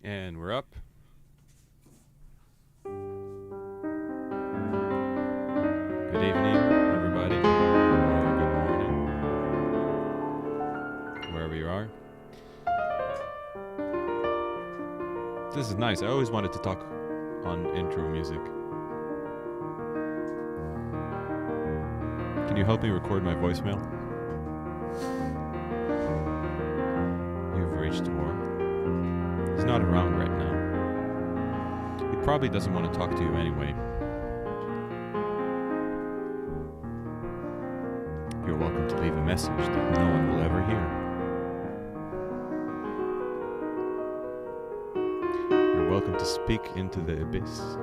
And we're up. Good evening, everybody. Good morning, wherever you are. This is nice. I always wanted to talk on intro music. Can you help me record my voicemail? You've reached Or. He's not around right now. He probably doesn't want to talk to you anyway. You're welcome to leave a message that no one will ever hear. You're welcome to speak into the abyss.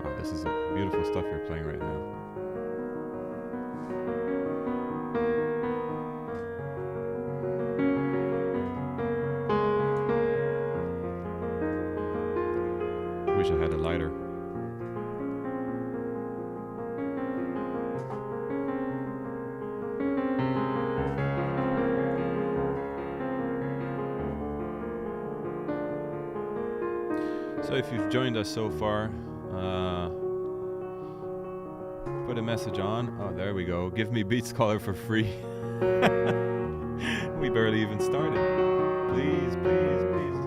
Oh, this is beautiful stuff you're playing right now. Wish I had a lighter. So if you've joined us so far, put a message on. Oh, there we go. Give me Beats Caller for free. We barely even started. Please, please, please.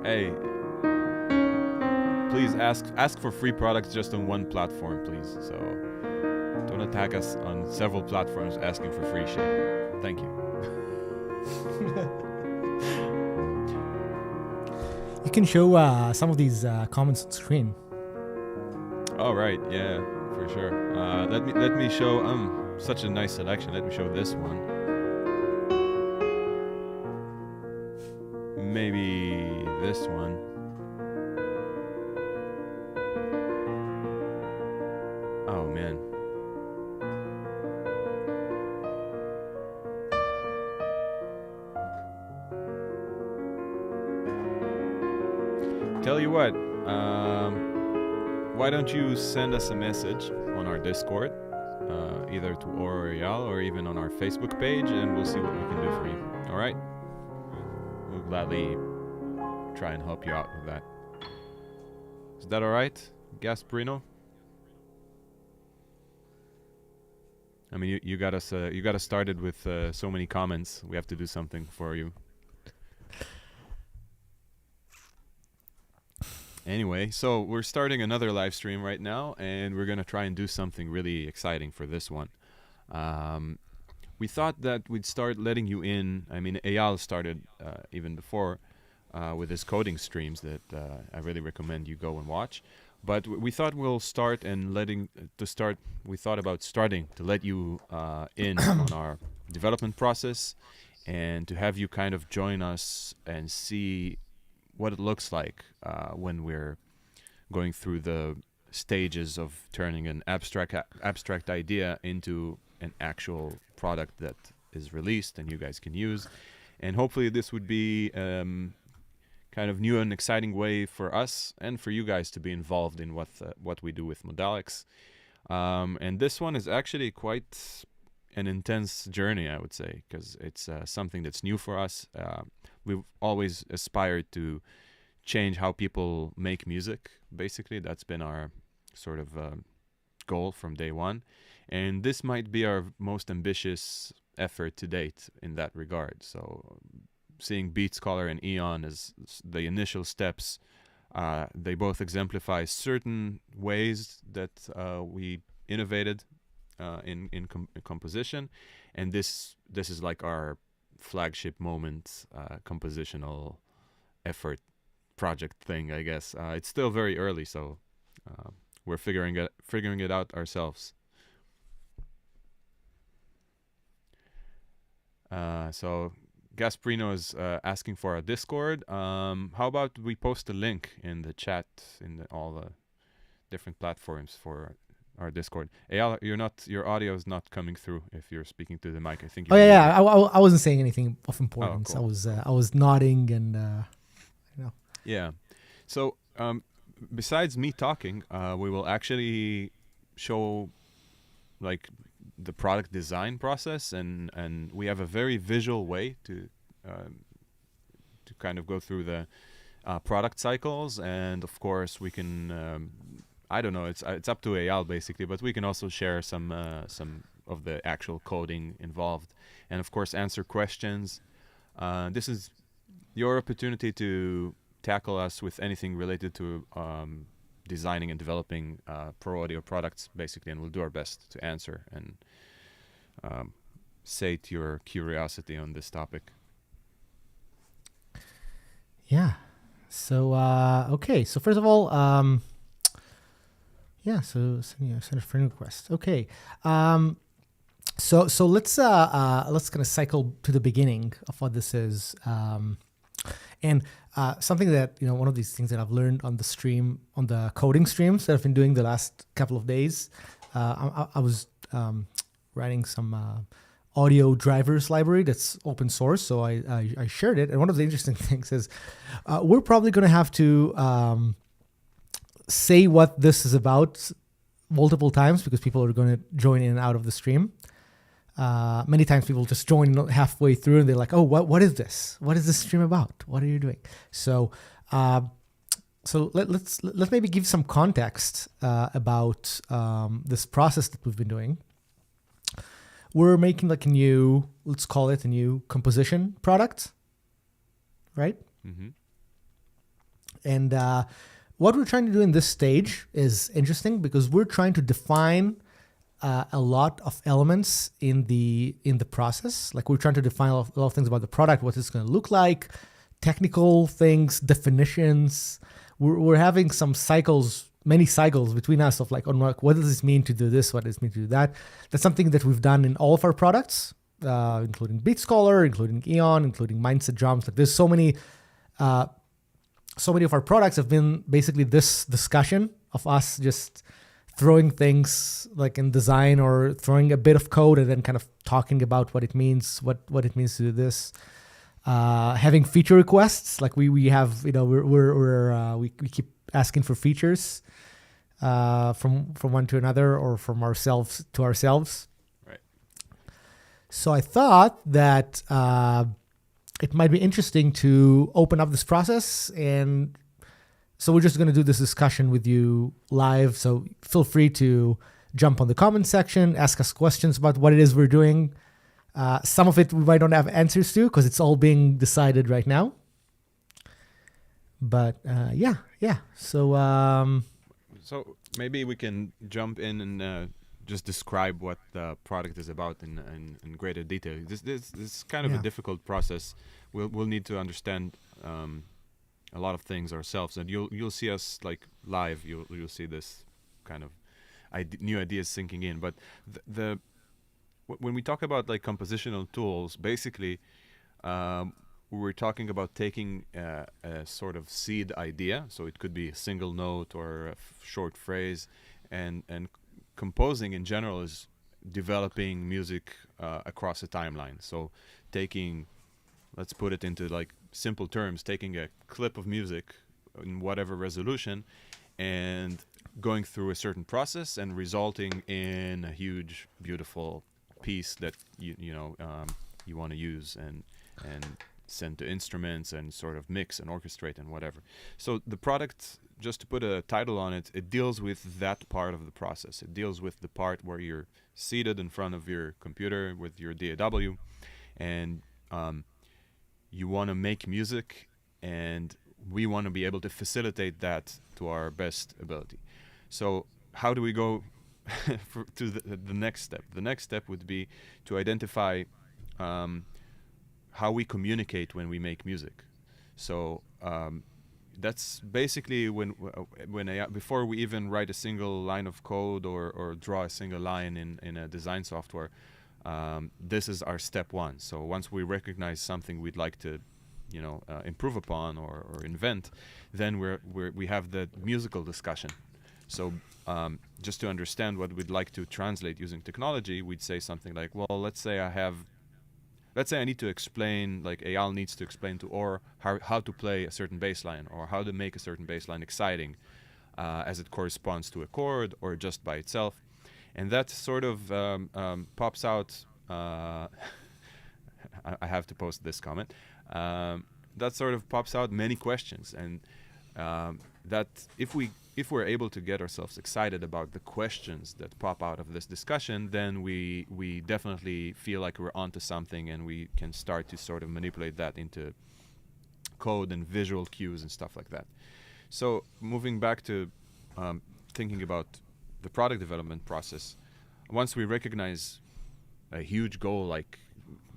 Hey, please ask for free products just on one platform, please. So don't attack us on several platforms asking for free shit. Thank you. You can show some of these comments on screen. Oh right, yeah, for sure. Let me show. Such a nice selection. Let me show this one. Maybe this one. Oh man. Tell you what, why don't you send us a message on our Discord, either to Or Eyal or even on our Facebook page, and we'll see what we can do for you. All right? We'll gladly try and help you out with that. Is that all right, Gasparino? I mean, you got us started with so many comments. We have to do something for you. Anyway, so we're starting another live stream right now, and we're going to try and do something really exciting for this one. We thought that we'd start letting you in. I mean, Eyal started even before with his coding streams that I really recommend you go and watch. But we thought we'll start and we thought about starting to let you in on our development process and to have you kind of join us and see what it looks like when we're going through the stages of turning an abstract idea into an actual product that is released and you guys can use. And hopefully this would be kind of new and exciting way for us and for you guys to be involved in what we do with Modalics. And this one is actually quite an intense journey, I would say, because it's something that's new for us. We've always aspired to change how people make music. Basically, that's been our sort of goal from day one. And this might be our most ambitious effort to date in that regard. So seeing Beats Caller and Eon as the initial steps, they both exemplify certain ways that we innovated in composition. And this is like our flagship moment, compositional effort project thing, I guess. It's still very early, so we're figuring it out ourselves. So Gasparino is asking for our Discord. How about we post a link in the chat in all the different platforms for our Discord. Eyal, your audio is not coming through if you're speaking to the mic. I think Oh you're yeah, muted. yeah. I wasn't saying anything of Oh, importance. cool. I was nodding and you know. Yeah. So, besides me talking, we will actually show like the product design process, and we have a very visual way um, to kind of go through the product cycles, and of course we can. I don't know. It's up to Eyal basically, but we can also share some of the actual coding involved, and of course answer questions. This is your opportunity to tackle us with anything related to designing and developing pro audio products, basically, and we'll do our best to answer and sate your curiosity on this topic. Yeah. So okay. So first of all, yeah. So send a friend request. Okay. So let's kind of cycle to the beginning of what this is, and something that one of these things that I've learned on the stream, on the coding streams that I've been doing the last couple of days. I was writing some audio drivers library that's open source, so I shared it. And one of the interesting things is we're probably going to have to say what this is about multiple times because people are going to join in and out of the stream. Many times people just join halfway through and they're like, "Oh, what is this? What is this stream about? What are you doing?" So, let's maybe give some context about this process that we've been doing. We're making like let's call it a new composition product, right? Mm-hmm. And what we're trying to do in this stage is interesting because we're trying to define a lot of elements in the process. Like we're trying to define a lot of things about the product, what it's going to look like, technical things, definitions. We're having some many cycles between us of like, what does this mean to do this? What does it mean to do that? That's something that we've done in all of our products, including BeatScholar, including Eon, including Mindset Drums. Like there's so many of our products have been basically this discussion of us just throwing things like in design or throwing a bit of code and then kind of talking about what it means, what it means to do this. Having feature requests, like we have, we keep asking for features from one to another or from ourselves to ourselves. Right. So I thought that it might be interesting to open up this process, and so we're just going to do this discussion with you live. So feel free to jump on the comment section, ask us questions about what it is we're doing. Some of it we might not have answers to because it's all being decided right now. But yeah. So maybe we can jump in and just describe what the product is about in greater detail. This is kind of a difficult process. We'll need to understand a lot of things ourselves, and you'll see us like live. You'll see this kind of new ideas sinking in. But when we talk about like compositional tools, basically we're talking about taking a sort of seed idea, so it could be a single note or a short phrase, and composing in general is developing music across a timeline. So taking, let's put it into like simple terms, taking a clip of music in whatever resolution and going through a certain process and resulting in a huge, beautiful piece that you want to use and send to instruments and sort of mix and orchestrate and whatever. So the product, just to put a title on it, it deals with that part of the process. It deals with the part where you're seated in front of your computer with your DAW and you want to make music, and we want to be able to facilitate that to our best ability. So how do we go to the next step? The next step would be to identify how we communicate when we make music. So that's basically when before we even write a single line of code or draw a single line in a design software, this is our step one. So once we recognize something we'd like to improve upon or invent, then we have the musical discussion. So just to understand what we'd like to translate using technology, we'd say something like, well, let's say I need to explain, like Eyal needs to explain to Or how to play a certain bass line, or how to make a certain bass line exciting as it corresponds to a chord or just by itself. And that sort of pops out, I have to post this comment, that sort of pops out many questions. And that if we're able to get ourselves excited about the questions that pop out of this discussion, then we definitely feel like we're onto something, and we can start to sort of manipulate that into code and visual cues and stuff like that. So moving back to thinking about the product development process, once we recognize a huge goal like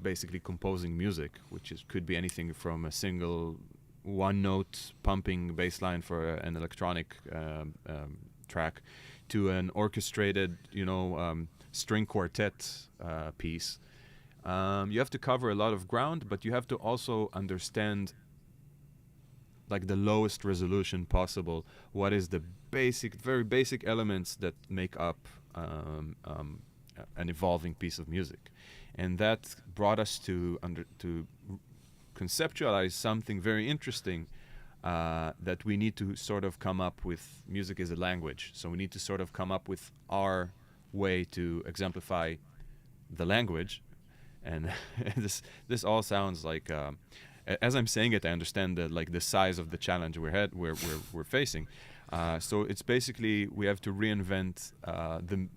basically composing music, which could be anything from a single one-note pumping bass line for an electronic track to an orchestrated, string quartet piece. You have to cover a lot of ground, but you have to also understand like the lowest resolution possible. What is the very basic elements that make up an evolving piece of music? And that brought us to conceptualize something very interesting, that we need to sort of come up with. Music is a language, so we need to sort of come up with our way to exemplify the language. And this all sounds like, as I'm saying it, I understand the size of the challenge we're facing. So it's basically we have to reinvent the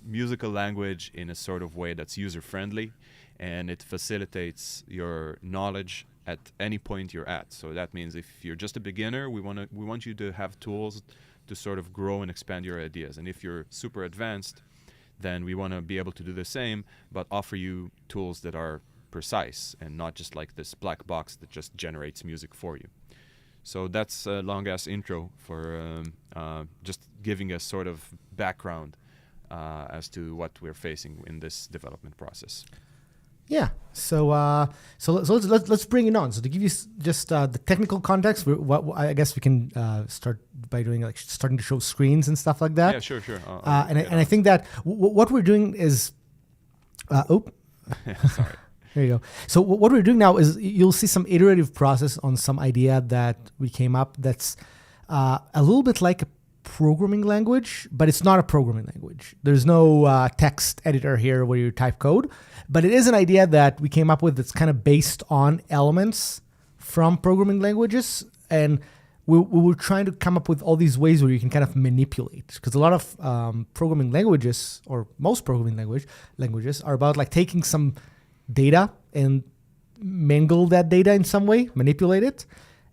musical language in a sort of way that's user-friendly, and it facilitates your knowledge at any point you're at. So that means if you're just a beginner, we want you to have tools to sort of grow and expand your ideas. And if you're super advanced, then we want to be able to do the same, but offer you tools that are precise and not just like this black box that just generates music for you. So that's a long-ass intro for just giving a sort of background as to what we're facing in this development process. Yeah. So let's bring it on. So to give you just the technical context, I guess we can start by doing starting to show screens and stuff like that. Yeah, sure. I think that what we're doing is, sorry. There you go. So what we're doing now is you'll see some iterative process on some idea that we came up that's a little bit like a programming language, but it's not a programming language. There's no text editor here where you type code, but it is an idea that we came up with that's kind of based on elements from programming languages. And we were trying to come up with all these ways where you can kind of manipulate, because a lot of programming languages, or most programming languages, are about like taking some data and mangle that data in some way, manipulate it.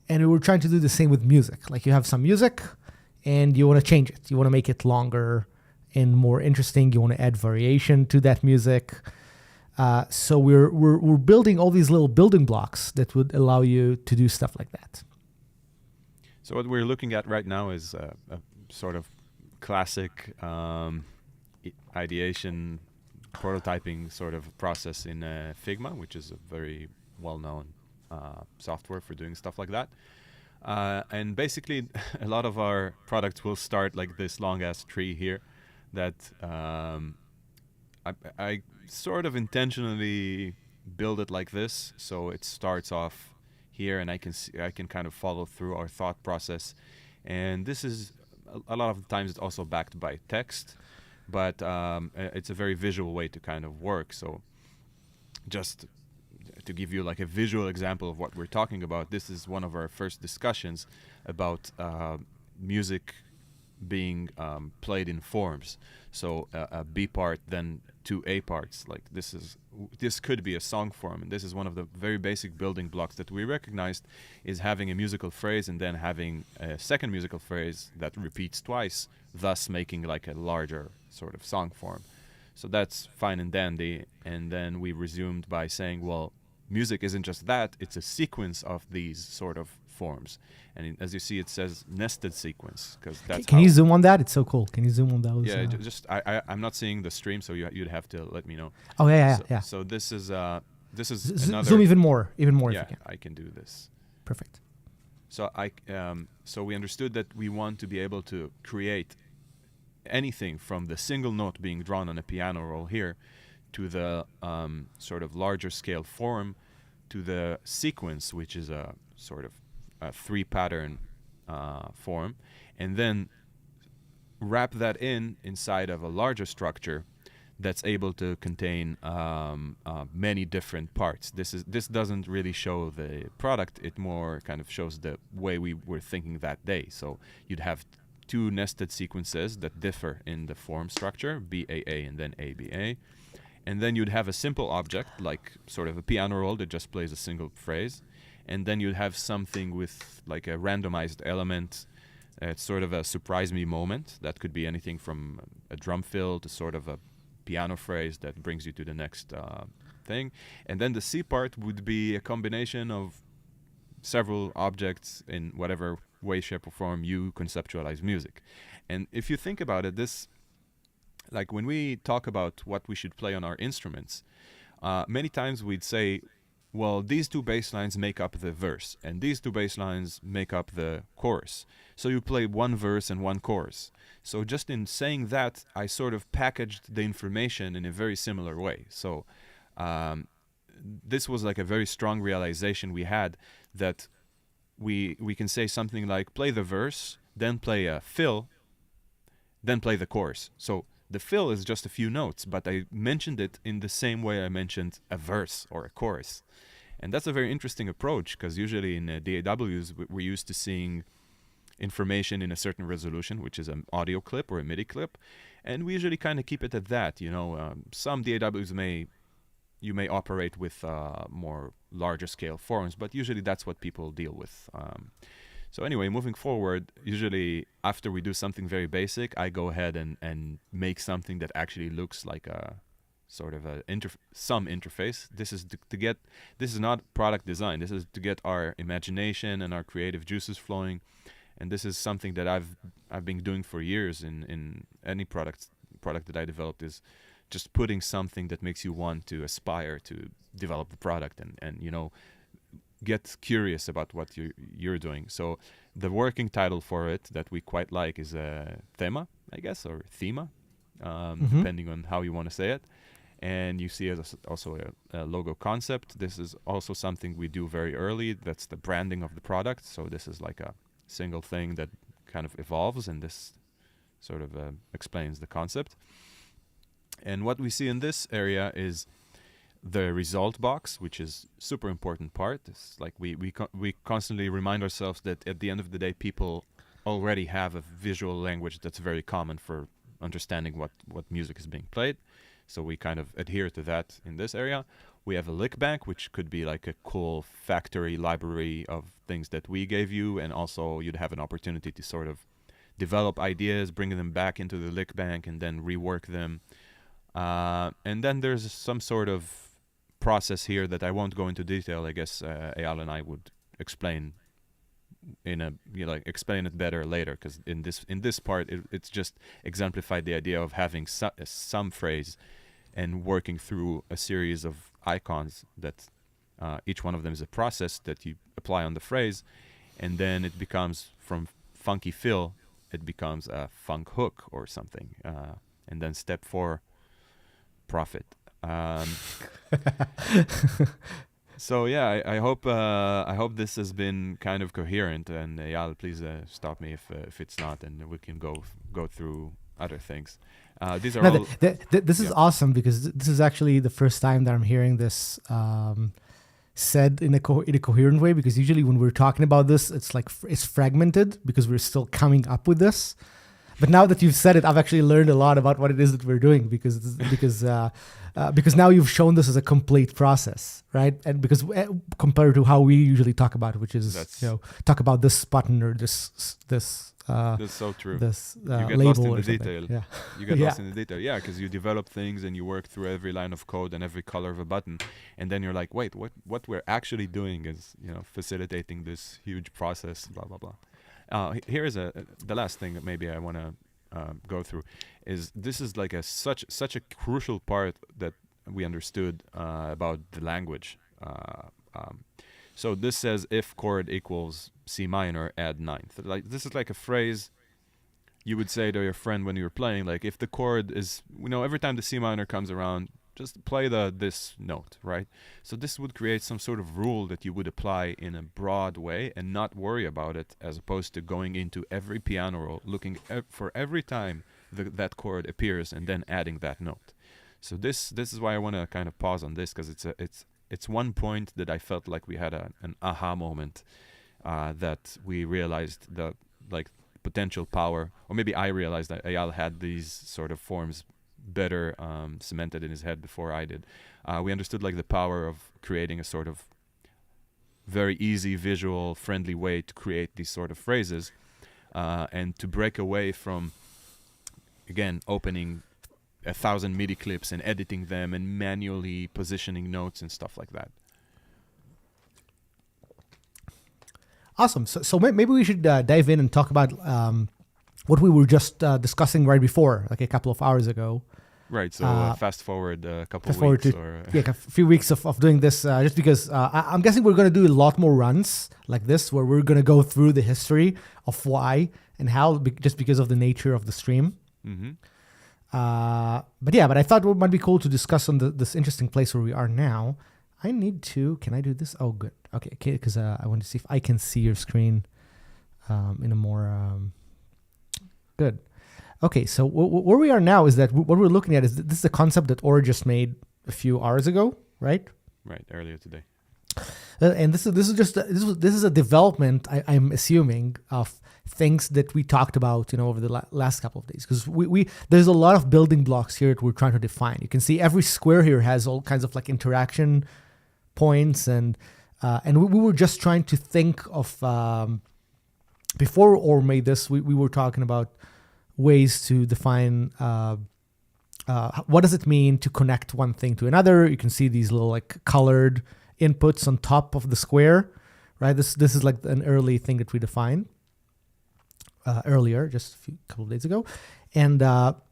And we were trying to do the same with music. Like you have some music and you want to change it. You want to make it longer and more interesting. You want to add variation to that music. So we're building all these little building blocks that would allow you to do stuff like that. So what we're looking at right now is a sort of classic ideation prototyping sort of process in Figma, which is a very well-known software for doing stuff like that. And basically, a lot of our products will start like this long-ass tree here that I sort of intentionally build it like this. So it starts off here, and I can kind of follow through our thought process. And this is, a lot of the times, it's also backed by text. But it's a very visual way to kind of work. So just to give you like a visual example of what we're talking about, this is one of our first discussions about music being played in forms. So a B part, then two A parts. Like this could be a song form, and this is one of the very basic building blocks that we recognized, is having a musical phrase and then having a second musical phrase that repeats twice, thus making like a larger sort of song form. So that's fine and dandy. And then we resumed by saying, well, music isn't just that, it's a sequence of these sort of forms. And as you see, it says nested sequence, because that's Can you zoom on that? It's so cool. Can you zoom on those? Yeah, I'm not seeing the stream, so you'd have to let me know. Oh, yeah. So this is another... Zoom even more. Yeah, if you can. I can do this. Perfect. So so we understood that we want to be able to create anything from the single note being drawn on a piano roll here to the sort of larger scale form to the sequence, which is a sort of a three pattern form, and then wrap that inside of a larger structure that's able to contain many different parts. This doesn't really show the product. It more kind of shows the way we were thinking that day. So you'd have two nested sequences that differ in the form structure, BAA and then ABA. And then you'd have a simple object, like sort of a piano roll that just plays a single phrase. And then you'd have something with like a randomized element. It's sort of a surprise me moment. That could be anything from a drum fill to sort of a piano phrase that brings you to the next thing. And then the C part would be a combination of several objects in whatever way, shape, or form you conceptualize music. And if you think about it, this, like when we talk about what we should play on our instruments, many times we'd say, well, these two bass lines make up the verse, and these two bass lines make up the chorus. So you play one verse and one chorus. So just in saying that, I sort of packaged the information in a very similar way. So this was like a very strong realization we had, that we can say something like play the verse, then play a fill, then play the chorus. So the fill is just a few notes, but I mentioned it in the same way I mentioned a verse or a chorus. And that's a very interesting approach, because usually in DAWs, we're used to seeing information in a certain resolution, which is an audio clip or a MIDI clip. And we usually kind of keep it at that. You know, some DAWs you may operate with more larger scale forms, but usually that's what people deal with. So anyway, moving forward, usually after we do something very basic, I go ahead and make something that actually looks like a sort of some interface. This is this is not product design. This is to get our imagination and our creative juices flowing. And this is something that I've been doing for years in any product that I developed, is just putting something that makes you want to aspire to develop the product and you know, get curious about what you're doing. So the working title for it that we quite like is Thema, I guess, or Thema, depending on how you want to say it. And you see it as also a logo concept. This is also something we do very early. That's the branding of the product. So this is like a single thing that kind of evolves, and this sort of explains the concept. And what we see in this area is the result box, which is super important part. It's like we constantly remind ourselves that at the end of the day, people already have a visual language that's very common for understanding what music is being played. So we kind of adhere to that in this area. We have a lick bank, which could be like a cool factory library of things that we gave you, and also you'd have an opportunity to sort of develop ideas, bring them back into the lick bank, and then rework them. And then there's some sort of process here that I won't go into detail. I guess Eyal and I would explain explain it better later, because in this part it's just exemplified the idea of having some phrase and working through a series of icons that each one of them is a process that you apply on the phrase, and then it becomes from funky fill, it becomes a funk hook or something, and then step 4, profit. So yeah, I hope this has been kind of coherent. And Eyal, please stop me if it's not, and we can go through other things. These are all. This is awesome, because this is actually the first time that I'm hearing this said in a coherent way. Because usually when we're talking about this, it's like it's fragmented because we're still coming up with this. But now that you've said it, I've actually learned a lot about what it is that we're doing, because now you've shown this as a complete process, right? And because compared to how we usually talk about it, which is talk about this button or this. That's so true. This you get label lost in or the something. detail. Yeah. You get lost in the detail. Yeah, because you develop things and you work through every line of code and every color of a button, and then you're like, wait, what we're actually doing is facilitating this huge process. Blah blah blah. Here is the last thing that maybe I want to go through is this is like such a crucial part that we understood about the language. So this says if chord equals C minor, add ninth. Like this is like a phrase you would say to your friend when you were playing, like, if the chord is, every time the C minor comes around, just play this note, right? So this would create some sort of rule that you would apply in a broad way and not worry about it, as opposed to going into every piano roll, looking for every time that chord appears and then adding that note. So this is why I want to kind of pause on this, because it's one point that I felt like we had an aha moment, that we realized the like potential power, or maybe I realized that Eyal had these sort of forms better cemented in his head before I did. We understood like the power of creating a sort of very easy, visual, friendly way to create these sort of phrases, and to break away from, again, opening 1,000 MIDI clips and editing them and manually positioning notes and stuff like that. Awesome. So maybe we should dive in and talk about what we were just discussing right before, like a couple of hours ago. Right. So fast forward a couple of weeks. A few weeks of doing this, just because I'm guessing we're going to do a lot more runs like this, where we're going to go through the history of why and how, just because of the nature of the stream. Mm-hmm. But I thought it might be cool to discuss on this interesting place where we are now. Can I do this? Oh, good. Okay, because I want to see if I can see your screen in a more good. Okay, so where we are now is that what we're looking at is this is a concept that Or just made a few hours ago, right? Right, earlier today. And this is a development, I'm assuming, of things that we talked about, over the last couple of days, because we there's a lot of building blocks here that we're trying to define. You can see every square here has all kinds of like interaction points, and we were just trying to think of before Or made this. We were talking about ways to define what does it mean to connect one thing to another. You can see these little like colored inputs on top of the square, right? This is like an early thing that we defined earlier, just a couple of days ago, and one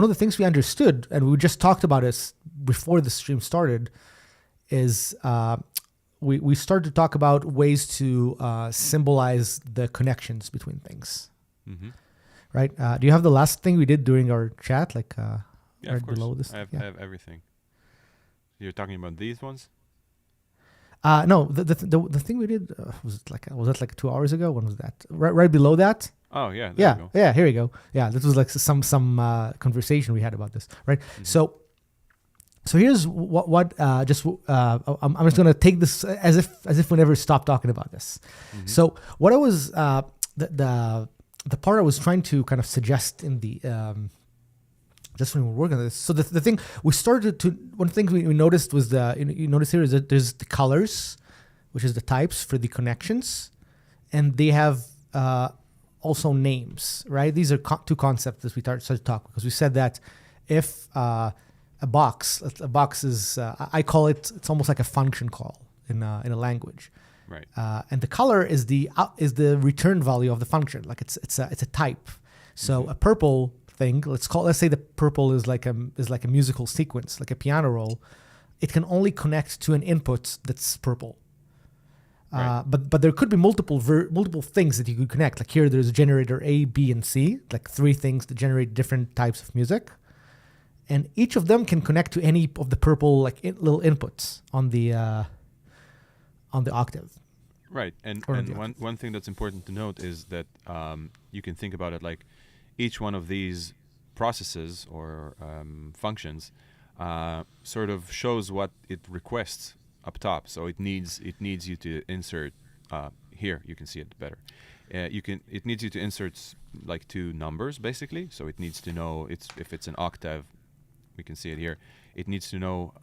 of the things we understood, and we just talked about this before the stream started, is we started to talk about ways to symbolize the connections between things. Mm-hmm. Right? Do you have the last thing we did during our chat, like yeah, right of course. below this? I have everything. You're talking about these ones? No, the thing we did was that like 2 hours ago? When was that? Right below that. Oh yeah, there you go. Yeah. Here we go. Yeah, this was like some conversation we had about this, right? Mm-hmm. So here's what I'm just gonna take this as if we never stopped talking about this. Mm-hmm. So what I was the part I was trying to kind of suggest in the just when we were working on this. So the thing we started to, one thing we noticed was you notice here is that there's the colors, which is the types for the connections, and they have also names, right? These are two concepts that we started to talk, because we said that if a box is I call it's almost like a function call in a language, right? And the color is the return value of the function, like it's a type. So Mm-hmm. a purple thing, let's say the purple is like a musical sequence, like a piano roll. It can only connect to an input that's purple. Right. But there could be multiple things that you could connect. Like here, there's a generator A, B, and C, like three things that generate different types of music, and each of them can connect to any of the purple like little inputs on the octave. Right, and one thing that's important to note is that you can think about it like each one of these processes or functions sort of shows what it requests up top. So it needs you to insert here. You can see it better. It needs you to insert like two numbers basically. So it needs to know if it's an octave. We can see it here. It needs to know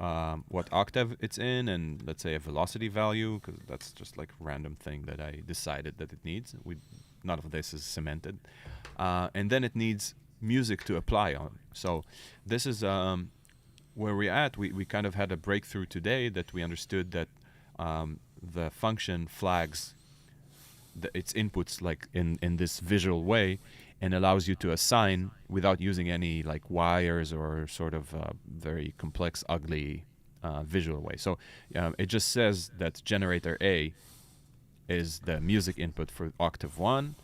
what octave it's in, and let's say a velocity value, because that's just like a random thing that I decided that it needs. None of this is cemented. And then it needs music to apply on. So this is where we're at. We kind of had a breakthrough today that we understood that the function flags its inputs like in this visual way, and allows you to assign without using any like wires or sort of very complex, ugly visual way. So it just says that generator A is the music input for octave 1,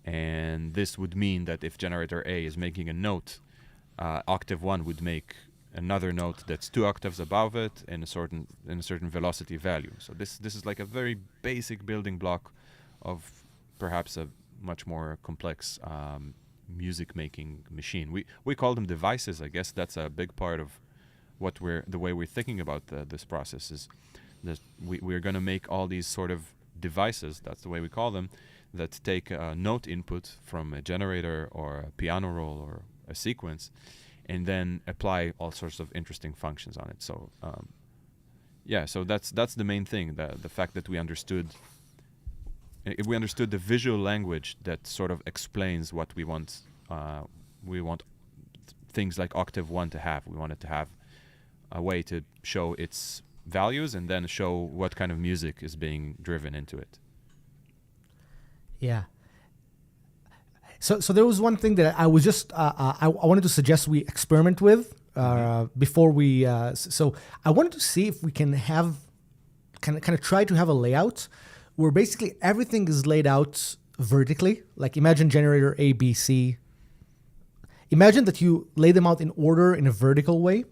And this would mean that if generator A is making a note, octave 1 would make another note that's 2 octaves above it in a certain velocity value. So this is like a very basic building block of perhaps a much more complex music making machine. We call them devices. I guess that's a big part of the way we're thinking about this process is that we're going to make all these sort of devices, that's the way we call them, that take a note input from a generator or a piano roll or a sequence and then apply all sorts of interesting functions on it. So so that's the main thing, the fact that we understood the visual language that sort of explains what we want. We want things like octave 1 to have. We want it to have a way to show its values and then show what kind of music is being driven into it. Yeah. So there was one thing that I was just I wanted to suggest we experiment with before we. So I wanted to see if we can have kind of try to have a layout where basically everything is laid out vertically. Like imagine generator A, B, C. Imagine that you lay them out in order in a vertical way.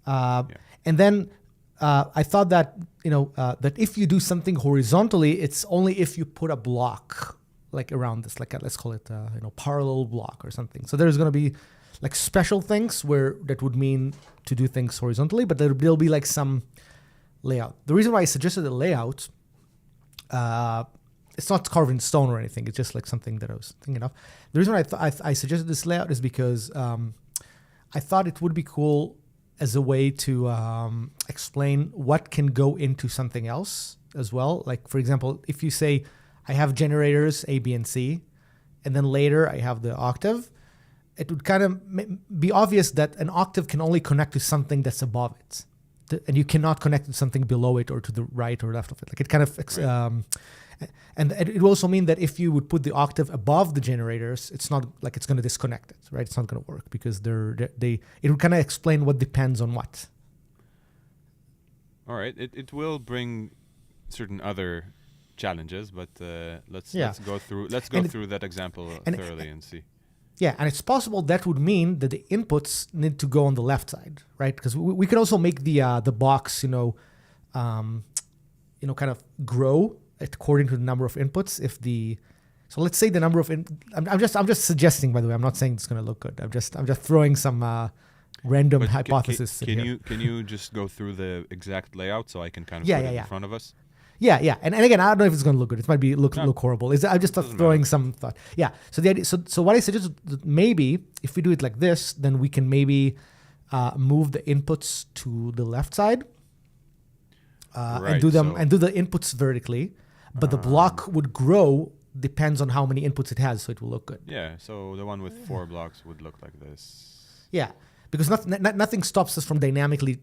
And then I thought that, that if you do something horizontally, it's only if you put a block like around this, like let's call it, parallel block or something. So there's going to be like special things where that would mean to do things horizontally, but there'll be like some layout. The reason why I suggested a layout, it's not carved in stone or anything. It's just like something that I was thinking of. The reason why I suggested this layout is because I thought it would be cool as a way to explain what can go into something else as well. Like, for example, if you say, I have generators A, B, and C, and then later I have the octave, it would kind of be obvious that an octave can only connect to something that's above it. And you cannot connect to something below it or to the right or left of it. Like it kind of... and it will also mean that if you would put the octave above the generators, it's not like it's going to disconnect it, right? It's not going to work because it would kind of explain what depends on what. All right. It will bring certain other challenges, but let's go through that example thoroughly and see. Yeah, and it's possible that would mean that the inputs need to go on the left side, right? Because we could also make the box, kind of grow according to the number of inputs. So let's say the number of I'm just suggesting, by the way. I'm not saying it's going to look good. I'm just throwing some random hypothesis. Can you just go through the exact layout so I can kind of put it in front of us? Yeah. And again, I don't know if it's going to look good. It might be look horrible. I'm just throwing some thought. Yeah. So the idea. So what I suggest, maybe if we do it like this, then we can maybe move the inputs to the left side and do the inputs vertically. But the block would grow depends on how many inputs it has, so it will look good. Yeah. So the one with 4 blocks would look like this. Yeah, because nothing stops us from dynamically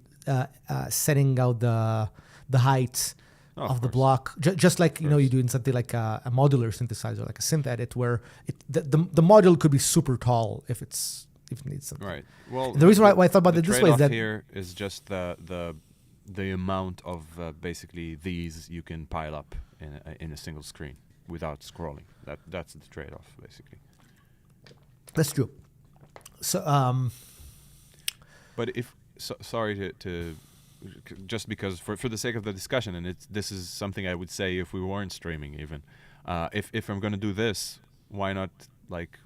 setting out the height of the block, just like you do in something like a modular synthesizer, like a synth edit, where the module could be super tall if it needs something. Right. Well, the reason why I thought about it this way is that here is just the amount of basically these you can pile up in a single screen without scrolling. That's the trade-off, basically. That's true. So, but sorry to just because for the sake of the discussion, and this is something I would say if we weren't streaming even. If I'm going to do this, why not like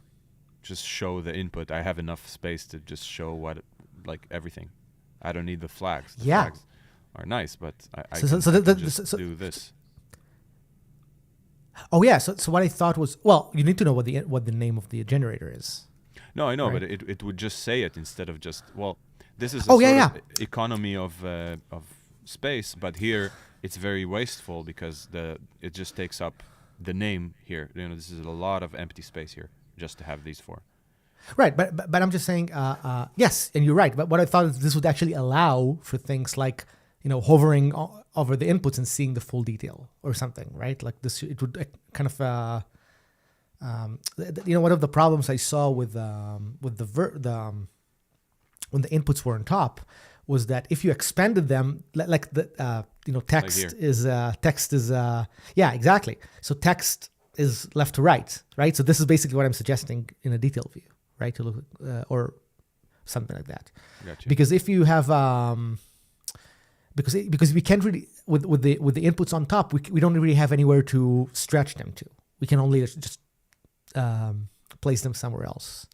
just show the input? I have enough space to just show everything. I don't need the flags. The flags are nice, but I can just do this. Oh yeah. So what I thought was, well, you need to know what the name of the generator is. No, I know, right? But it would just say it instead of just This is of economy of space, but here it's very wasteful because it just takes up the name here. This is a lot of empty space here just to have these 4. Right, but I'm just saying, yes, and you're right. But what I thought is this would actually allow for things like hovering over the inputs and seeing the full detail or something, right? Like this, it would kind of one of the problems I saw with when the inputs were on top was that if you expanded them, text like is exactly. So text is left to right, right? So this is basically what I'm suggesting in a detail view, right? To look or something like that. Gotcha. Because if you have because we can't really with the inputs on top, we don't really have anywhere to stretch them to. We can only just place them somewhere else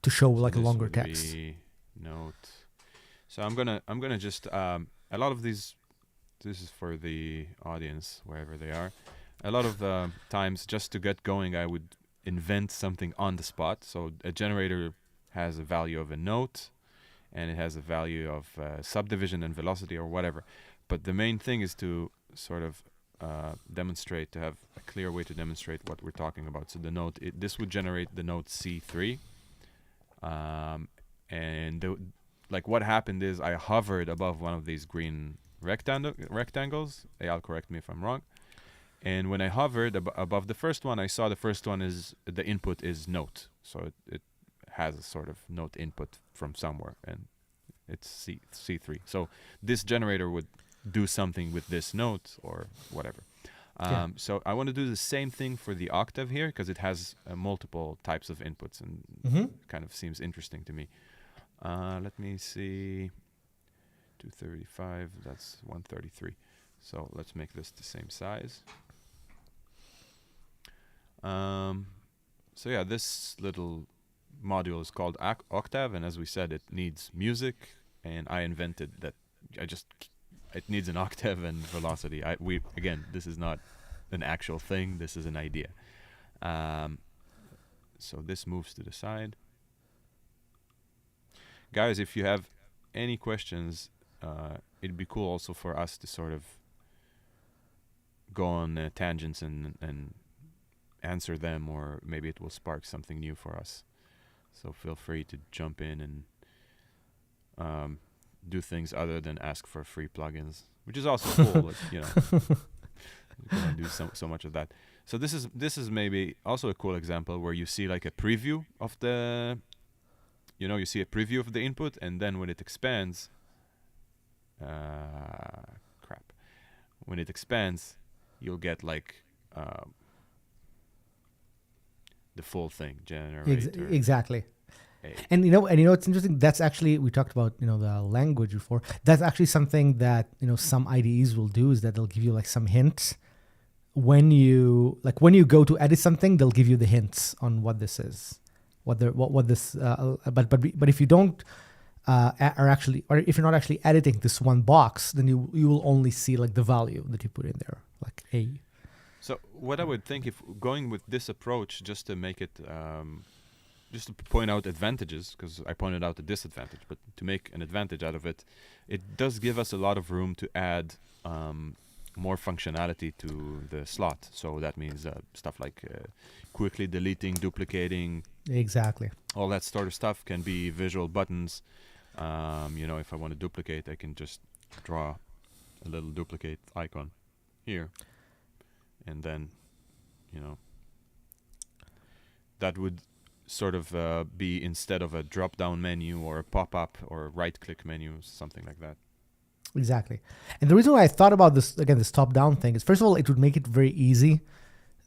to show like a this longer would text. be note. So I'm gonna just a lot of these. This is for the audience wherever they are. A lot of times, just to get going, I would invent something on the spot. So a generator has a value of a note, and it has a value of subdivision and velocity or whatever. But the main thing is to sort of demonstrate, to have a clear way to demonstrate what we're talking about. So the note, this would generate the note C3. And like what happened is I hovered above one of these green rectangles. Eyal, correct me if I'm wrong. And when I hovered above the first one, I saw the first one is the input is note. So it has a sort of note input from somewhere, and it's C3. So this generator would do something with this note or whatever. So I want to do the same thing for the octave here because it has multiple types of inputs and kind of seems interesting to me. Let me see. 235, that's 133. So let's make this the same size. So yeah, this little module is called octave, and as we said, it needs music, and I invented that. It needs an octave and velocity. Again, this is not an actual thing. This is an idea. So this moves to the side. Guys, if you have any questions, it'd be cool also for us to sort of go on tangents and answer them, or maybe it will spark something new for us. So feel free to jump in and do things other than ask for free plugins, which is also cool. But, you can do so much of that. So this is maybe also a cool example where you see like a preview of the, you see a preview of the input, and then when it expands, when it expands, you'll get like the full thing generator. Exactly. And it's interesting. That's actually, we talked about the language before. That's actually something that some IDEs will do, is that they'll give you like some hints when you go to edit something. They'll give you the hints on what this is, but if you don't if you're not actually editing this one box, then you will only see like the value that you put in there, like a. So what I would think, if going with this approach, just to make it, just to point out advantages, because I pointed out a disadvantage, but to make an advantage out of it, it does give us a lot of room to add more functionality to the slot. So that means stuff like quickly deleting, duplicating. Exactly. All that sort of stuff can be visual buttons. If I want to duplicate, I can just draw a little duplicate icon here. And then, that would sort of be, instead of a drop-down menu or a pop-up or a right-click menu, something like that. Exactly. And the reason why I thought about this, again, this top-down thing, is first of all, it would make it very easy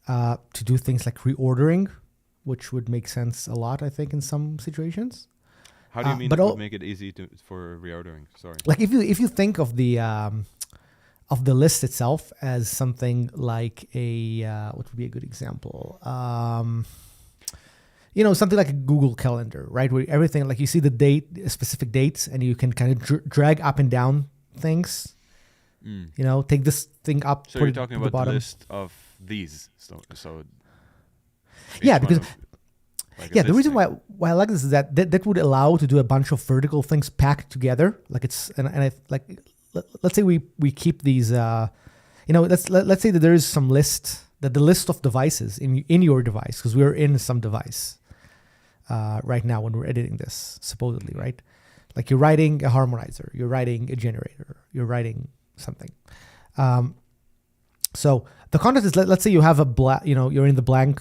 to do things like reordering, which would make sense a lot, I think, in some situations. How do you mean it would make it easy for reordering? Sorry. Like if you think of the list itself as something like what would be a good example? Something like a Google Calendar, right? Where everything, like you see the date, specific dates, and you can kind of drag up and down things. Take this thing up. So you're talking about the list of these. So yeah, because the reason why I like this is that would allow to do a bunch of vertical things packed together. Like it's let's say we keep these. Let's say that there is some list, that the list of devices in your device, because we're in some device right now when we're editing this, supposedly, right? Like you're writing a harmonizer, you're writing a generator, you're writing something. So the content is, let's say you have you're in the blank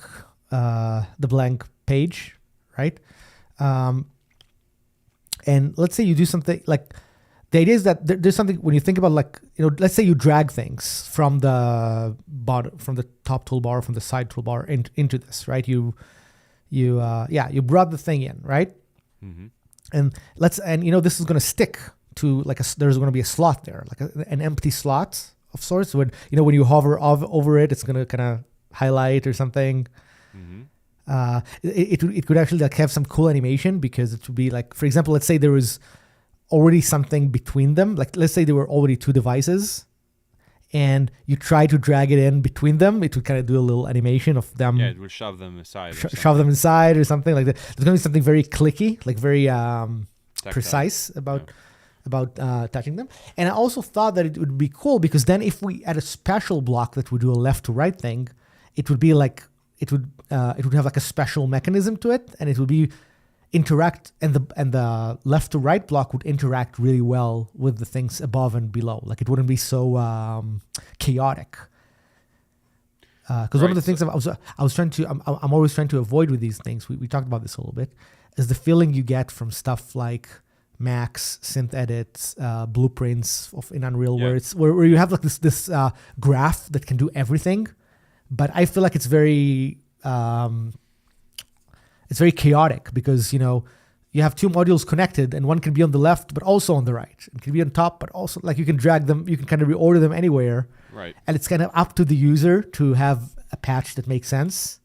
page, right? And let's say you do something like the idea is that there's something when you think about, like, let's say you drag things from the bottom, from the top toolbar, from the side toolbar into this, right? You brought the thing in, right? Mm-hmm. And this is going to stick to there's going to be a slot there, like an empty slot of sorts. When you hover over it, it's going to kind of highlight or something. Mm-hmm. It could actually have some cool animation, because it would be like, for example, let's say there was already something between them. Like, let's say there were already two devices, and you try to drag it in between them. It would kind of do a little animation of them. Yeah, it will shove them aside. Shove them inside or something like that. There's going to be something very clicky, like very precise about touching them. And I also thought that it would be cool, because then if we add a special block that would do a left to right thing, it would be like it would have like a special mechanism to it, and it would be interact, and the left to right block would interact really well with the things above and below. Like, it wouldn't be so chaotic. Because one of the things I'm always trying to avoid with these things, we talked about this a little bit, is the feeling you get from stuff like Max, synth edits, blueprints in Unreal, where you have like this graph that can do everything, but I feel like it's very chaotic, because you have two modules connected, and one can be on the left but also on the right. It can be on top, but also, like, you can drag them, you can kind of reorder them anywhere. Right. And it's kind of up to the user to have a patch that makes sense.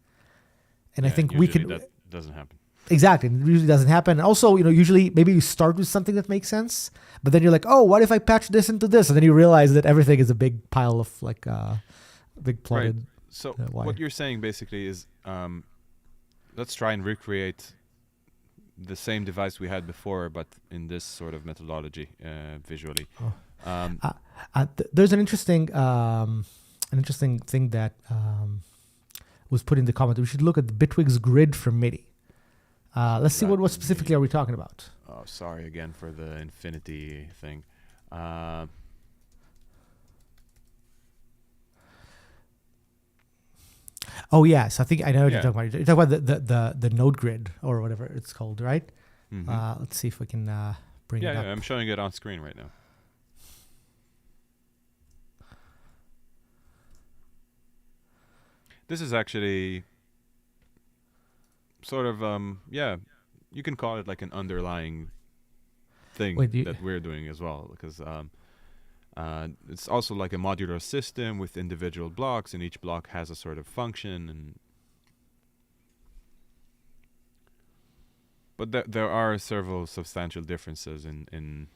And I think we can. That doesn't happen. Exactly. It usually doesn't happen. And also, usually maybe you start with something that makes sense, but then you're like, oh, what if I patch this into this? And then you realize that everything is a big pile of big plotted. Right. So wire. what you're saying basically is, let's try and recreate the same device we had before, but in this sort of methodology, visually. There's an interesting thing that was put in the comment. We should look at the Bitwig's grid from MIDI. Let's see what specifically are we talking about. Oh, sorry again for the infinity thing. Oh yes, I think I know what you're talking about. You're talking about the node grid or whatever it's called, right? Mm-hmm. Let's see if we can bring it up. Yeah, I'm showing it on screen right now. This is actually sort of you can call it like an underlying thing that we're doing as well, because it's also like a modular system with individual blocks, and each block has a sort of function. But there are several substantial differences in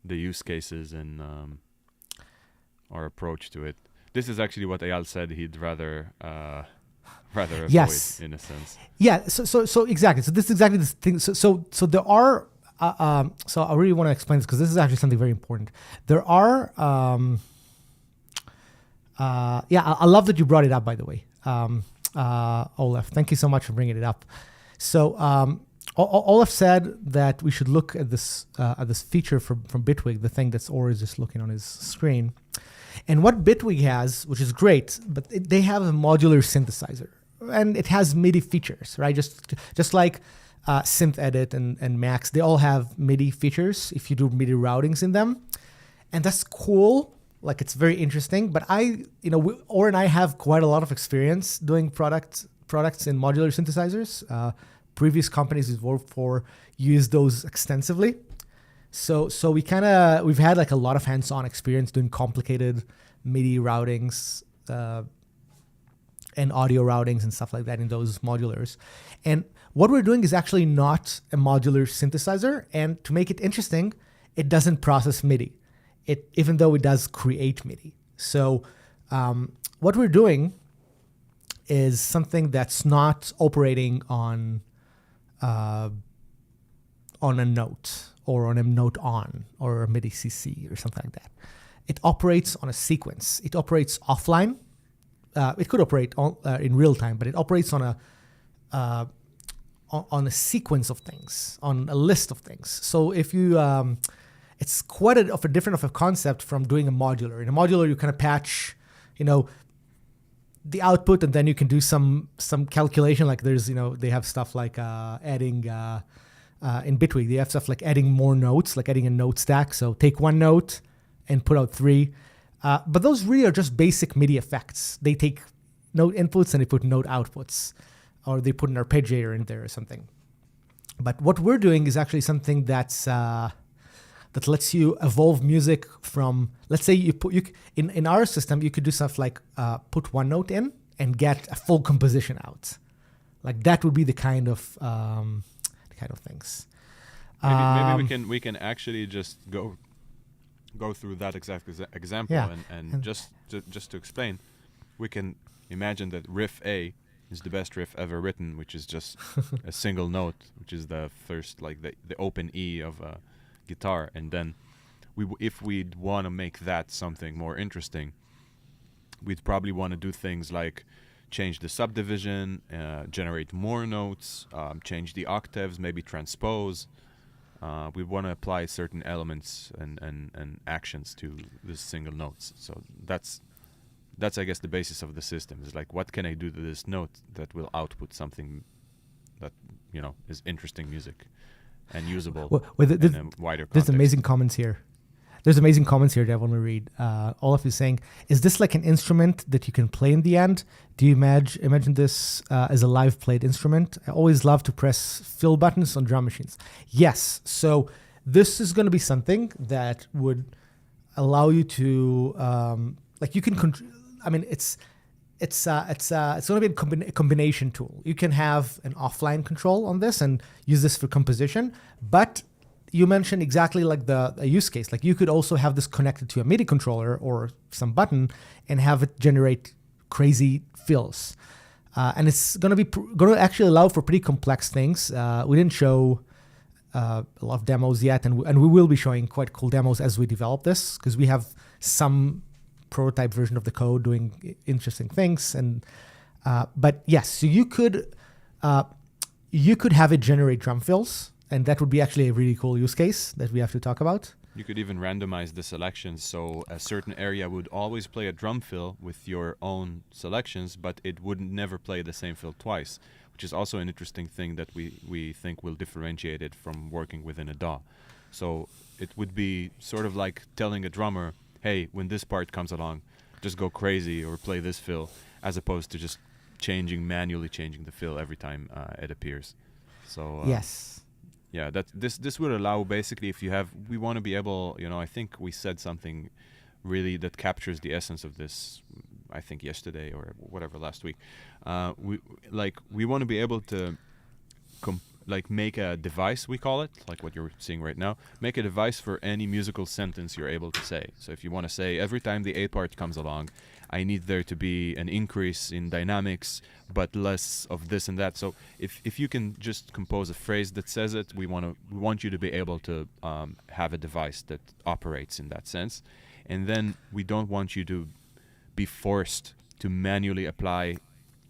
the use cases and our approach to it. This is actually what Eyal said he'd rather avoid, in a sense. Yeah. So exactly. So this is exactly the thing. So there are. So I really want to explain this, because this is actually something very important. There are. I love that you brought it up, by the way, Olaf. Thank you so much for bringing it up. So Olaf said that we should look at this feature from Bitwig, the thing that Or is just looking on his screen. And what Bitwig has, which is great, but they have a modular synthesizer, and it has MIDI features, right? Just like Synth Edit and Max, they all have MIDI features if you do MIDI routings in them, and that's cool. Like, it's very interesting. But Or and I have quite a lot of experience doing products in modular synthesizers. Previous companies we've worked for use those extensively. So we've had like a lot of hands-on experience doing complicated MIDI routings and audio routings and stuff like that in those modulars. And what we're doing is actually not a modular synthesizer. And to make it interesting, it doesn't process MIDI, even though it does create MIDI. So what we're doing is something that's not operating on a note, or on a note on, or a MIDI CC or something like that. It operates on a sequence. It operates offline. It could operate in real time, but it operates on a sequence of things, on a list of things. So if you, it's quite a different concept from doing a modular. In a modular, you kind of patch, the output, and then you can do some calculation. Like there's, they have stuff like adding in between. They have stuff like adding more notes, like adding a note stack. So take one note and put out three. But those really are just basic MIDI effects. They take note inputs and they put note outputs, or they put an arpeggiator in there or something. But what we're doing is actually something that's that lets you evolve music from, let's say in our system, you could do stuff like put one note in and get a full composition out. Like that would be the kind of things. Maybe we can actually just go through that exact example, Yeah. and just to explain, we can imagine that riff A is the best riff ever written, which is just a single note, which is the first, like the open E of a guitar, and then if we'd want to make that something more interesting, we'd probably want to do things like change the subdivision, generate more notes, change the octaves, maybe transpose. We want to apply certain elements and actions to the single notes. So that's I guess the basis of the system, is like, what can I do to this note that will output something that is interesting music and usable in a wider context. There's amazing comments here. There's amazing comments here that I want to read. Olaf is saying, is this like an instrument that you can play in the end? Do you imagine this as a live played instrument? I always love to press fill buttons on drum machines. Yes. So this is going to be something that would allow you to, you can it's going to be a combination tool. You can have an offline control on this and use this for composition, but you mentioned exactly like a use case. Like you could also have this connected to a MIDI controller or some button and have it generate crazy fills. And it's going to actually allow for pretty complex things. We didn't show a lot of demos yet, and we will be showing quite cool demos as we develop this, because we have some prototype version of the code doing interesting things. And but yes, so you could have it generate drum fills. And that would be actually a really cool use case that we have to talk about. You could even randomize the selections, so a certain area would always play a drum fill with your own selections, but it would never play the same fill twice, which is also an interesting thing that we think will differentiate it from working within a DAW. So it would be sort of like telling a drummer, hey, when this part comes along, just go crazy or play this fill, as opposed to just manually changing the fill every time it appears. So yes. Yeah, this would allow, basically, if we want to be able, I think we said something really that captures the essence of this, I think yesterday or whatever, last week. We want to be able to make a device, we call it, like what you're seeing right now, make a device for any musical sentence you're able to say. So if you want to say, every time the A part comes along, I need there to be an increase in dynamics, but less of this and that. So if you can just compose a phrase that says it, we want you to be able to have a device that operates in that sense. And then we don't want you to be forced to manually apply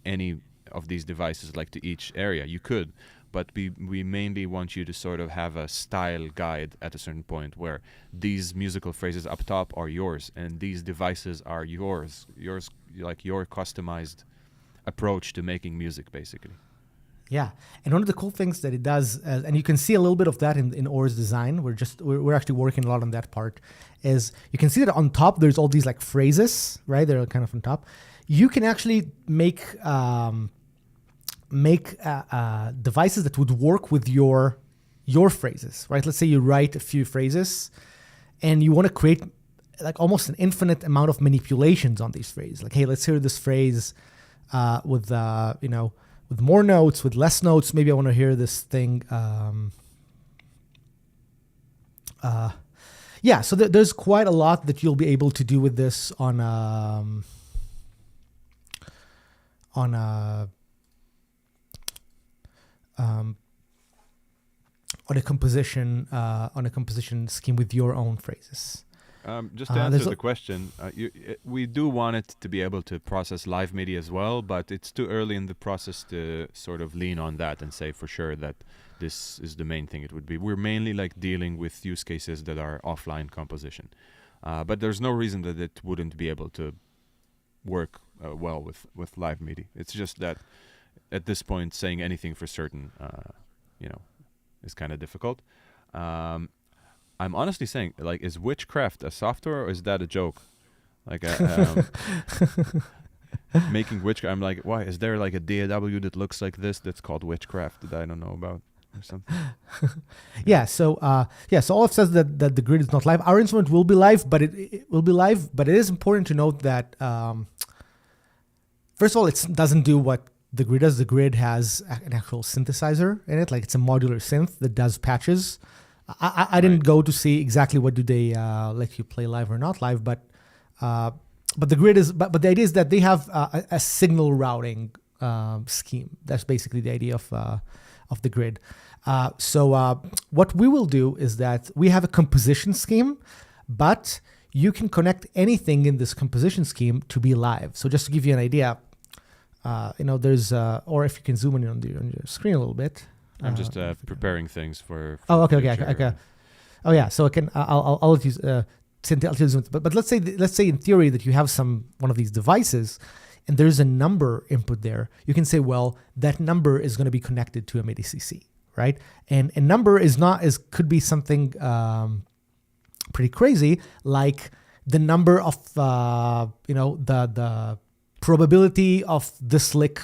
any of these devices like to each area. You could, but we mainly want you to sort of have a style guide at a certain point, where these musical phrases up top are yours and these devices are yours, like your customized approach to making music, basically. Yeah, and one of the cool things that it does, and you can see a little bit of that in Or's design. We're actually working a lot on that part. Is you can see that on top there's all these like phrases, right? They're kind of on top. You can actually make devices that would work with your phrases, right? Let's say you write a few phrases and you want to create like almost an infinite amount of manipulations on these phrases. Like, hey, let's hear this phrase with more notes, with less notes. Maybe I want to hear this thing. So there's quite a lot that you'll be able to do with this on a composition scheme with your own phrases. Just to answer the question, we do want it to be able to process live MIDI as well, but it's too early in the process to sort of lean on that and say for sure that this is the main thing it would be. We're mainly like dealing with use cases that are offline composition, but there's no reason that it wouldn't be able to work well with live MIDI. It's just that at this point, saying anything for certain, is kind of difficult. Um, I'm honestly saying, like, is witchcraft a software or is that a joke? Like, making witchcraft. I'm like, why is there like a DAW that looks like this that's called witchcraft that I don't know about or something? Yeah. So So Olaf says that the grid is not live. Our instrument will be live, but it will be live. But it is important to note that first of all, it doesn't do what the grid does. The grid has an actual synthesizer in it, like it's a modular synth that does patches. I didn't go to see exactly what do they let you play live or not live, but the grid is. But the idea is that they have a signal routing scheme. That's basically the idea of the grid. So what we will do is that we have a composition scheme, but you can connect anything in this composition scheme to be live. So just to give you an idea, there's or if you can zoom in on your screen a little bit. I'm just preparing things for oh, okay. future. Oh yeah, so I can. I'll let you. I'll zoom. But let's say in theory that you have one of these devices, and there's a number input there. You can say, well, that number is going to be connected to a MIDI CC, right? And a number could be something pretty crazy, like the number of the probability of this lick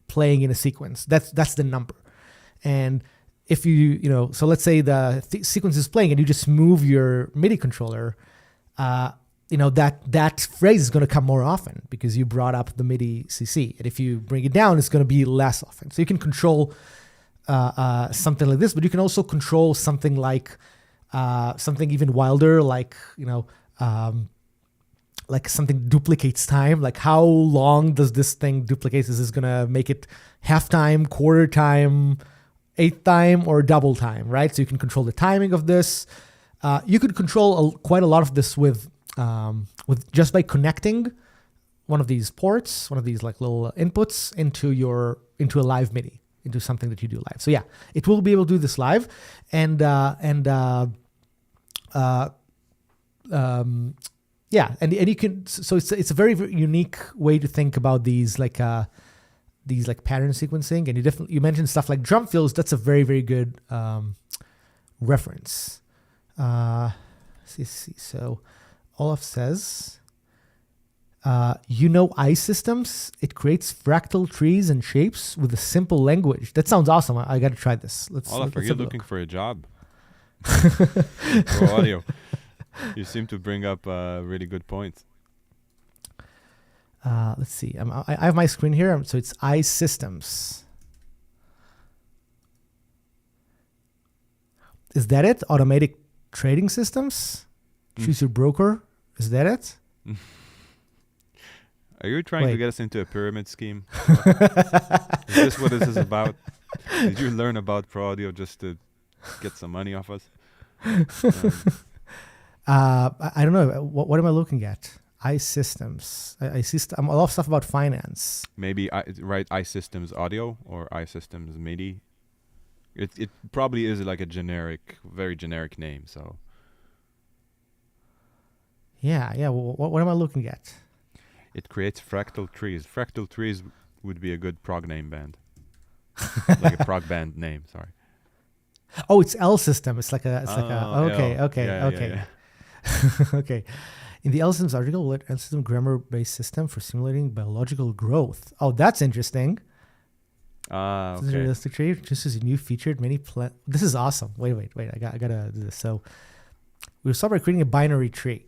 playing in a sequence. That's the number. And if so let's say the sequence is playing and you just move your MIDI controller, that phrase is going to come more often because you brought up the MIDI CC. And if you bring it down, it's going to be less often. So you can control something like this, but you can also control something like something even wilder, like something duplicates time. Like how long does this thing duplicate? Is this going to make it half time, quarter time, eighth time, or double time, right? So you can control the timing of this. You could control quite a lot of this with just by connecting one of these ports, one of these like little inputs into a live MIDI, into something that you do live. So yeah, it will be able to do this live, and you can. So it's a very, very unique way to think about these pattern sequencing. And you mentioned stuff like drum fills. That's a very, very good reference. See. So Olaf says, eye systems. It creates fractal trees and shapes with a simple language. That sounds awesome. I got to try this. Olaf, are you looking for a job? For audio. You seem to bring up really good points. Let's see. I have my screen here. So it's Eye Systems. Is that it? Automatic trading systems? Choose your broker. Is that it? Are you trying to get us into a pyramid scheme? Is this what this is about? Did you learn about Pro Audio just to get some money off us? I don't know. What am I looking at? iSystems. I see a lot of stuff about finance. Maybe iSystems Audio or iSystems MIDI. It probably is like a very generic name. So. Yeah. What am I looking at? It creates fractal trees. Fractal trees would be a good prog name band. Like a prog band name. Sorry. Oh, it's L system. It's like a. Okay. Yeah. Okay. In the L systems article, let L system grammar-based system for simulating biological growth. Oh, that's interesting. Okay. This is a realistic tree. Just as a new featured many This is awesome. Wait. I gotta do this. So we'll start by creating a binary tree.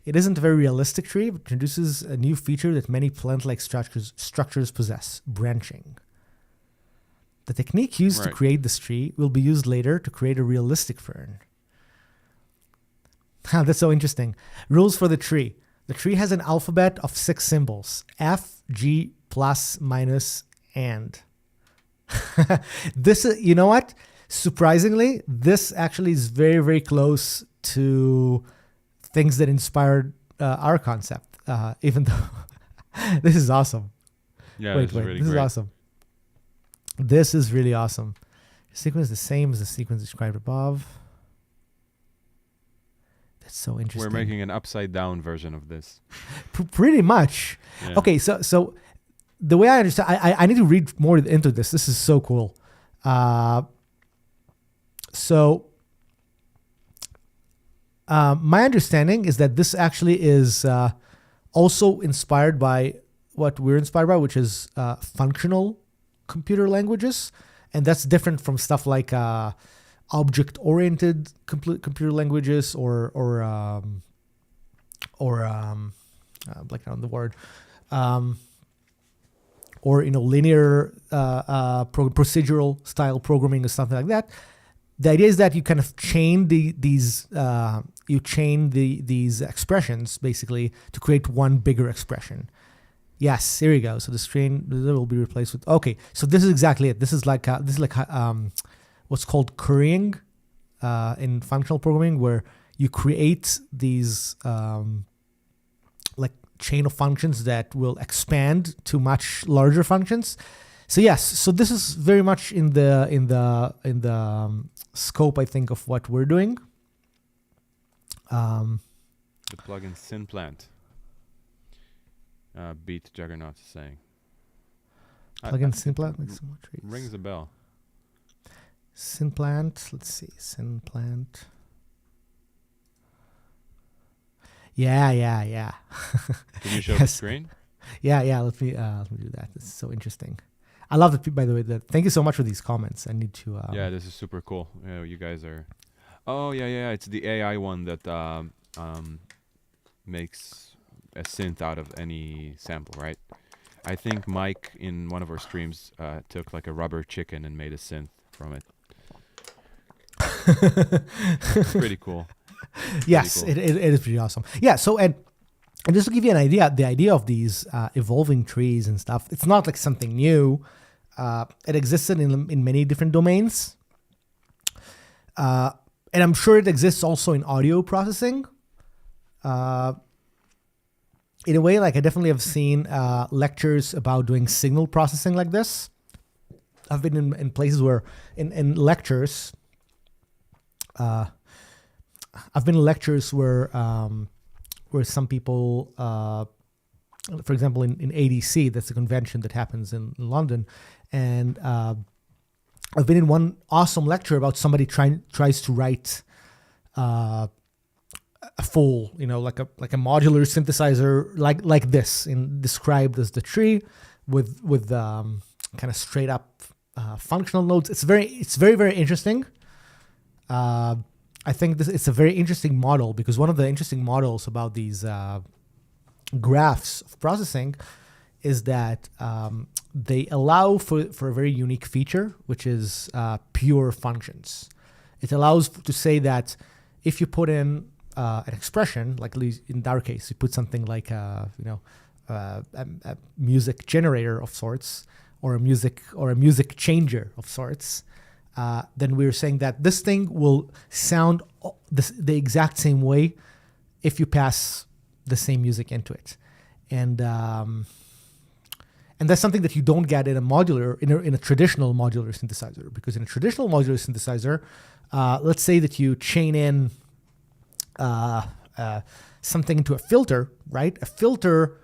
It isn't a very realistic tree, but introduces a new feature that many plant-like structures possess: branching. The technique used to create this tree will be used later to create a realistic fern. That's so interesting. Rules for the tree. The tree has an alphabet of 6 symbols: F, G, plus, minus, and. This is, you know what? Surprisingly, this actually is very, very close to things that inspired our concept. Even though this is awesome. Yeah, wait. Really this great. is awesome. This is really awesome. The sequence is the same as the sequence described above. That's so interesting. We're making an upside down version of this. Pretty much. Yeah. Okay, so the way I understand, I need to read more into this. This is so cool. So my understanding is that this actually is also inspired by what we're inspired by, which is functional computer languages. And that's different from stuff like object-oriented computer languages or blanking on the word, or linear procedural style programming or something like that. The idea is that you kind of chain these expressions basically to create one bigger expression. Yes, here we go. So the string will be replaced with. Okay, so this is exactly it. This is like what's called currying in functional programming, where you create these like chain of functions that will expand to much larger functions. So yes, so this is very much in the scope, I think, of what we're doing. The plugin SynPlant. Beat Juggernaut is saying. Plugin SynPlant makes so much rings a bell. SynPlant. Let's see. SynPlant. Yeah. Can you show the screen? Yeah. Let me do that. This is so interesting. I love it. By the way, thank you so much for these comments. I need to. Yeah, this is super cool. You guys are. Oh yeah. It's the AI one that makes a synth out of any sample, right? I think Mike in one of our streams took like a rubber chicken and made a synth from it. It's pretty cool. Yes, pretty cool. It is pretty awesome. Yeah. So and just to give you an idea, the idea of these evolving trees and stuff, it's not like something new. It existed in many different domains, and I'm sure it exists also in audio processing. In a way, like I definitely have seen lectures about doing signal processing like this. I've been in places where in lectures, I've been in lectures where some people, for example, in ADC, that's a convention that happens in London, and I've been in one awesome lecture about somebody tries to write a full, like a modular synthesizer like this, described as the tree with kind of straight up functional nodes. It's very very interesting. I think it's a very interesting model, because one of the interesting models about these graphs of processing is that they allow for a very unique feature, which is pure functions. It allows to say that if you put in an expression, like in our case, you put something like a music generator of sorts, or a music changer of sorts, then we're saying that this thing will sound the exact same way if you pass the same music into it, and that's something that you don't get in a traditional modular synthesizer, because in a traditional modular synthesizer, let's say that you chain in something into a filter, right? A filter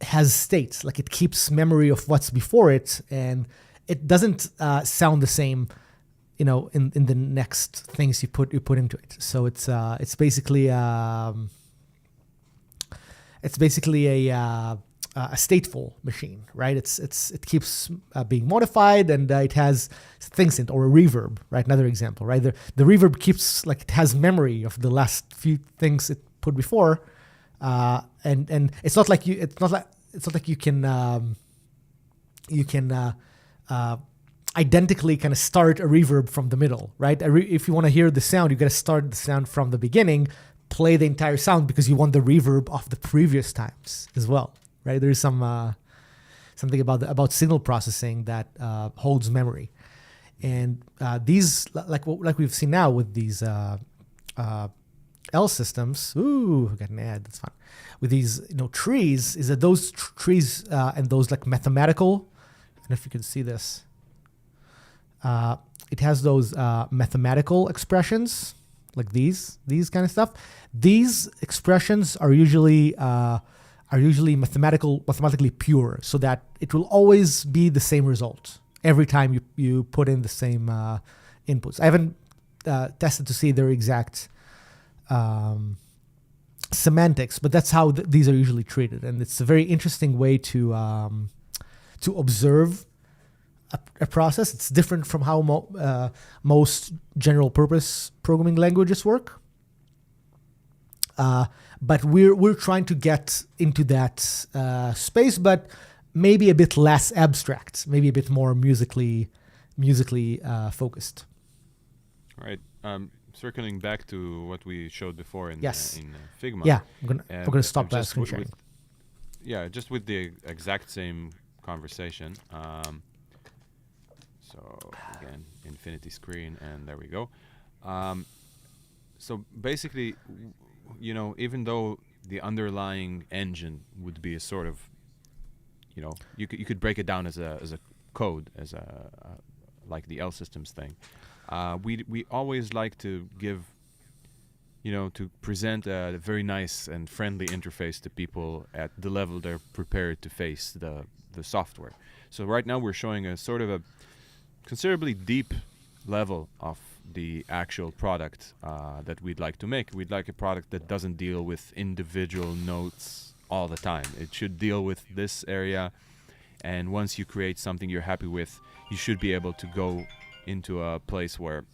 has states, like it keeps memory of what's before it, and it doesn't sound the same, in the next things you put into it. So it's basically a stateful machine, right? It keeps being modified, and it has things in it, or a reverb, right? Another example, right? The reverb keeps, like, it has memory of the last few things it put before, and it's not like you can identically kind of start a reverb from the middle, right? If you want to hear the sound, you got to start the sound from the beginning, play the entire sound, because you want the reverb of the previous times as well, right? There's something about signal processing that holds memory, and these, like we've seen now with these L systems. Ooh, I got an ad. That's fun. With these, trees, is that those trees and those, like, mathematical. I don't know if you can see this. It has those mathematical expressions, like these kind of stuff. These expressions are usually mathematically pure, so that it will always be the same result every time you put in the same inputs. I haven't tested to see their exact semantics, but that's how these are usually treated, and it's a very interesting way to observe a process. It's different from how most general purpose programming languages work. But we're trying to get into that space, but maybe a bit less abstract, maybe a bit more musically focused. Right. Circling back to what we showed before in Figma. Yeah, we're gonna stop that screen sharing. Just with the exact same conversation. So again, infinity screen, and there we go. So basically, even though the underlying engine would be a sort of, you could break it down as a code, as like the L systems thing. We always like to give, to present a very nice and friendly interface to people at the level they're prepared to face the software. So right now we're showing a sort of a considerably deep level of the actual product that we'd like to make. We'd like a product that doesn't deal with individual notes all the time. It should deal with this area, and once you create something you're happy with, you should be able to go into a place where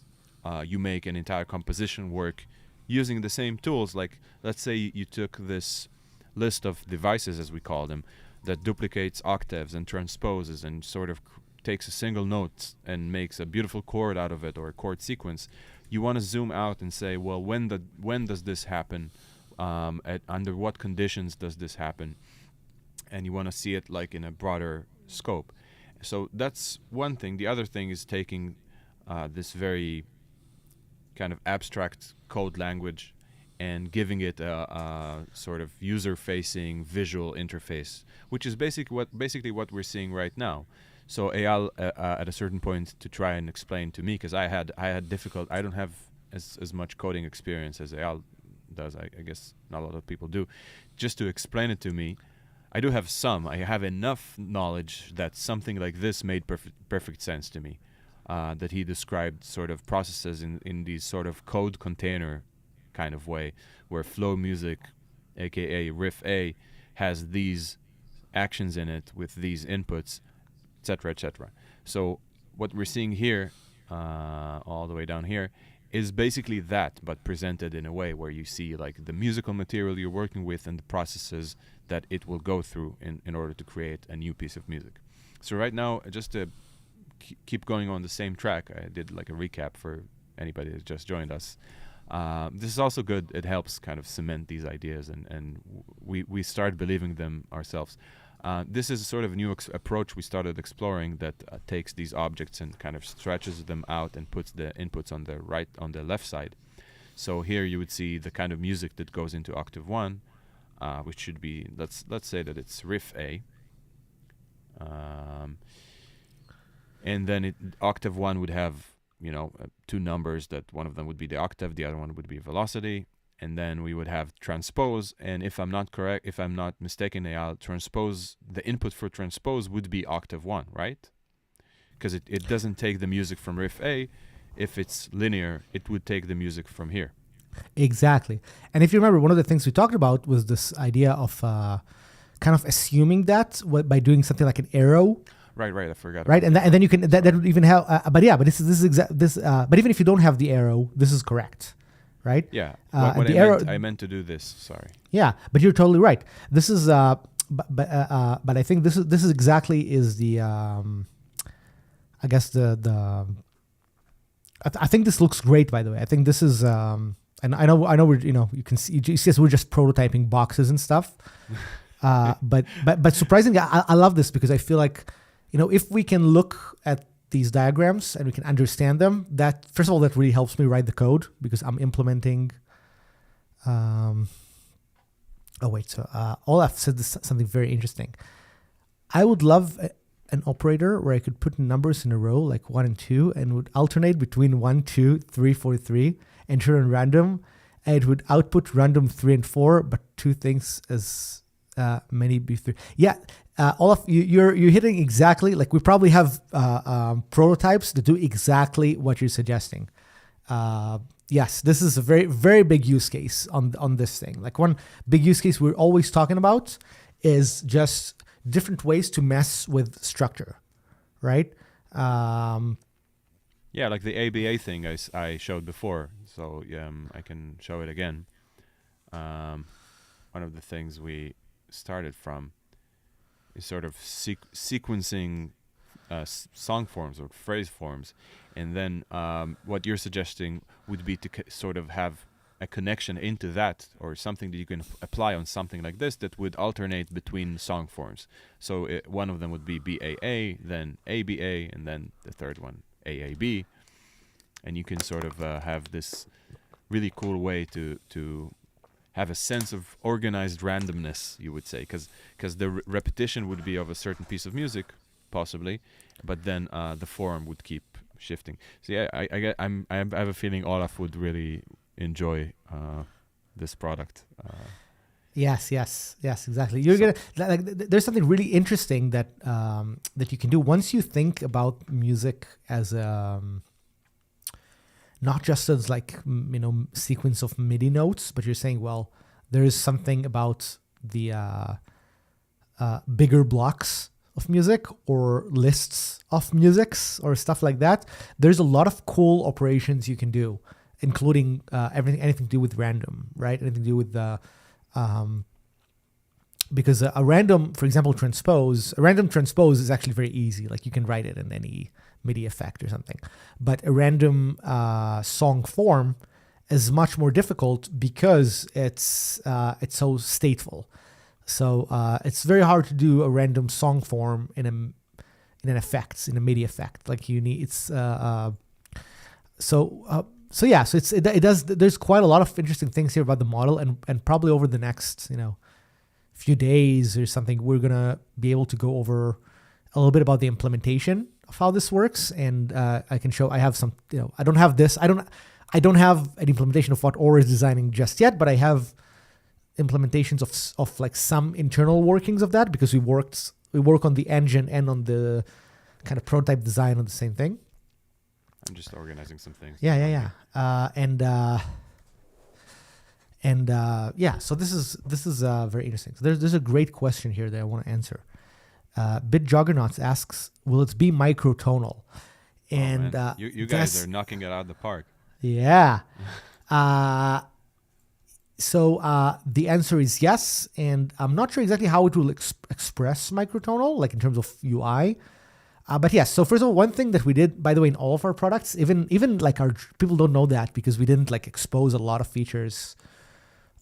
you make an entire composition work using the same tools. Like, let's say you took this list of devices, as we call them, that duplicates octaves and transposes and sort of takes a single note and makes a beautiful chord out of it, or a chord sequence. You want to zoom out and say, well, when does this happen? Under what conditions does this happen? And you want to see it like in a broader scope. So that's one thing. The other thing is taking this very kind of abstract code language and giving it a sort of user-facing visual interface, which is basically what we're seeing right now. So Eyal, at a certain point, to try and explain to me, because I had I don't have as much coding experience as Eyal does. I guess not a lot of people do. Just to explain it to me, I do have some. I have enough knowledge that something like this made perfect sense to me. That he described sort of processes in these sort of code container kind of way, where flow music, aka riff A, has these actions in it with these inputs, etc., etc. So what we're seeing here, all the way down here, is basically that, but presented in a way where you see like the musical material you're working with and the processes that it will go through in order to create a new piece of music. So right now, just to keep going on the same track, I did like a recap for anybody that's just joined us. This is also good. It helps kind of cement these ideas, and we start believing them ourselves. This is a sort of new approach we started exploring that takes these objects and kind of stretches them out and puts the inputs on the left side. So here you would see the kind of music that goes into octave 1, which should be, let's say that it's riff A. And then octave 1 would have, two numbers, that one of them would be the octave, the other one would be velocity. And then we would have transpose, and if I'm not mistaken, the input for transpose would be octave 1, right? Because it doesn't take the music from riff A. If it's linear, it would take the music from here. Exactly. And if you remember, one of the things we talked about was this idea of kind of assuming that by doing something like an arrow. Right. I forgot. Right, and then you can that would even help. But even if you don't have the arrow, this is correct. Right? Yeah. I meant to do this. Sorry. Yeah, but you're totally right. This is, but I think this is exactly the, I guess I think this looks great. By the way, I think this is, and I know we're you can see we're just prototyping boxes and stuff. But surprisingly, I love this because I feel like if we can look at these diagrams and we can understand them, that first of all, that really helps me write the code because I'm implementing Olaf said something very interesting. I would love an operator where I could put numbers in a row like 1 and 2 and would alternate between 1, 2, 3, 4, 3 and turn random, and it would output random 3 and 4, but 2 things as many be 3. Yeah, all of you, you're hitting exactly, like we probably have prototypes that do exactly what you're suggesting. Yes, this is a very, very big use case on this thing. Like one big use case we're always talking about is just different ways to mess with structure, right? Yeah, like the ABA thing I showed before. So I can show it again. One of the things we started from is sort of sequencing song forms or phrase forms, and then what you're suggesting would be to sort of have a connection into that, or something that you can apply on something like this that would alternate between song forms. So one of them would be BAA, then ABA, and then the third one AAB, and you can sort of have this really cool way to have a sense of organized randomness, you would say, because the repetition would be of a certain piece of music, possibly, but then the form would keep shifting. So yeah, I have a feeling Olaf would really enjoy this product. Yes, exactly. You're gonna like. There's something really interesting that that you can do once you think about music as not just as like sequence of MIDI notes, but you're saying, well, there is something about the bigger blocks of music or lists of musics or stuff like that. There's a lot of cool operations you can do, including anything to do with random, right? Anything to do with the because a random, for example, a random transpose is actually very easy. Like you can write it in any MIDI effect or something. But a random song form is much more difficult because it's so stateful. So it's very hard to do a random song form in an effect, in a MIDI effect. Like you need So it does. There's quite a lot of interesting things here about the model, and probably over the next few days or something, we're gonna be able to go over a little bit about the implementation of how this works, and I can show. I have some. I don't have this. I don't have an implementation of what Or is designing just yet, but I have implementations of like some internal workings of that because we work on the engine and on the kind of prototype design on the same thing. I'm just organizing some things. Yeah. So this is very interesting. So there's a great question here that I want to answer. Bit Juggernauts asks, will it be microtonal? And you guys are knocking it out of the park. Yeah. So the answer is yes, and I'm not sure exactly how it will express microtonal, like in terms of UI. But yes, so first of all, one thing that we did, by the way, in all of our products, even like our people don't know that because we didn't like expose a lot of features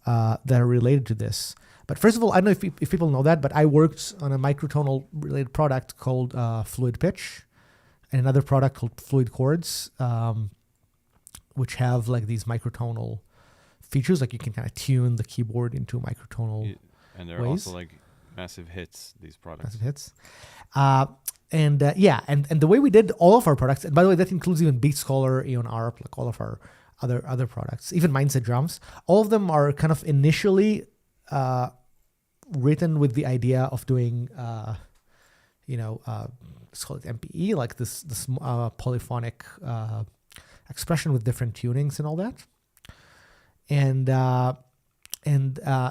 that are related to this. But first of all, I don't know if people know that, but I worked on a microtonal related product called Fluid Pitch, and another product called Fluid Chords, which have like these microtonal features, like you can kind of tune the keyboard into microtonal and they're ways. Also like massive hits, these products. Massive hits. And the way we did all of our products, and by the way, that includes even BeatScholar, Eon ARP, like all of our other products, even Mindset Drums, all of them are kind of initially written with the idea of doing, let's call it MPE, like this polyphonic expression with different tunings and all that. And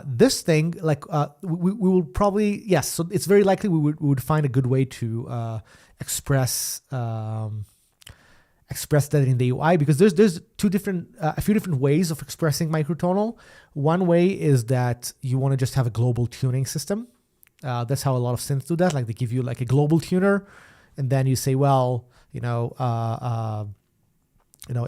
this thing, like we will probably, yes, so it's very likely we would find a good way to express that in the UI, because there's a few different ways of expressing microtonal. One way is that you want to just have a global tuning system. That's how a lot of synths do that. Like they give you like a global tuner, and then you say, well,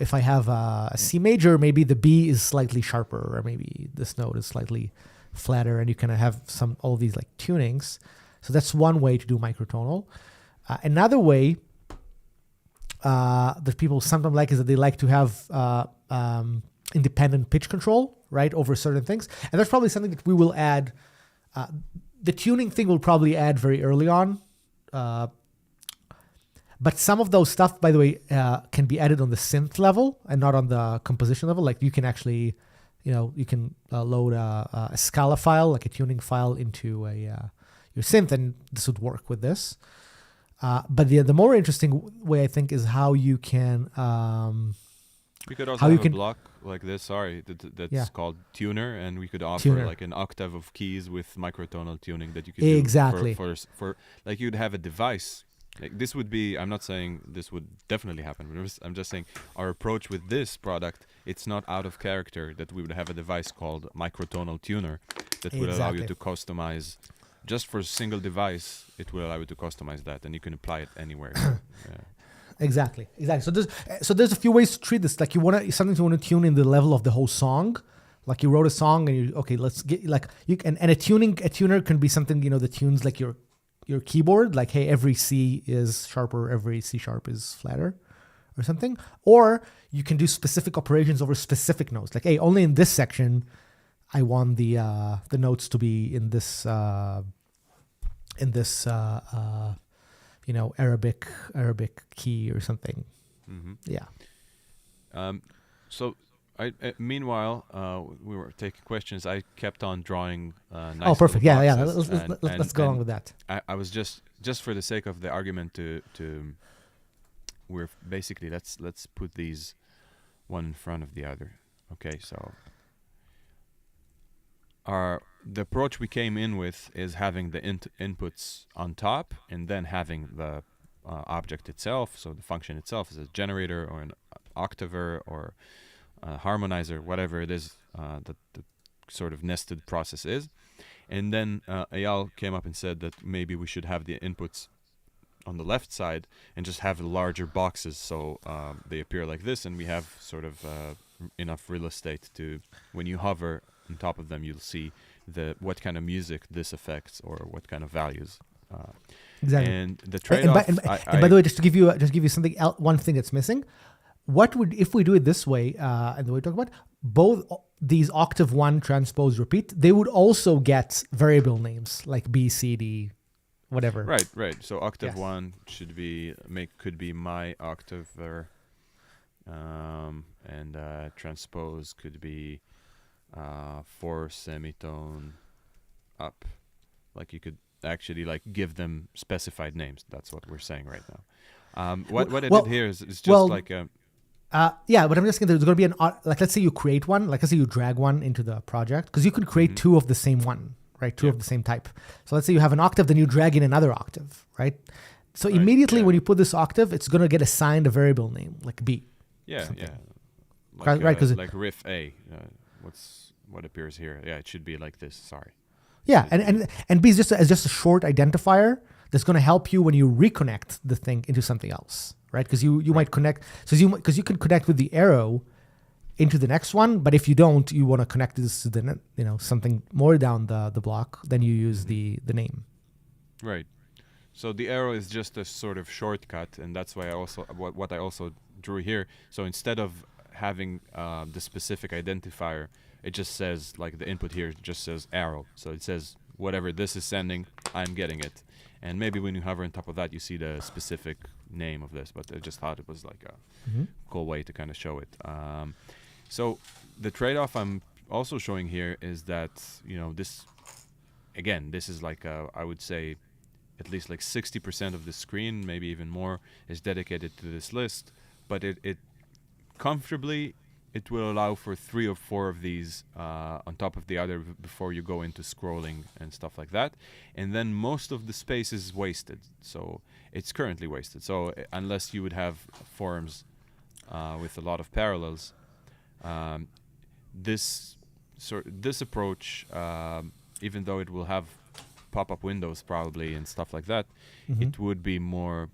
if I have a C major, maybe the B is slightly sharper, or maybe this note is slightly flatter, and you kind of have all these like tunings. So that's one way to do microtonal. Another way that people sometimes like is that they like to have independent pitch control, right, over certain things. And that's probably something that we will add. The tuning thing will probably add very early on. But some of those stuff, by the way, can be added on the synth level and not on the composition level. Like you can actually, you can load a Scala file, like a tuning file, into synth, then this would work with this. But the more interesting way, I think, is how you can We could also how you have a can block like this. Sorry, that's Yeah. called tuner, and we could offer Tuner. like an octave of keys with microtonal tuning that you could Exactly. do for like you'd have a device. Like this would be. I'm not saying this would definitely happen. But I'm just saying our approach with this product. It's not out of character that we would have a device called microtonal tuner that would allow you Exactly. to customize. Just for a single device, it will allow you to customize that, and you can apply it anywhere. Exactly. So there's a few ways to treat this. Like you want to tune in the level of the whole song. Like you wrote a song and let's get like you can, and a tuner can be something that tunes like your keyboard. Like, hey, every C is sharper, every C sharp is flatter, or something. Or you can do specific operations over specific notes. Like, hey, only in this section, I want the notes to be in this Arabic key or something. Mm-hmm. Yeah. So, meanwhile, we were taking questions. I kept on drawing nice. Oh, perfect. little Yeah. boxes, Let's go on with that. I was just for the sake of the argument to we're basically let's put these one in front of the other. Okay, so the approach we came in with is having the inputs on top and then having the object itself. So the function itself is a generator or an octaver or harmonizer, whatever it is that the sort of nested process is. And then Eyal came up and said that maybe we should have the inputs on the left side and just have larger boxes so they appear like this, and we have sort of enough real estate to, when you hover on top of them, you'll see what kind of music this affects or what kind of values. Exactly. And the trade-off. And by the way, just to give you something else, one thing that's missing. What would, if we do it this way, and the way we talk about, both these octave 1 transpose repeat, they would also get variable names like B, C, D, whatever. Right. So octave 1 could be my octaver, and transpose could be 4 semitone up. Like you could actually like give them specified names. That's what we're saying right now. What I did here is just like a. But I'm just saying there's going to be like, let's say you create one, like let's say you drag one into the project, because you could create two of the same one, right? Two of the same type. So let's say you have an octave, then you drag in another octave, right? So immediately when you put this octave, it's going to get assigned a variable name, like B. Yeah. Like, right, because like riff A, what appears here? Yeah, it should be like this. Sorry. Yeah, and B is just a short identifier that's going to help you when you reconnect the thing into something else, right? Because you might connect, because you can connect with the arrow into the next one, but if you don't, you want to connect this to the something more down the block, then you use the name. Right. So the arrow is just a sort of shortcut, and that's why I also what I also drew here. So instead of having the specific identifier, it just says, like the input here just says arrow. So it says whatever this is sending, I'm getting it. And maybe when you hover on top of that, you see the specific name of this. But I just thought it was like a cool way to kind of show it. So the trade-off I'm also showing here is that, this is like, I would say, at least like 60% of the screen, maybe even more, is dedicated to this list. But it comfortably, it will allow for 3 or 4 of these on top of the other before you go into scrolling and stuff like that. And then most of the space is wasted. So it's currently wasted. So unless you would have forms with a lot of parallels, this approach, even though it will have pop-up windows probably and stuff like that, it would be more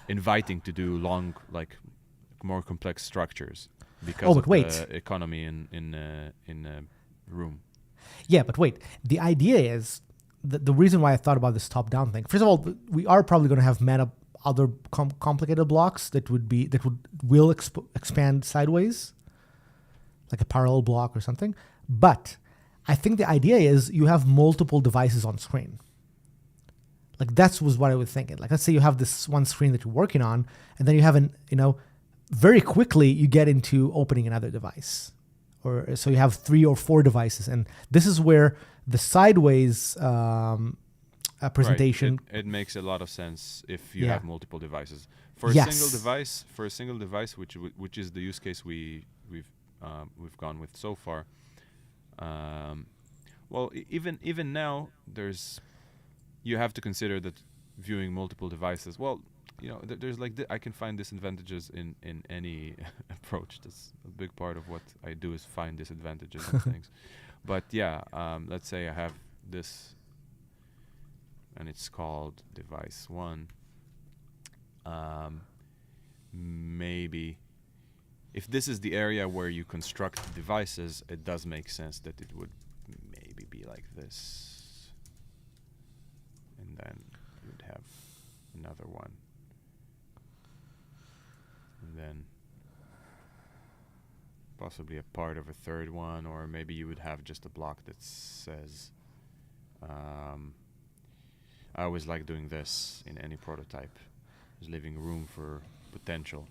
inviting to do long, like more complex structures. Because of the economy in room. Yeah, but wait. The idea is the reason why I thought about this top-down thing. First of all, we are probably going to have other complicated blocks that will expand sideways, like a parallel block or something. But I think the idea is you have multiple devices on screen. Like was what I was thinking. Like let's say you have this one screen that you're working on, and then you have very quickly you get into opening another device, or so you have 3 or 4 devices, and this is where the sideways Right. presentation. It makes a lot of sense if you Yeah. have multiple devices. For a single Yes. device, which is the use case we've gone with so far. Um, well, even now, you have to consider that viewing multiple devices. Well, there's like I can find disadvantages in any approach. That's a big part of what I do is find disadvantages in things. But yeah, let's say I have this, and it's called device one. Maybe if this is the area where you construct devices, it does make sense that it would maybe be like this, and then you would have another one, and then possibly a part of a third one, or maybe you would have just a block that says, I always like doing this in any prototype, is leaving room for potential.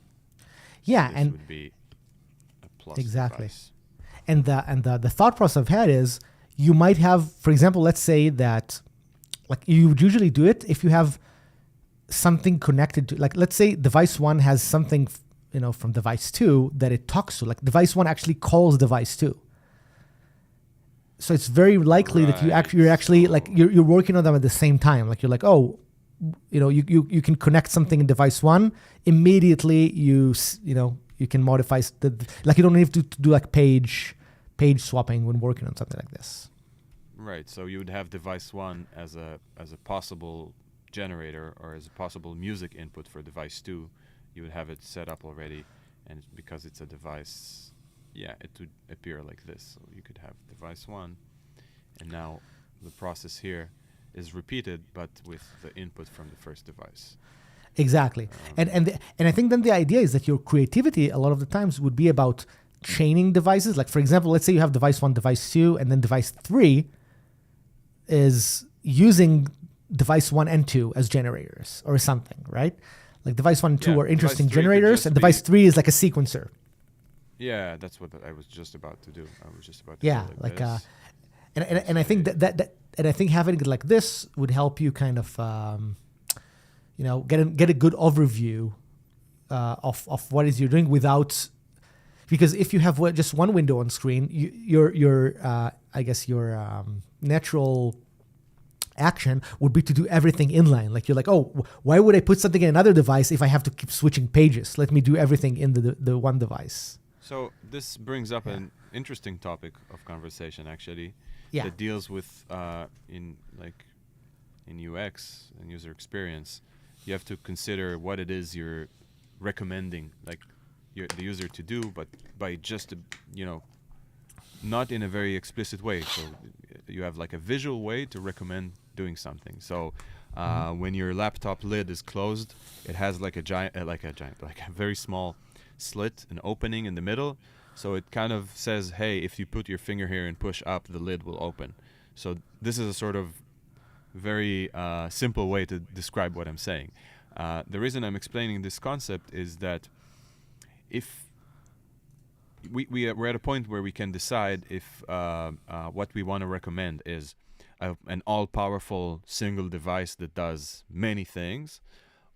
Yeah, This and would be a plus exactly. device. And the thought process I've had is you might have, for example, let's say that like you would usually do it if you have something connected to, like, let's say device one has something, from device two that it talks to, like device one actually calls device two. So it's very likely that you're actually like you're working on them at the same time. Like you're like, oh, you can connect something in device one immediately. You can modify like you don't need to do like page swapping when working on something like this. Right. So you would have device one as a possible generator or as a possible music input for device two. You would have it set up already, and because it's a device, it would appear like this. So you could have device one, and now the process here is repeated, but with the input from the first device. Exactly. And I think then the idea is that your creativity a lot of the times would be about chaining devices. Like, for example, let's say you have device one, device two, and then device three is using device one and two as generators or something, right? Like device one and two are interesting generators, and device three is like a sequencer. Yeah, that's what I was just about to do. I was just about to do like this. And I think that and I think having it like this would help you kind of get a good overview of what is you're doing without, because if you have just one window on screen, your I guess your natural action would be to do everything inline. Like you're like, oh, why would I put something in another device if I have to keep switching pages? Let me do everything in the one device. So this brings up an interesting topic of conversation, actually, that deals with in UX and user experience. You have to consider what it is you're recommending, like the user to do, but by just not in a very explicit way. So you have like a visual way to recommend doing something. So when your laptop lid is closed, it has like a very small slit, an opening in the middle. So it kind of says, hey, if you put your finger here and push up, the lid will open. So this is a sort of very simple way to describe what I'm saying. The reason I'm explaining this concept is that if we're at a point where we can decide if what we want to recommend is an all-powerful single device that does many things,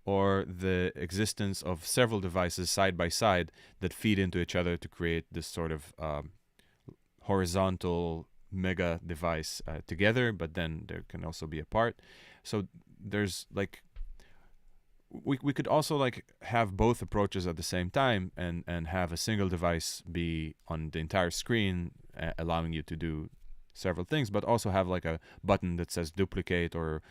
or the existence of several devices side by side that feed into each other to create this sort of horizontal mega device together, but then there can also be apart. So there's like we could also like have both approaches at the same time and have a single device be on the entire screen, allowing you to do several things, but also have like a button that says duplicate or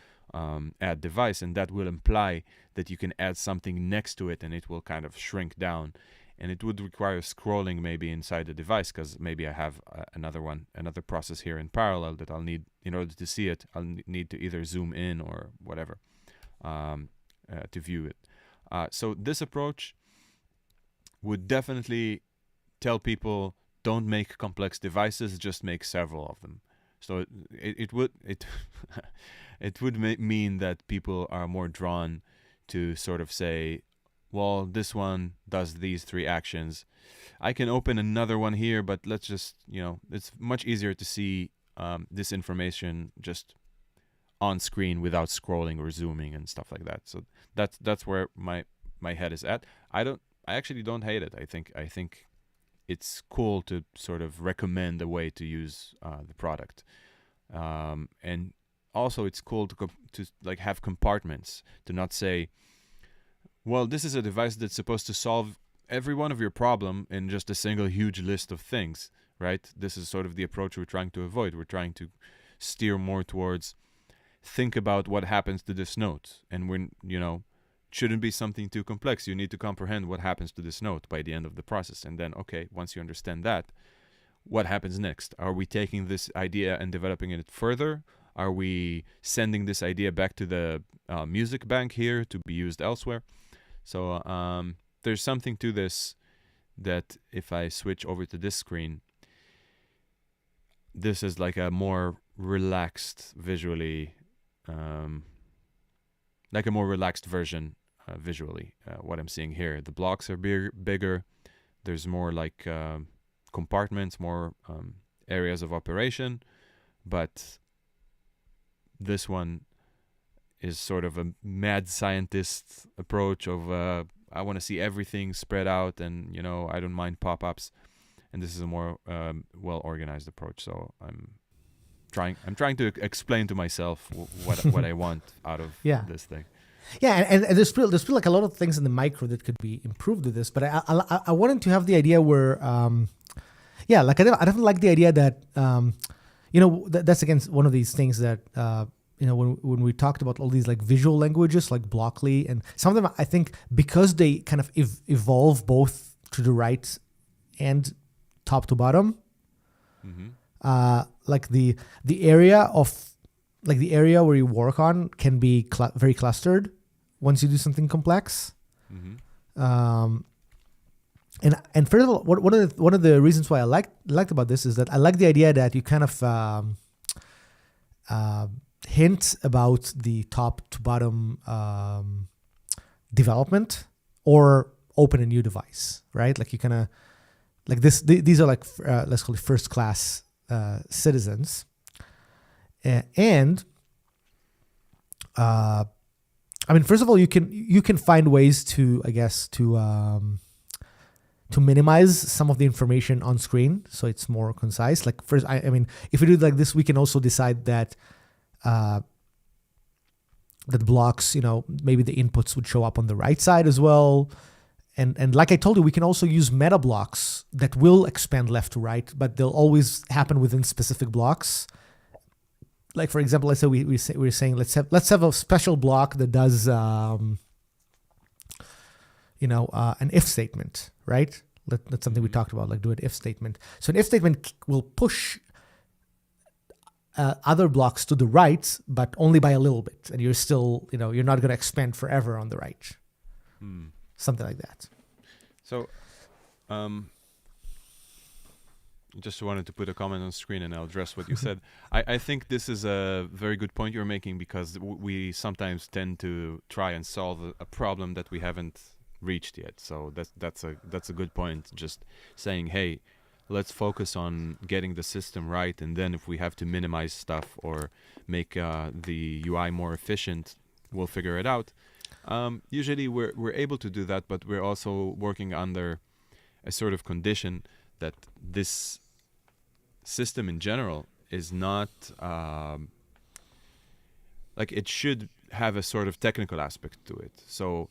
add device, and that will imply that you can add something next to it and it will kind of shrink down. And it would require scrolling maybe inside the device, because maybe I have another process here in parallel that I'll need, in order to see it, I'll need to either zoom in or whatever to view it. So this approach would definitely tell people, don't make complex devices, just make several of them. So it would mean that people are more drawn to sort of say, well, this one does these three actions. I can open another one here, but let's just, it's much easier to see this information just on screen without scrolling or zooming and stuff like that. So that's where my head is at. I actually don't hate it. I think it's cool to sort of recommend a way to use the product, and also it's cool to like have compartments, to not say, well, this is a device that's supposed to solve every one of your problem in just a single huge list of things, right? This is sort of the approach we're trying to avoid. We're trying to steer more towards think about what happens to this note, and when shouldn't be something too complex. You need to comprehend what happens to this note by the end of the process, and then okay, once you understand that, what happens next? Are we taking this idea and developing it further? Are we sending this idea back to the music bank here to be used elsewhere? So there's something to this that if I switch over to this screen, this is like a more relaxed visually, like a more relaxed version visually. What I'm seeing here, the blocks are bigger. There's more like compartments, more areas of operation, but this one is sort of a mad scientist approach of I want to see everything spread out, and I don't mind pop-ups, and this is a more well-organized approach. So I'm trying to explain to myself what I want out of this thing. Yeah, and there's still like a lot of things in the micro that could be improved with this, but I wanted to have the idea where like I definitely like the idea that that's against one of these things that when we talked about all these like visual languages like Blockly, and some of them I think because they kind of evolve both to the right and top to bottom, like the area where you work on can be very clustered once you do something complex. And first of all, one of the reasons why I liked about this is that I like the idea that you kind of hint about the top to bottom development or open a new device, right? Like you kind of like this. These are like let's call it first class citizens, and I mean, first of all, you can find ways to, I guess, to minimize some of the information on screen so it's more concise. Like first, I mean, if we do it like this, we can also decide that that blocks, maybe the inputs would show up on the right side as well. And like I told you, we can also use meta blocks that will expand left to right, but they'll always happen within specific blocks. Like for example, let's say we're saying let's have a special block that does an if statement, right? That's something we talked about, like do an if statement. So an if statement will push other blocks to the right, but only by a little bit, and you're still, you're not going to expand forever on the right. Something like that. So, just wanted to put a comment on screen, and I'll address what you said. I think this is a very good point you're making, because we sometimes tend to try and solve a problem that we haven't reached yet. So that's a good point. Just saying, hey, let's focus on getting the system right, and then if we have to minimize stuff or make the UI more efficient, we'll figure it out. Usually we're able to do that, but we're also working under a sort of condition that this system in general is not like it should have a sort of technical aspect to it. So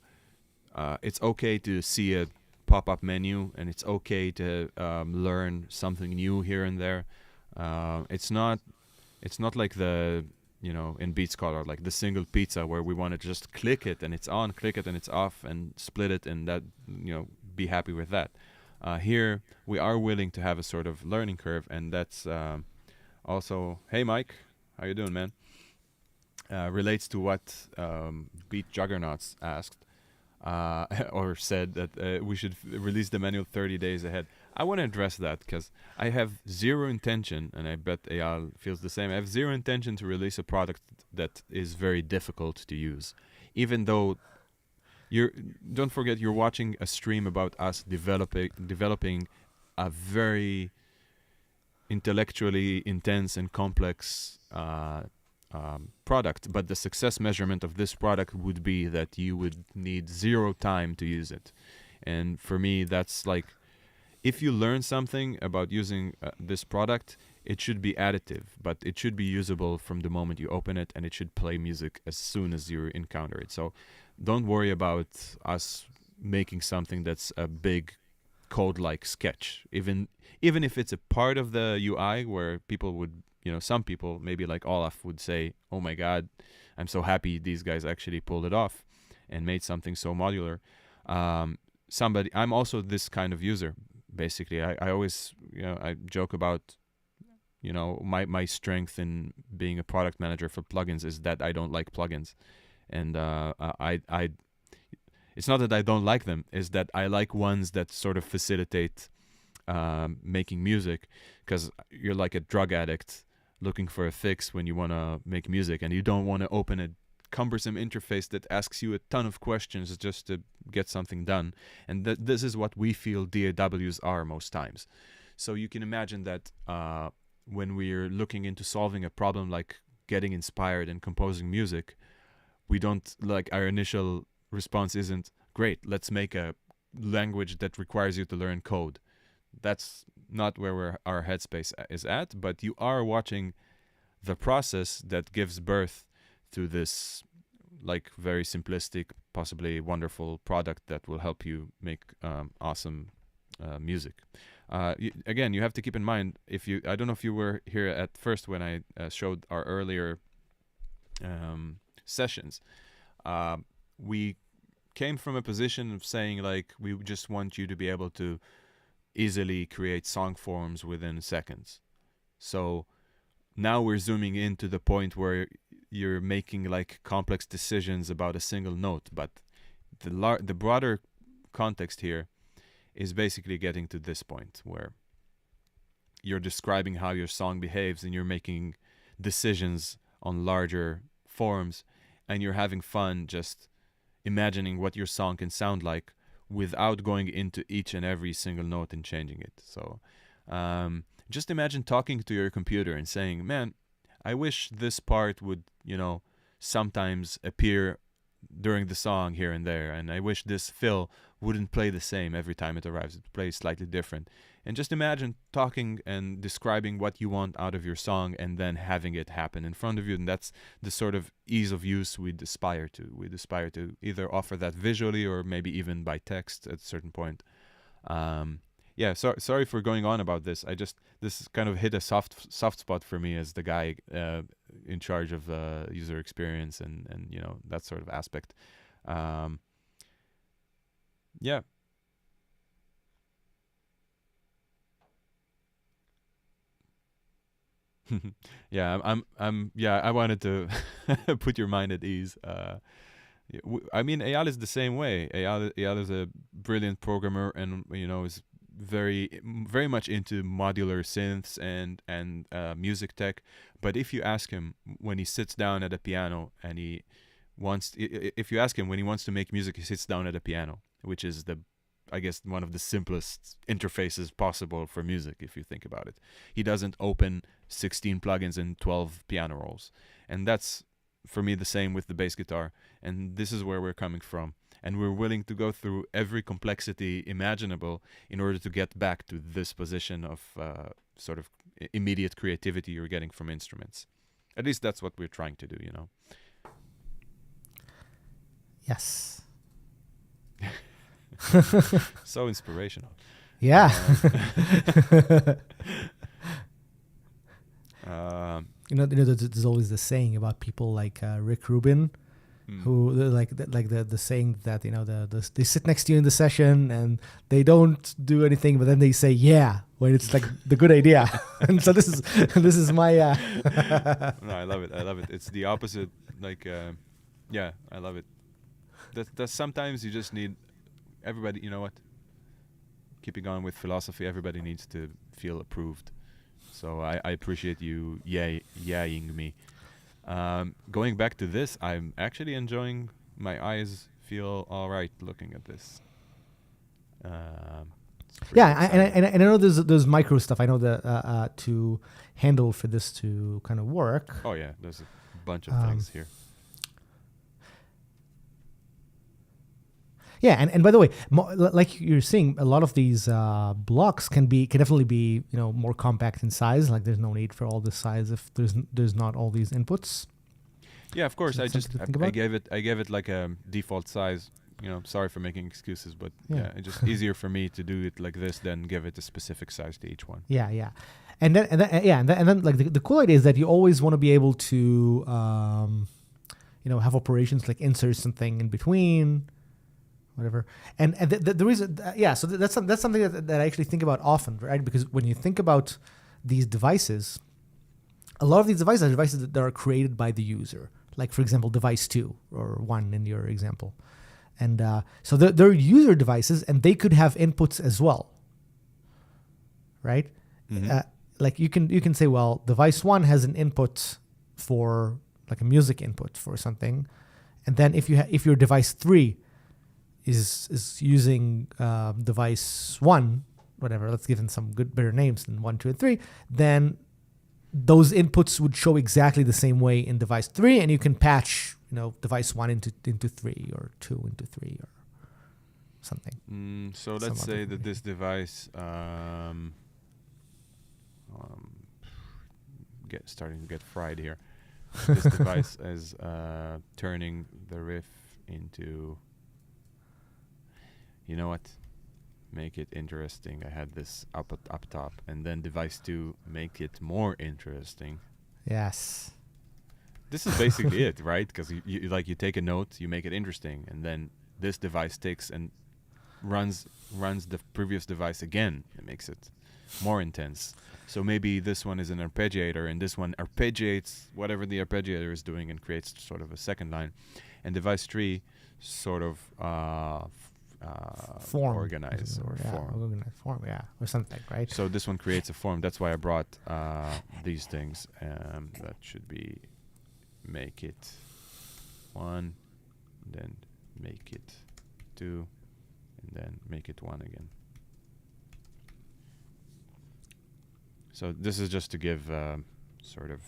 it's okay to see a pop-up menu, and it's okay to learn something new here and there. It's not like the in Beat Scholar, like the single pizza where we want to just click it and it's on, click it and it's off, and split it, and that be happy with that. Here we are willing to have a sort of learning curve, and that's also, hey Mike, how you doing, man? Relates to what Beat Juggernauts asked. Or said that we should release the manual 30 days ahead. I want to address that because I have zero intention, and I bet Eyal feels the same. I have zero intention to release a product that is very difficult to use. Even though don't forget, you're watching a stream about us developing a very intellectually intense and complex product, but the success measurement of this product would be that you would need 0 time to use it. And for me, that's like, if you learn something about using this product, it should be additive, but it should be usable from the moment you open it, and it should play music as soon as you encounter it. So don't worry about us making something that's a big code-like sketch, even if it's a part of the UI where people would, some people, maybe like Olaf, would say, oh my God, I'm so happy these guys actually pulled it off and made something so modular. I'm also this kind of user. Basically, I always, I joke about, my strength in being a product manager for plugins is that I don't like plugins. And it's not that I don't like them, it's that I like ones that sort of facilitate making music, because you're like a drug addict looking for a fix when you want to make music, and you don't want to open a cumbersome interface that asks you a ton of questions just to get something done. And this is what we feel DAWs are most times. So you can imagine that when we're looking into solving a problem like getting inspired and composing music, we don't, like, our initial response isn't, great, let's make a language that requires you to learn code. That's not where our headspace is at, but you are watching the process that gives birth to this, like, very simplistic, possibly wonderful product that will help you make awesome music. Again, you have to keep in mind, I don't know if you were here at first when I showed our earlier sessions. We came from a position of saying, like, we just want you to be able to easily create song forms within seconds. So now we're zooming in to the point where you're making, like, complex decisions about a single note. But the broader context here is basically getting to this point where you're describing how your song behaves, and you're making decisions on larger forms, and you're having fun just imagining what your song can sound like without going into each and every single note and changing it. So just imagine talking to your computer and saying, man, I wish this part would, sometimes appear during the song here and there, and I wish this fill wouldn't play the same every time it arrives. It plays slightly different. And just imagine talking and describing what you want out of your song, and then having it happen in front of you. And that's the sort of ease of use we'd aspire to. We'd aspire to either offer that visually or maybe even by text at a certain point. Sorry for going on about this. This kind of hit a soft spot for me as the guy in charge of user experience and that sort of aspect. Yeah. Yeah, I wanted to put your mind at ease. I mean, Eyal is the same way. Eyal is a brilliant programmer, and is very much into modular synths and music tech. But if you ask him when he sits down at a piano and if you ask him when he wants to make music, he sits down at a piano, which is I guess one of the simplest interfaces possible for music, if you think about it. He doesn't open 16 plugins and 12 piano rolls. And that's, for me, the same with the bass guitar. And this is where we're coming from. And we're willing to go through every complexity imaginable in order to get back to this position of sort of immediate creativity you're getting from instruments. At least that's what we're trying to do, Yes. So inspirational. Yeah. There's always the saying about people like Rick Rubin, who the saying that they sit next to you in the session and they don't do anything, but then they say yeah when it's like the good idea. And so this is my. No, I love it. It's the opposite. Like, I love it. That sometimes you just need everybody. You know what? Keeping on with philosophy, everybody needs to feel approved. So I appreciate you yaying me. Going back to this, I'm actually enjoying. My eyes feel all right looking at this. And I know there's micro stuff. I know that to handle for this to kind of work. Oh yeah, there's a bunch of things here. Yeah, and by the way, like you're seeing, a lot of these blocks can definitely be more compact in size. Like there's no need for all this size if there's not all these inputs. Yeah, of course. So I gave it like a default size. Sorry for making excuses, but yeah, it's just easier for me to do it like this than give it a specific size to each one. Yeah, and then like the cool idea is that you always want to be able to have operations like insert something in between. Whatever, and the reason, so that's something that I actually think about often, right? Because when you think about these devices, a lot of these devices are devices that are created by the user. Like for example, device 2 or 1 in your example, and so they're user devices, and they could have inputs as well, right? Mm-hmm. Like you can say, well, device 1 has an input for like a music input for something, and then if your device 3 is using device 1, whatever, let's give them some better names than 1, 2, and 3, then those inputs would show exactly the same way in device 3, and you can patch device 1 into 3 or 2 into 3 or something. So let's say that this device starting to get fried here. This device is turning the riff into, you know what? Make it interesting. I had this up top, and then device 2 make it more interesting. Yes. This is basically it, right? Because you take a note, you make it interesting, and then this device takes and runs the previous device again. It makes it more intense. So maybe this one is an arpeggiator, and this one arpeggiates whatever the arpeggiator is doing and creates sort of a second line, and device 3 sort of form, organize or form, or something, right? So this one creates a form. That's why I brought these things. That should be make it 1, then make it 2, and then make it 1 again. So this is just to give sort of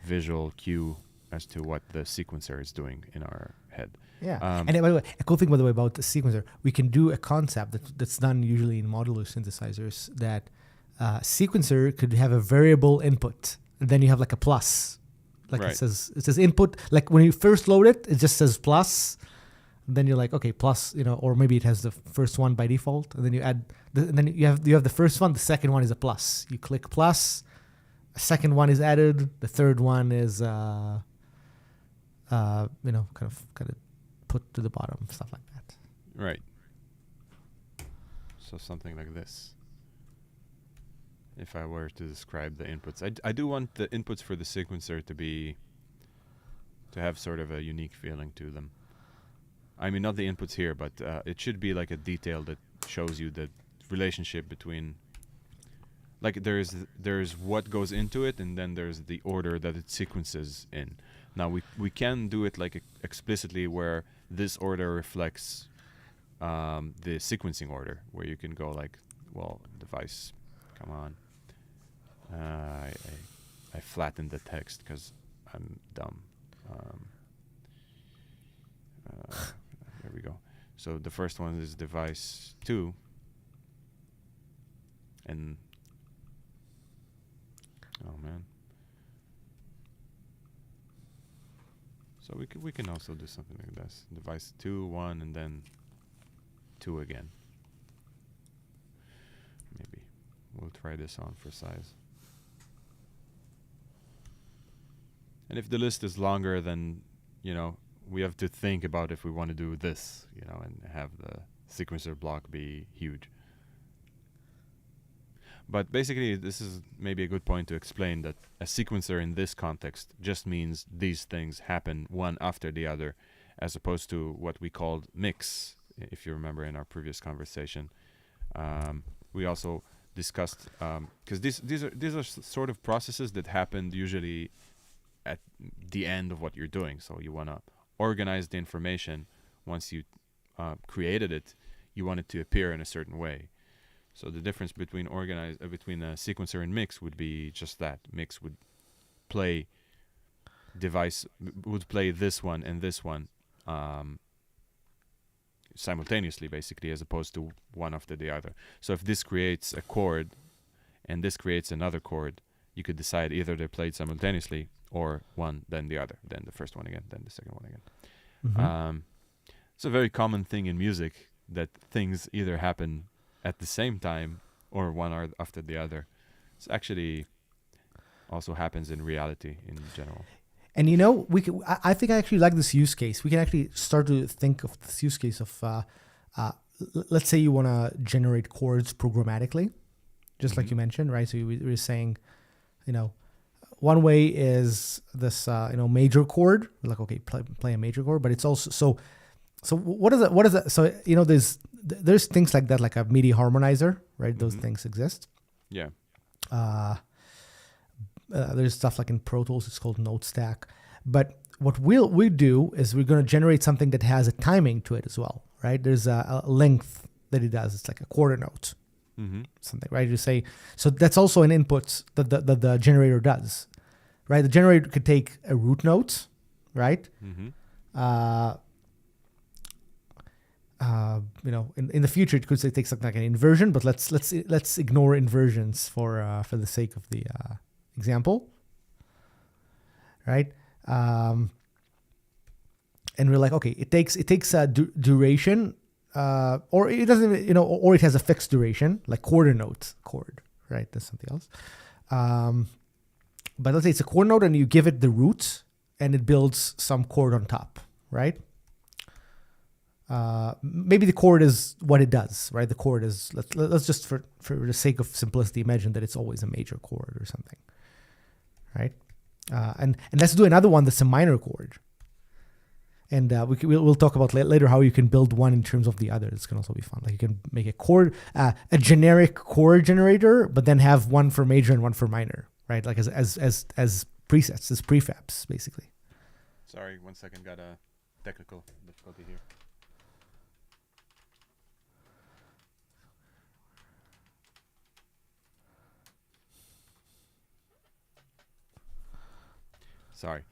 visual cue as to what the sequencer is doing in our head. Yeah, and by the way, a cool thing, by the way, about the sequencer, we can do a concept that's done usually in modular synthesizers, that sequencer could have a variable input, and then you have like a plus, like right. it says input. Like when you first load it, it just says plus. And then you're like, okay, plus, or maybe it has the first one by default, and then you add, and then you have the first one, the second one is a plus. You click plus, a second one is added, the third one is kind of put to the bottom, stuff like that. Right. So something like this. If I were to describe the inputs, I do want the inputs for the sequencer to have sort of a unique feeling to them. I mean, not the inputs here, but it should be like a detail that shows you the relationship between, like there's what goes into it, and then there's the order that it sequences in. Now we can do it like explicitly, where this order reflects the sequencing order, where you can go like, well, device, come on. I flattened the text because I'm dumb. There we go. So the first one is device 2, and oh man. So we can also do something like this: device 2, 1, and then 2 again. Maybe we'll try this on for size. And if the list is longer, then we have to think about if we want to do this, and have the sequencer block be huge. But basically, this is maybe a good point to explain that a sequencer in this context just means these things happen one after the other, as opposed to what we called mix, if you remember in our previous conversation. We also discussed, because these are sort of processes that happened usually at the end of what you're doing. So you want to organize the information. Once you created it, you want it to appear in a certain way. So the difference between between a sequencer and mix would be just that. Mix would play device would play this one and this one simultaneously, basically, as opposed to one after the other. So if this creates a chord and this creates another chord, you could decide either they're played simultaneously or one, then the other, then the first one again, then the second one again. Mm-hmm. It's a very common thing in music that things either happen at the same time or one after the other. It's actually also happens in reality in general. And you know, I think I actually like this use case. We can actually start to think of this use case of, let's say you want to generate chords programmatically, just like you mentioned, right? So we were saying, you know, one way is this, major chord. We're like, okay, play a major chord, but it's also so what is it? What is it? So you know, there's things like that, like a MIDI harmonizer, right? Those things exist. Yeah. There's stuff like in Pro Tools, it's called Note Stack. But what we do is we're going to generate something that has a timing to it as well, right? There's a length that it does. It's like a quarter note, something, right? You say, so that's also an input that the generator does, right? The generator could take a root note, right? In the future it could say take something like an inversion, but let's ignore inversions for the sake of the example, right? And we're like, okay, it takes a duration, or it doesn't, or it has a fixed duration, like quarter note chord, right? That's something else. But let's say it's a quarter note, and you give it the root, and it builds some chord on top, right? Maybe the chord is what it does, right? The chord is, let's just for the sake of simplicity imagine that it's always a major chord or something, right? And let's do another one that's a minor chord, and we'll talk about later how you can build one in terms of the other. It's can also be fun. Like you can make a chord, a generic chord generator, but then have one for major and one for minor, right? Like as presets, as prefabs, basically. Sorry, 1 second. Got a technical difficulty here. Sorry.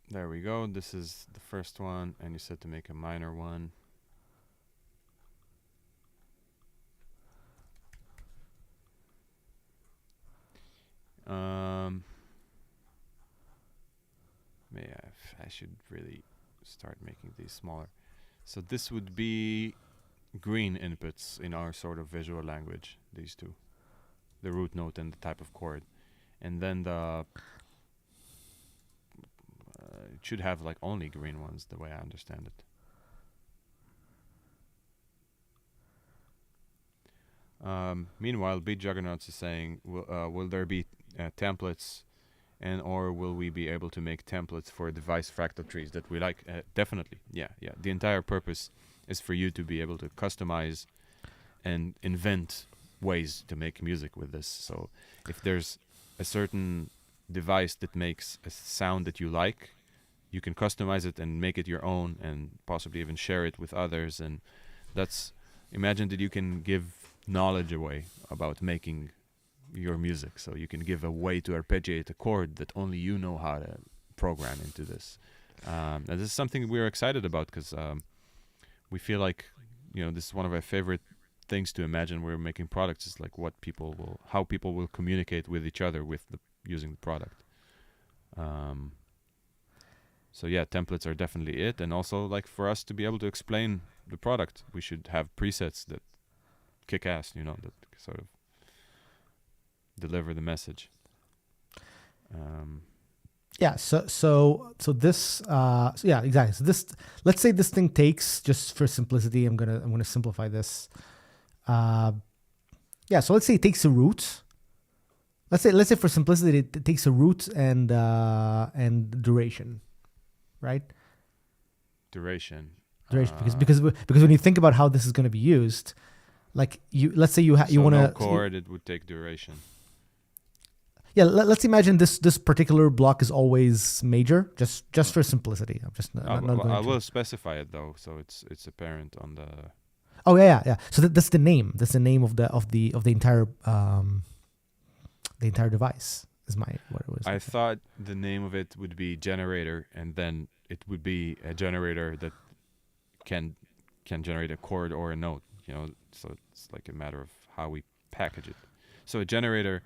There we go. This is the first one, and you said to make a minor one. I should really start making these smaller. So this would be green inputs in our sort of visual language, these two. The root note and the type of chord. And then it should have like only green ones, the way I understand it. Meanwhile, Beat Juggernauts is saying, will there be templates, and or will we be able to make templates for device fractal trees that we like? Definitely, yeah. The entire purpose is for you to be able to customize and invent ways to make music with this. So if there's a certain device that makes a sound that you like, you can customize it and make it your own, and possibly even share it with others. And imagine that you can give knowledge away about making your music. So you can give a way to arpeggiate a chord that only you know how to program into this. And this is something we're excited about because we feel like, this is one of our favorite things to imagine when we're making products, is like how people will communicate with each other using the product. So yeah, templates are definitely it. And also, like, for us to be able to explain the product, we should have presets that kick ass, that sort of deliver the message. Yeah. So this. Yeah, exactly. So this. Let's say this thing takes, just for simplicity, I'm gonna simplify this. Yeah. So let's say it takes a root. Let's say for simplicity, it takes a root and duration, right? Duration. Because when you think about how this is going to be used, like let's say you want to no chord, it would take duration. Yeah, let's imagine this particular block is always major, just for simplicity. I'm just not going to. I will specify it though, so it's apparent on the. Oh yeah. So that's the name. That's the name of the entire device. Is my what it was. I thought the name of it would be generator, and then it would be a generator that can generate a chord or a note. So it's like a matter of how we package it. So a generator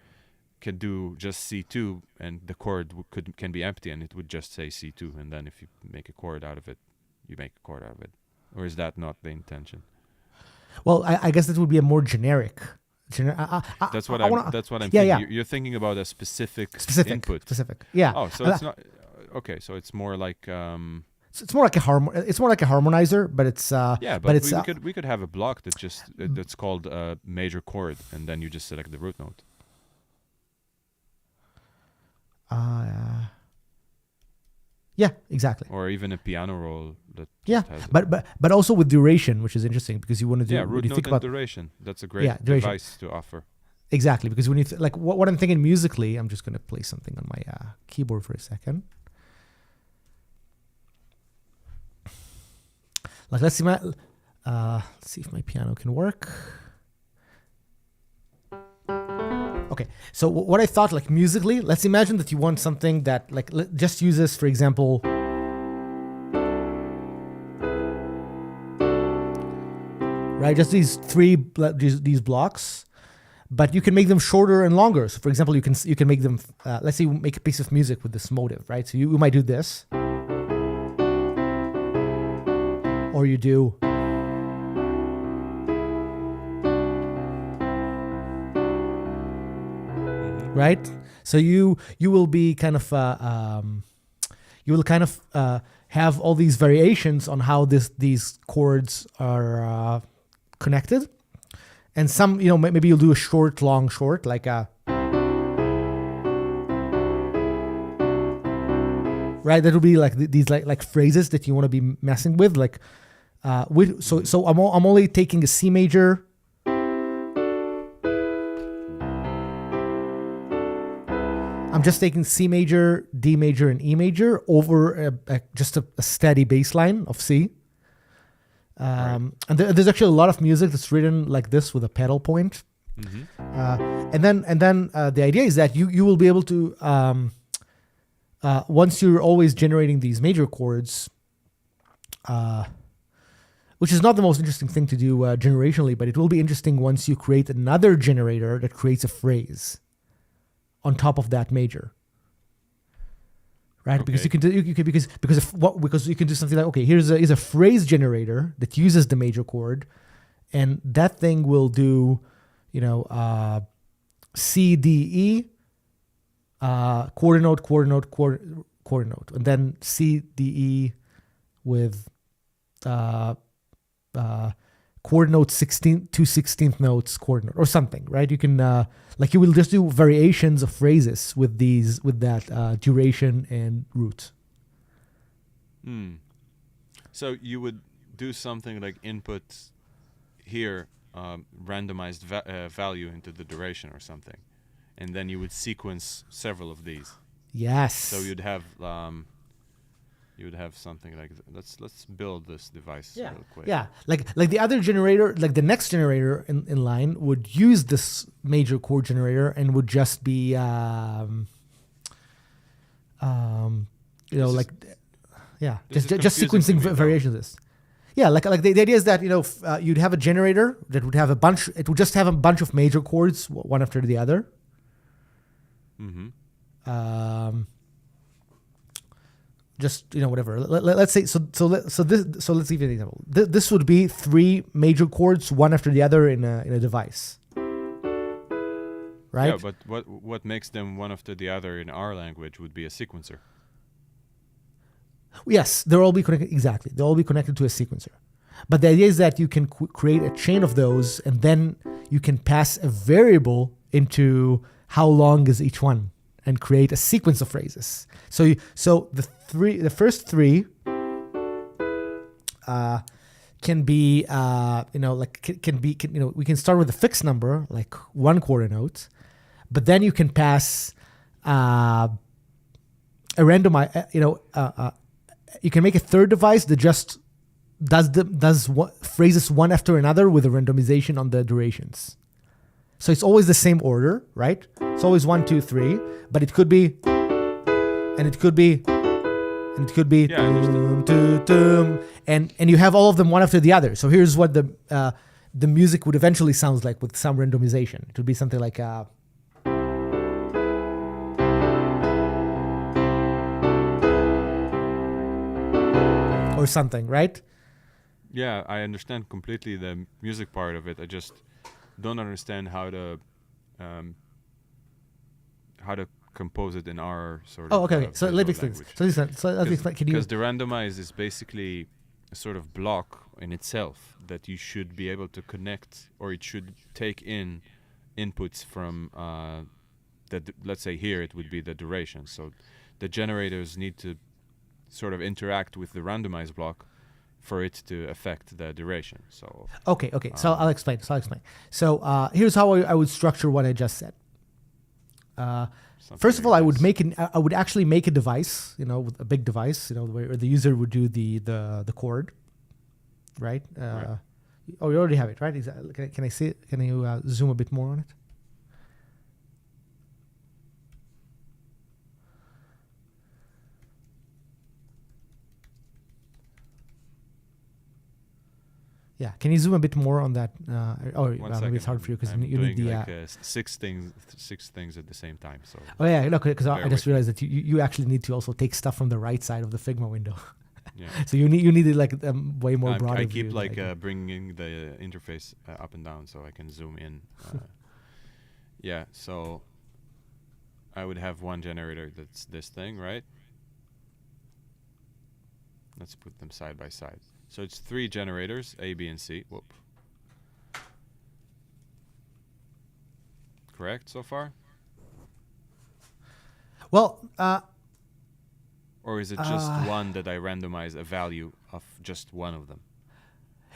can do just C2, and the chord can be empty, and it would just say C2. And then if you make a chord out of it, you make a chord out of it. Or is that not the intention? Well, I guess that would be a more generic. That's what I'm thinking. Yeah. You're thinking about a specific input. Specific. Yeah. Oh, so it's not okay. So it's more like it's more like a harmonizer, but it's but it's we could have a block that's called a major chord, and then you just select the root note. Yeah, exactly. Or even a piano roll that but also with duration, which is interesting because you want to do root note and duration. That's a great device to offer. Exactly, because when you like what I'm thinking musically, I'm just going to play something on my keyboard for a second. Like let's see if my piano can work. Okay, so what I thought, like musically, let's imagine that you want something that like just uses, for example, right? Just these these blocks, but you can make them shorter and longer. So, for example, you can make them. Let's say you make a piece of music with this motive, right? So you might do this, or you do. Right, so you will be kind of have all these variations on how these chords are connected, and some maybe you'll do a short, long, short, like a right. That will be like these like phrases that you want to be messing with, like so I'm only taking a C major. I'm just taking C major, D major, and E major over just a steady bass line of C. And there's actually a lot of music that's written like this with a pedal point. Mm-hmm. And then the idea is that you will be able to once you're always generating these major chords, which is not the most interesting thing to do generationally, but it will be interesting once you create another generator that creates a phrase on top of that major, right? Okay. Because you can do something like, okay, here's a phrase generator that uses the major chord, and that thing will do, C, D, E, quarter note, quarter note, quarter note, and then C, D, E with quarter note 16th notes, quarter note, or something, right? You can like you will just do variations of phrases with that duration and root. So you would do something like input here randomized value into the duration or something, and then you would sequence several of these. Yes. So you'd have something like let's build this device real quick. Yeah, like the other generator, like the next generator in line would use this major chord generator and would just be just sequencing variations of this. Yeah, like the idea is that you'd have a generator that would have it would just have a bunch of major chords one after the other. Mm-hmm. Just whatever. Let's say let's give you an example. This would be 3 major chords one after the other in a device, right? Yeah, but what makes them one after the other in our language would be a sequencer. Yes, they'll all be connected. Exactly, they'll all be connected to a sequencer. But the idea is that you can create a chain of those, and then you can pass a variable into how long is each one, and create a sequence of phrases. So the first 3 can be we can start with a fixed number like 1 quarter note, but then you can pass a random you can make a third device that just does phrases one after another with a randomization on the durations. So it's always the same order, right? It's always 1, 2, 3, but it could be, and it could be, and it could be, Yeah, I understand. and you have all of them one after the other. So here's what the music would eventually sound like with some randomization. It would be something like or something, right? Yeah, I understand completely the music part of it. I just don't understand um, how to compose it in our sort Oh, of okay, okay. So let me visual explain this. language. So listen, so let me explain. Can you? Because the randomize is basically a sort of block in itself that you should be able to connect, or it should take in inputs from let's say here it would be the duration. So the generators need to sort of interact with the randomized block for it to affect the duration. So Okay, okay. So I'll explain. So here's how I would structure what I just said. something First of like all, I would this. I would actually make a device, with a big device, where the user would do the chord, right? Right. Oh, you already have it, right? Can I see it? Can you zoom a bit more on it? Yeah, can you zoom a bit more on that? One Maybe it's second. hard for you because I'm you need doing the. like six things at the same time. So Oh yeah, no, because bear I just with me. realized that you actually need to also take stuff from the right side of the Figma window. Yeah. So you needed like way more broader I view keep than I like do. bringing the interface up and down so I can zoom in. Yeah, so I would have one generator that's this thing, right? Let's put them side by side. So it's 3 generators, A, B, and C. Whoop. Correct so far? Well, Or is it just one that I randomize a value of just one of them?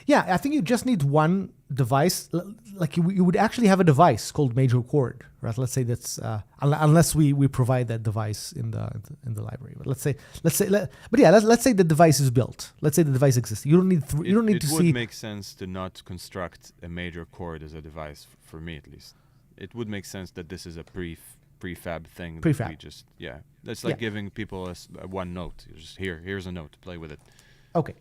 yeah, I think you just need one device. Like you would actually have a device called major chord, right? Let's say that's unless we provide that device in the library. But let's say let's say the device is built. Let's say the device exists. You don't need you don't need to It would see. make sense to not construct a major chord as a device, for me at least. It would make sense that this is a prefab thing that Prefab. we just, yeah. That's like Yeah. giving people a one note. You just here's a note, play with it. Okay,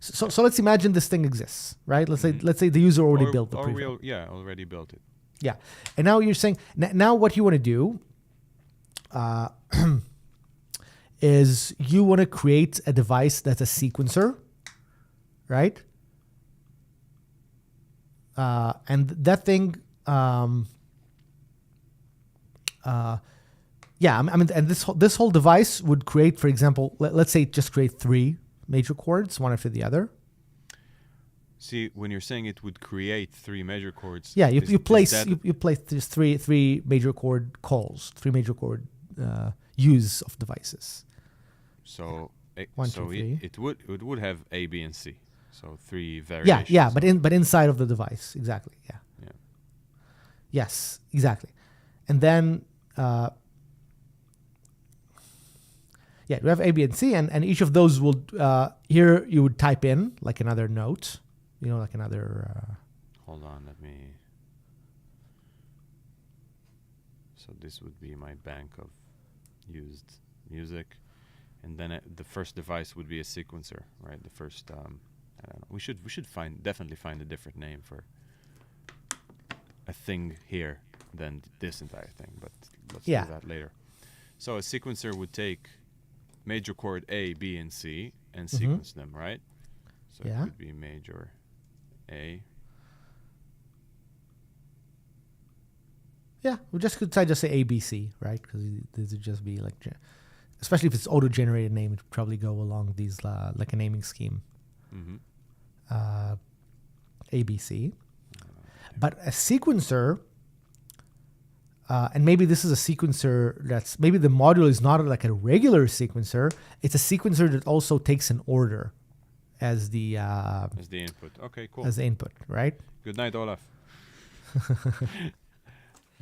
so let's imagine this thing exists, right? Let's Mhm. say the user already Or, built the or we prefab. already built it. Yeah, and now you're saying now what you want to do is you want to create a device that's a sequencer, right? And that thing, yeah, I mean, and this whole device would create, for example, let's say just create 3 major chords, one after the other. See, when you're saying it would create 3 major chords, Yeah, you place that, you place these three major chord calls, 3 major chord use of devices. so One, so two, three. it would have A, B, and C. So 3 Yeah, variations. yeah, but inside of the device, exactly. Yeah. Yeah. Yes, exactly. And then yeah, we have A, B, and C, and each of those will here you would type in like another note, like another. Hold on, let me. So this would be my bank of used music, and then the first device would be a sequencer, right? The first, I don't know. We should definitely find a different name for a thing here than this entire thing, but let's Yeah. do that later. So a sequencer would take major chord A, B, and C and sequence them, right? So Yeah. it would be major A. Yeah, we could just say ABC, right? Because these would just be like, especially if it's auto-generated name, it would probably go along these like a naming scheme. Mm-hmm. ABC. But a sequencer, and maybe this is a sequencer maybe the module is not like a regular sequencer. It's a sequencer that also takes an order as the input. Okay, cool. as the input, right? Good night, Olaf.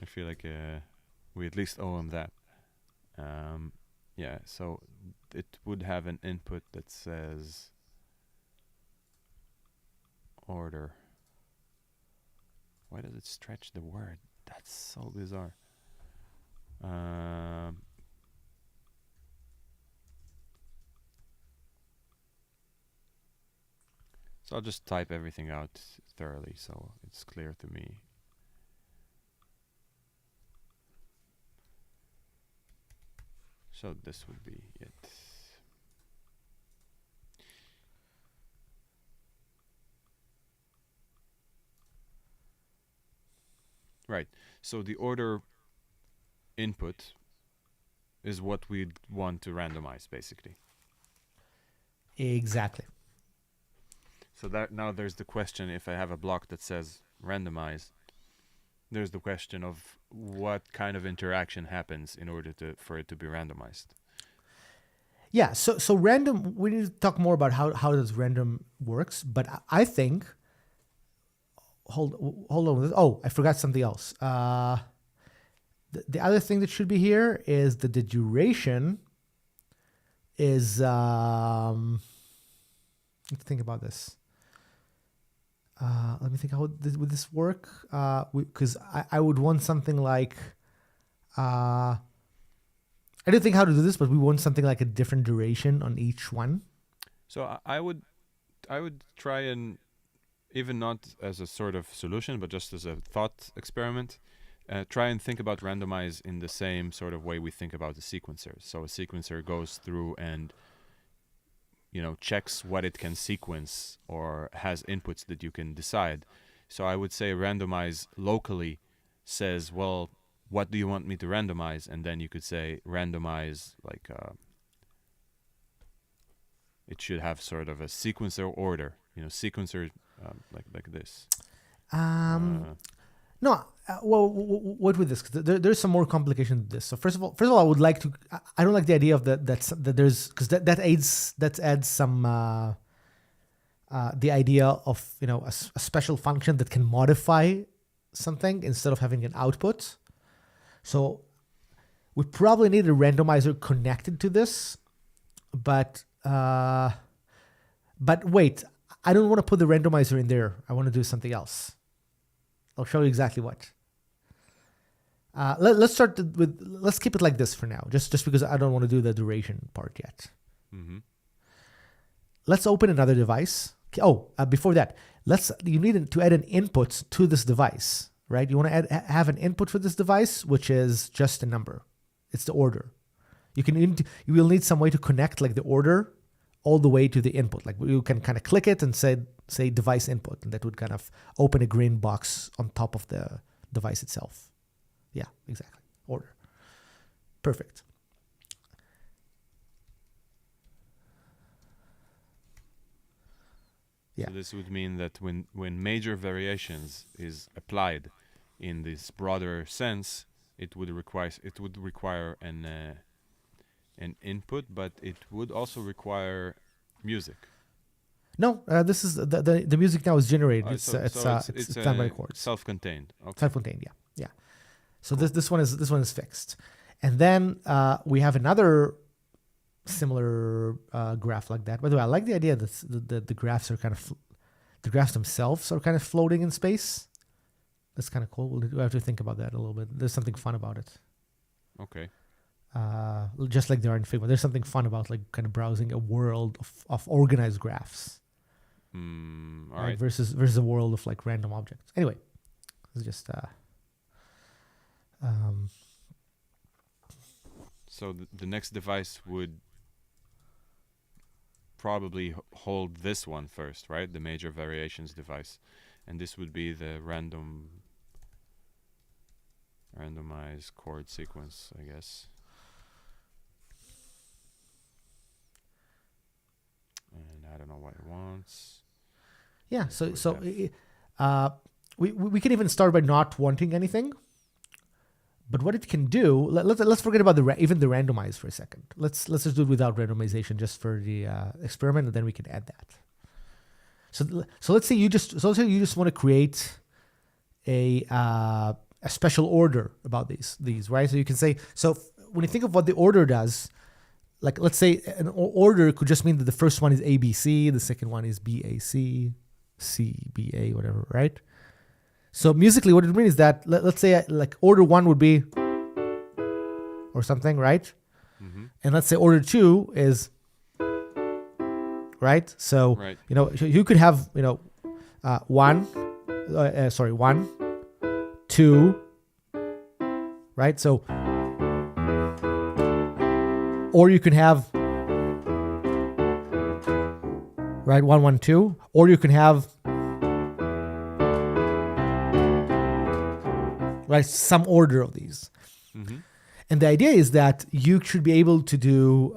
I feel like we at least owe him that. Yeah, so it would have an input that says order. Why does it stretch the word That's so bizarre. Um, so I'll just type everything out thoroughly so it's clear to me. So this would be it. Right. So the order input is what we'd want to randomize, basically. Exactly. So that now there's the question: if I have a block that says randomize, there's the question of what kind of interaction happens in order for it to be randomized. Yeah. So random. We need to talk more about how does random works. But I think. Hold on. Oh, I forgot something else. The other thing that should be here is that the duration is. Let's think about this. Let me think. How would this work? Because I would want something like. I didn't think how to do this, but we want something like a different duration on each one. So I would try and, even not as a sort of solution, but just as a thought experiment, try and think about randomize in the same sort of way we think about the sequencer. So a sequencer goes through and, checks what it can sequence or has inputs that you can decide. So I would say randomize locally says, well, what do you want me to randomize? And then you could say randomize, like, it should have sort of a sequencer order, sequencer like this. No, well, what with this? 'Cause there's some more complication to this. So first of all, I would like to. I don't like the idea of that there's, because that adds some the idea of a special function that can modify something instead of having an output. So we probably need a randomizer connected to this, but wait, I don't want to put the randomizer in there. I want to do something else. I'll show you exactly what. Let's start with. Let's keep it like this for now, just because I don't want to do the duration part yet. Mm-hmm. Let's open another device. Before that, you need to add an input to this device, right? You want to have an input for this device, which is just a number. It's the order. You will need some way to connect like the order all the way to the input. Like you can kind of click it and say device input, and that would kind of open a green box on top of the device itself. Yeah, exactly. Order. Perfect. Yeah. So this would mean that when major variations is applied in this broader sense, it would require an input, but it would also require music. No, this is the music now is generated. It's done by chords. Self-contained. Okay. Self-contained, yeah. So cool. this one is fixed, and then we have another similar graph like that. By the way, I like the idea that the graphs are the graphs themselves are kind of floating in space. That's kind of cool. We'll have to think about that a little bit. There's something fun about it. Okay. Just like there are in Figma, there's something fun about like kind of browsing a world of organized graphs. All right. Versus a world of like random objects. Anyway, it's just. So the next device would probably hold this one first, right? The major variations device, and this would be the randomized chord sequence, I guess. And I don't know what it wants. Yeah, we can even start by not wanting anything. But what it can do, let's forget about even the randomize for a second. Let's just do it without randomization, just for the experiment, and then we can add that. So let's say you just want to create a special order about these, right? So you can say, so when you think of what the order does, like let's say an order could just mean that the first one is ABC, the second one is BAC, CBA, whatever, right? So musically, what it means is that let's say like order 1 would be or something, right? Mm-hmm. And let's say order 2 is right. So Right. you could have 1, 2, right? So or you can have right 1 1 2, or you can have right some order of these. Mm-hmm. And the idea is that you should be able to do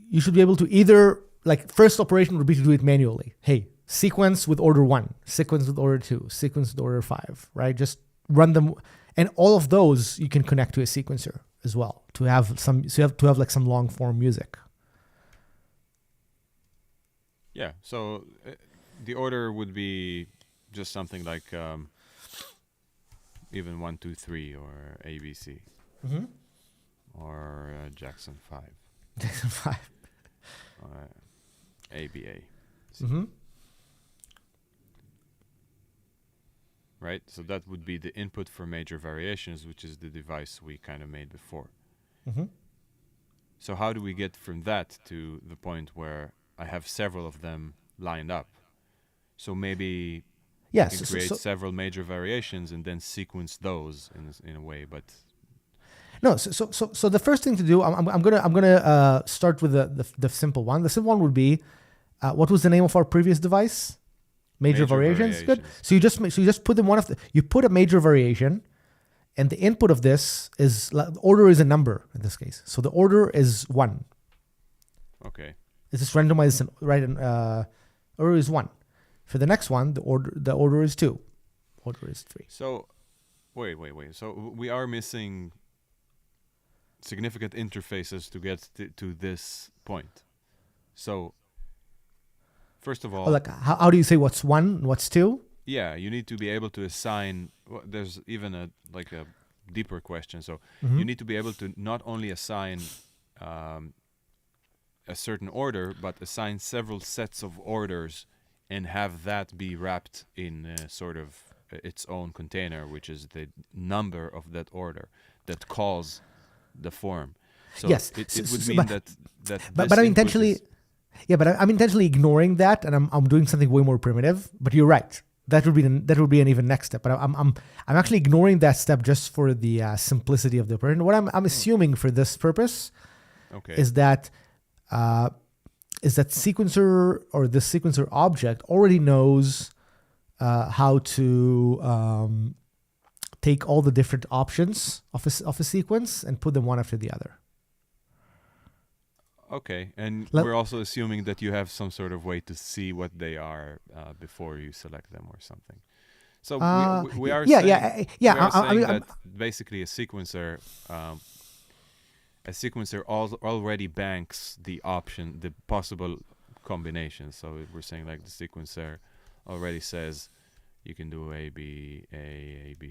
you should be able to either, like, first operation would be to do it manually. Hey, sequence with order 1, sequence with order 2, sequence with order 5, right? Just run them, and all of those you can connect to a sequencer as well to have some. So you have to have like some long form music. Yeah. So the order would be just something like even 1 2 3 or ABC Mm-hmm. or Jackson 5 Jackson 5. or ABA. Mm-hmm. Right? So that would be the input for major variations, which is the device we kind of made before. Mm-hmm. So how do we get from that to the point where I have several of them lined up? So maybe Yes. you can create several major variations and then sequence those in a way. But No, so the first thing to do, I'm gonna start with the simple one. The simple one would be, what was the name of our previous device? Major variations. Good. So you just put them you put a major variation, and the input of this is order is a number in this case. So the order is 1. okay, It's just randomized, right? And order is 1. For the next one, the order is 2. Order is 3. so wait. So we are missing significant interfaces to get to this point. So first of all, Like how do you say what's 1, what's 2? yeah, you need to be able to assign. There's even a deeper question. So Mm-hmm. you need to be able to not only assign a certain order, but assign several sets of orders and have that be wrapped in sort of its own container, which is the number of that order that calls the form. So Yes. it would mean that But this I'm input intentionally, is- yeah, but I'm intentionally ignoring that, and I'm doing something way more primitive. But you're right. That would be an even next step. But I'm actually ignoring that step just for the simplicity of the operation. What I'm assuming for this purpose okay. is that sequencer or the sequencer object already knows how to take all the different options of a sequence and put them one after the other. Okay, and Let- we're also assuming that you have some sort of way to see what they are before you select them or something. So we are yeah, saying, yeah. we are saying I mean, that basically a sequencer already banks the option, the possible combinations. So we're saying like the sequencer already says you can do A, B,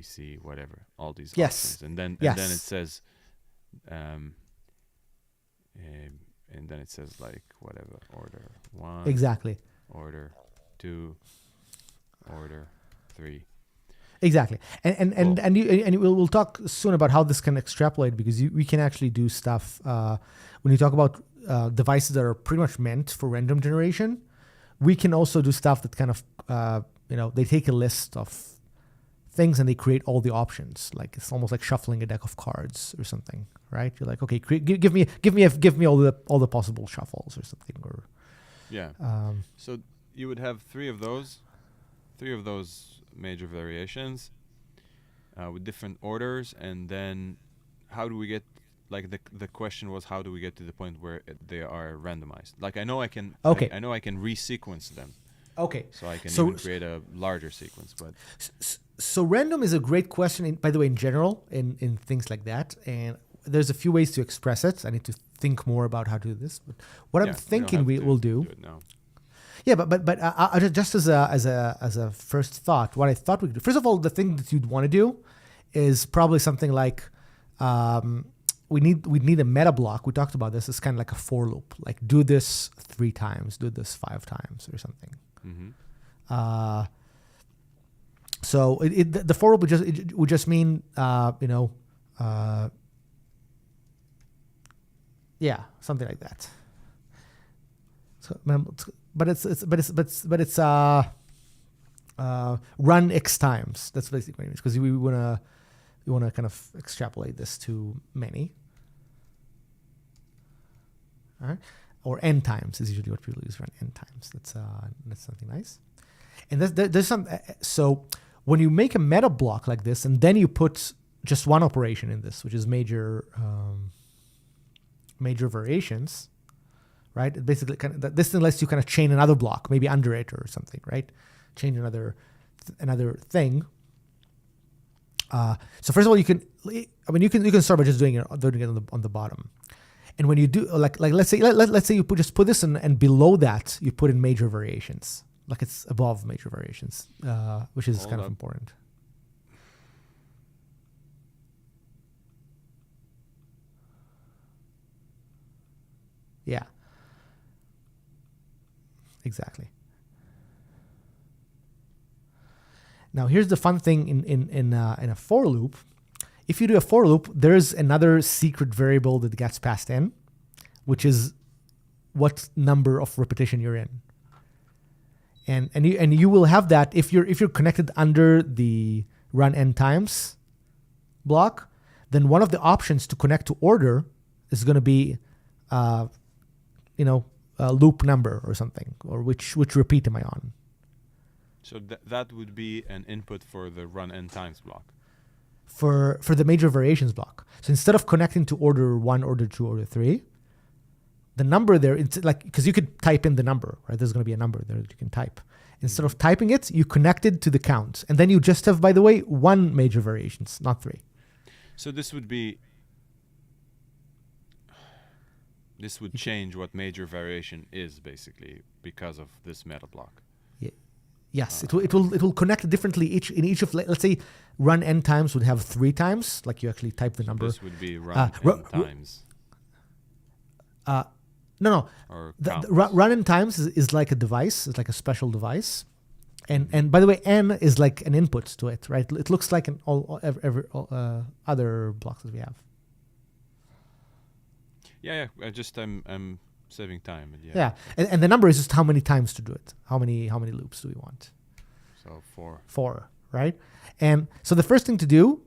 C, whatever, all these Yes. options, and then Yes. it says and then it says like whatever order 1, exactly. order 2, order 3. Exactly, and Cool. we'll talk soon about how this can extrapolate, because we can actually do stuff when you talk about devices that are pretty much meant for random generation. We can also do stuff that kind of they take a list of things and they create all the options. Like it's almost like shuffling a deck of cards or something, right? You're like, okay, give me all the possible shuffles or something, or Yeah. So you would have three of those major variations with different orders, and then how do we get, like the question was, how do we get to the point where they are randomized? Like I know I can Okay. I know I can resequence them, okay. so I can So- even create a larger sequence, but So random is a great question, by the way, in general, in things like that. And there's a few ways to express it. I need to think more about how to do this. But what yeah, I'm thinking we we'll do. it now. Yeah, but just as a first thought, what I thought we could do. First of all, the thing that you'd want to do is probably something like we need a meta block. We talked about this. It's kind of like a for loop. Like do this 3 times, do this 5 times, or something. Mm-hmm. So the for loop would just mean something like that. So, but it's run x times. That's basically what it means, because we wanna kind of extrapolate this to many. All right, or n times is usually what people use, run n times. That's something nice. And there's some so when you make a meta block like this, and then you put just one operation in this, which is major variations, right? It basically this thing lets you kind of chain another block, maybe under it or something, right? Change another thing. So first of all, you can start by just doing it on the bottom. And when you do like let's say you put this in, and below that you put in major variations, like it's above major variations, which is kind of important. Yeah. Exactly. Now here's the fun thing in a for loop. If you do a for loop, there's another secret variable that gets passed in, which is what number of repetition you're in. And you will have that if you're connected under the run n times block, then one of the options to connect to order is going to be a loop number or something, or which repeat am I on. So that would be an input for the run n times block. For the major variations block. So instead of connecting to order 1, order 2, order 3, the number there, it's like, because you could type in the number, right? There's going to be a number there that you can type. Instead of typing it, you connect it to the count. And then you just have, by the way, 1 major variations, not 3. So this would change what major variation is, basically, because of this meta block. Yes, it will connect differently in each of, let's say run n times would have 3 times, like you actually type the number. This would be run n times. No. Or the run n times is like a device. It's like a special device, and by the way, n is like an input to it, right? It looks like all other blocks that we have. Yeah. I'm saving time. Yeah. And the number is just how many times to do it. How many loops do we want? So 4. 4, right? And so the first thing to do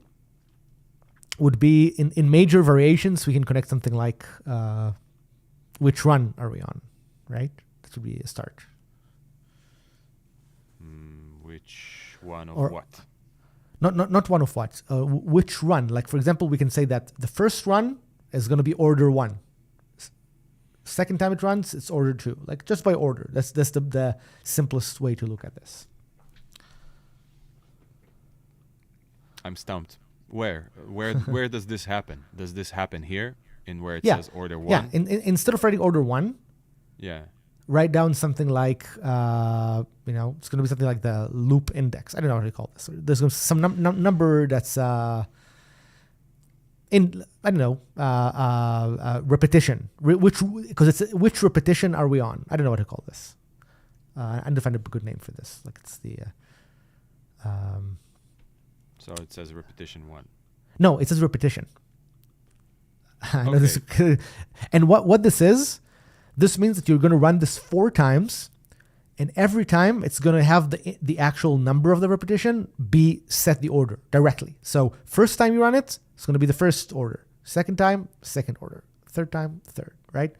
would be in major variations, we can connect something like which run are we on, right? That would be a start. Which one of what? Not one of what. Which run? Like, for example, we can say that the first run is going to be order 1. Second time it runs, it's order 2. Like, just by order. That's the simplest way to look at this. I'm stumped. Where does this happen? Does this happen here in where it says order 1? Yeah. Instead of writing order 1, write down something like it's going to be something like the loop index. I don't know what to call this. There's some number that's repetition. Which repetition are we on? I don't know what to call this. I need to find a good name for this. Like, it's the. So it says repetition 1. No, it says repetition. I know Okay. this, and what this is, this means that you're going to run this 4 times, and every time it's going to have the actual number of the repetition be set the order directly. So first time you run it, it's going to be the first order. Second time, second order. Third time, third, right?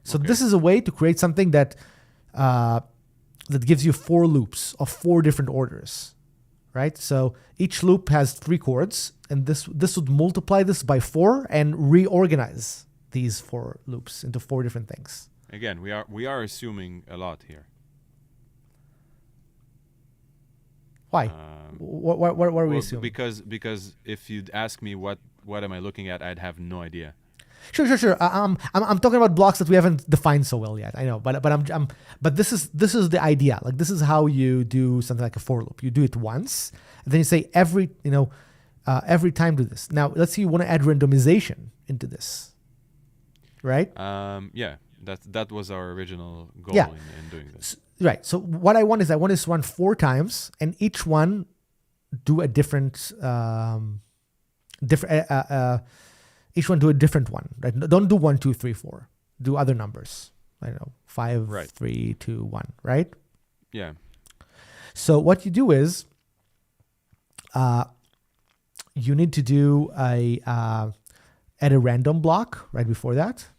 So this is a way to create something that gives you 4 loops of 4 different orders, right? So each loop has 3 chords, and this would multiply this by 4 and reorganize these 4 loops into 4 different things. Again, we are assuming a lot here. Why? What are we assuming? Because if you'd ask me what am I looking at, I'd have no idea. Sure. I'm talking about blocks that we haven't defined so well yet. I know, but this is the idea. Like, this is how you do something like a for loop. You do it once, and then you say every time do this. Now, let's say you want to add randomization into this, right? Yeah, That was our original goal Yeah. in doing this. Right. So what I want is to run 4 times, and each one do a different each one do a different one. Right? Don't do 1, 2, 3, 4. Do other numbers. I don't know, 5, Right. 3, 2, 1. Right. Yeah. So what you do is, you need to do add a random block right before that.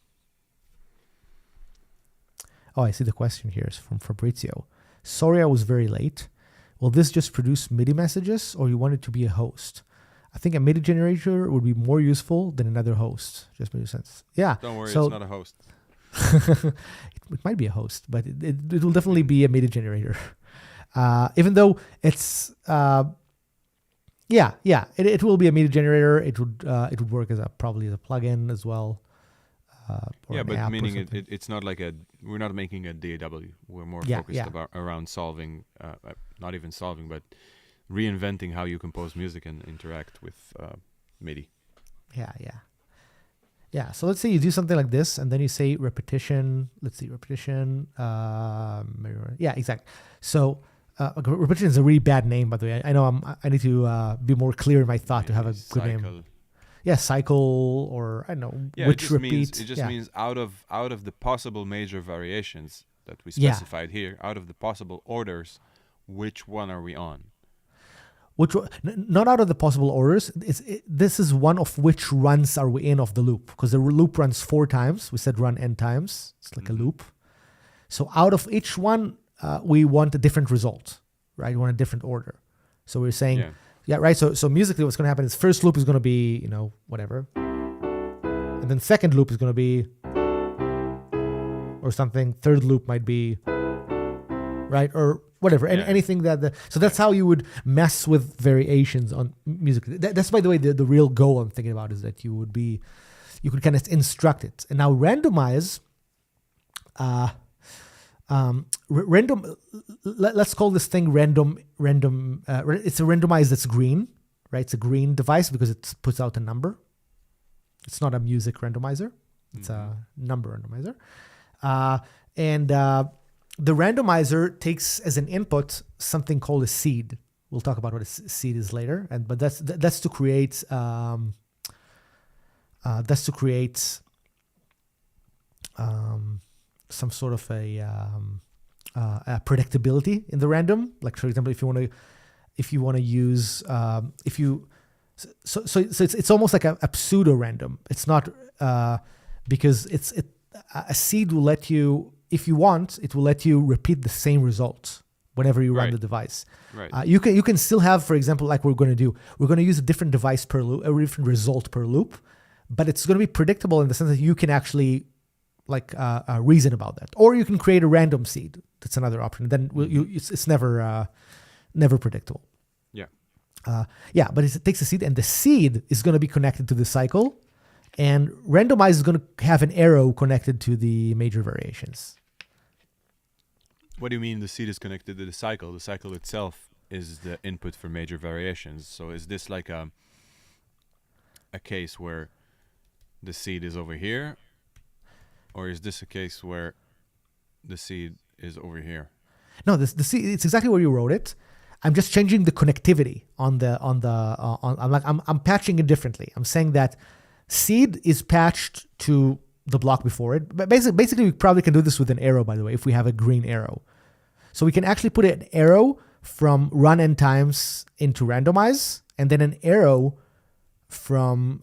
Oh, I see the question here is from Fabrizio. Sorry, I was very late. Will this just produce MIDI messages, or you want it to be a host? I think a MIDI generator would be more useful than another host. Just makes sense. Yeah. Don't worry, so it's not a host. it might be a host, but it will definitely be a MIDI generator. Even though it's it will be a MIDI generator. It would work as probably as a plugin as well. Yeah, but meaning it's not like we're not making a DAW. We're more focused around solving, not even solving, but reinventing how you compose music and interact with MIDI. Yeah. So let's say you do something like this, and then you say repetition. Let's see, repetition. Yeah, exactly. So repetition is a really bad name, by the way. I know I need to be more clear in my thought to have a good name. Yeah, cycle, or I don't know, which repeat. It just means out of the possible major variations that we specified here, out of the possible orders, which one are we on? Not out of the possible orders. This is one of which runs are we in of the loop, because the loop runs 4 times. We said run n times. It's like a loop. So out of each one, we want a different result, right? We want a different order. So we're saying. Yeah, right. So musically, what's going to happen is first loop is going to be, whatever, and then second loop is going to be, or something. Third loop might be, right, or whatever, and anything so that's how you would mess with variations on music. That's, by the way, the real goal I'm thinking about is that you could kind of instruct it, and now randomize. Random. Let's call this thing random. It's a randomize that's green, right? It's a green device because it puts out a number. It's not a music randomizer. It's a number randomizer. And the randomizer takes as an input something called a seed. We'll talk about what a seed is later. But that's to create. Some sort of a predictability in the random. Like, for example, if you want to use so it's almost like a pseudo random. It's not because a seed will let you, if you want, it will let you repeat the same result whenever you run the device. Right. You can still have, for example, like we're going to do. We're going to use a different device per loop, a different result per loop, but it's going to be predictable in the sense that you can actually reason about that, or you can create a random seed. That's another option. Then it's never predictable. Yeah. But it takes a seed, and the seed is going to be connected to the cycle, and randomize is going to have an arrow connected to the major variations. What do you mean the seed is connected to the cycle? The cycle itself is the input for major variations. So is this like a case where the seed is over here? Or is this a case where the seed is over here? No, the seed, it's exactly where you wrote it. I'm just changing the connectivity I'm patching it differently. I'm saying that seed is patched to the block before it. But basically, we probably can do this with an arrow, by the way, if we have a green arrow. So we can actually put an arrow from run n times into randomize, and then an arrow because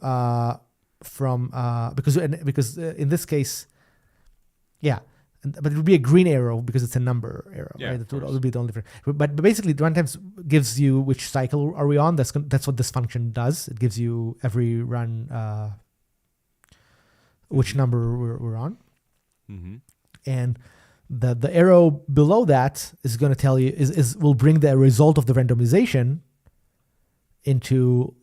in this case, but it would be a green arrow because it's a number arrow, right? That would be the only difference. But basically, the runtimes gives you which cycle are we on. That's what this function does. It gives you every run which number we're on, and the arrow below that is going to tell you will bring the result of the randomization into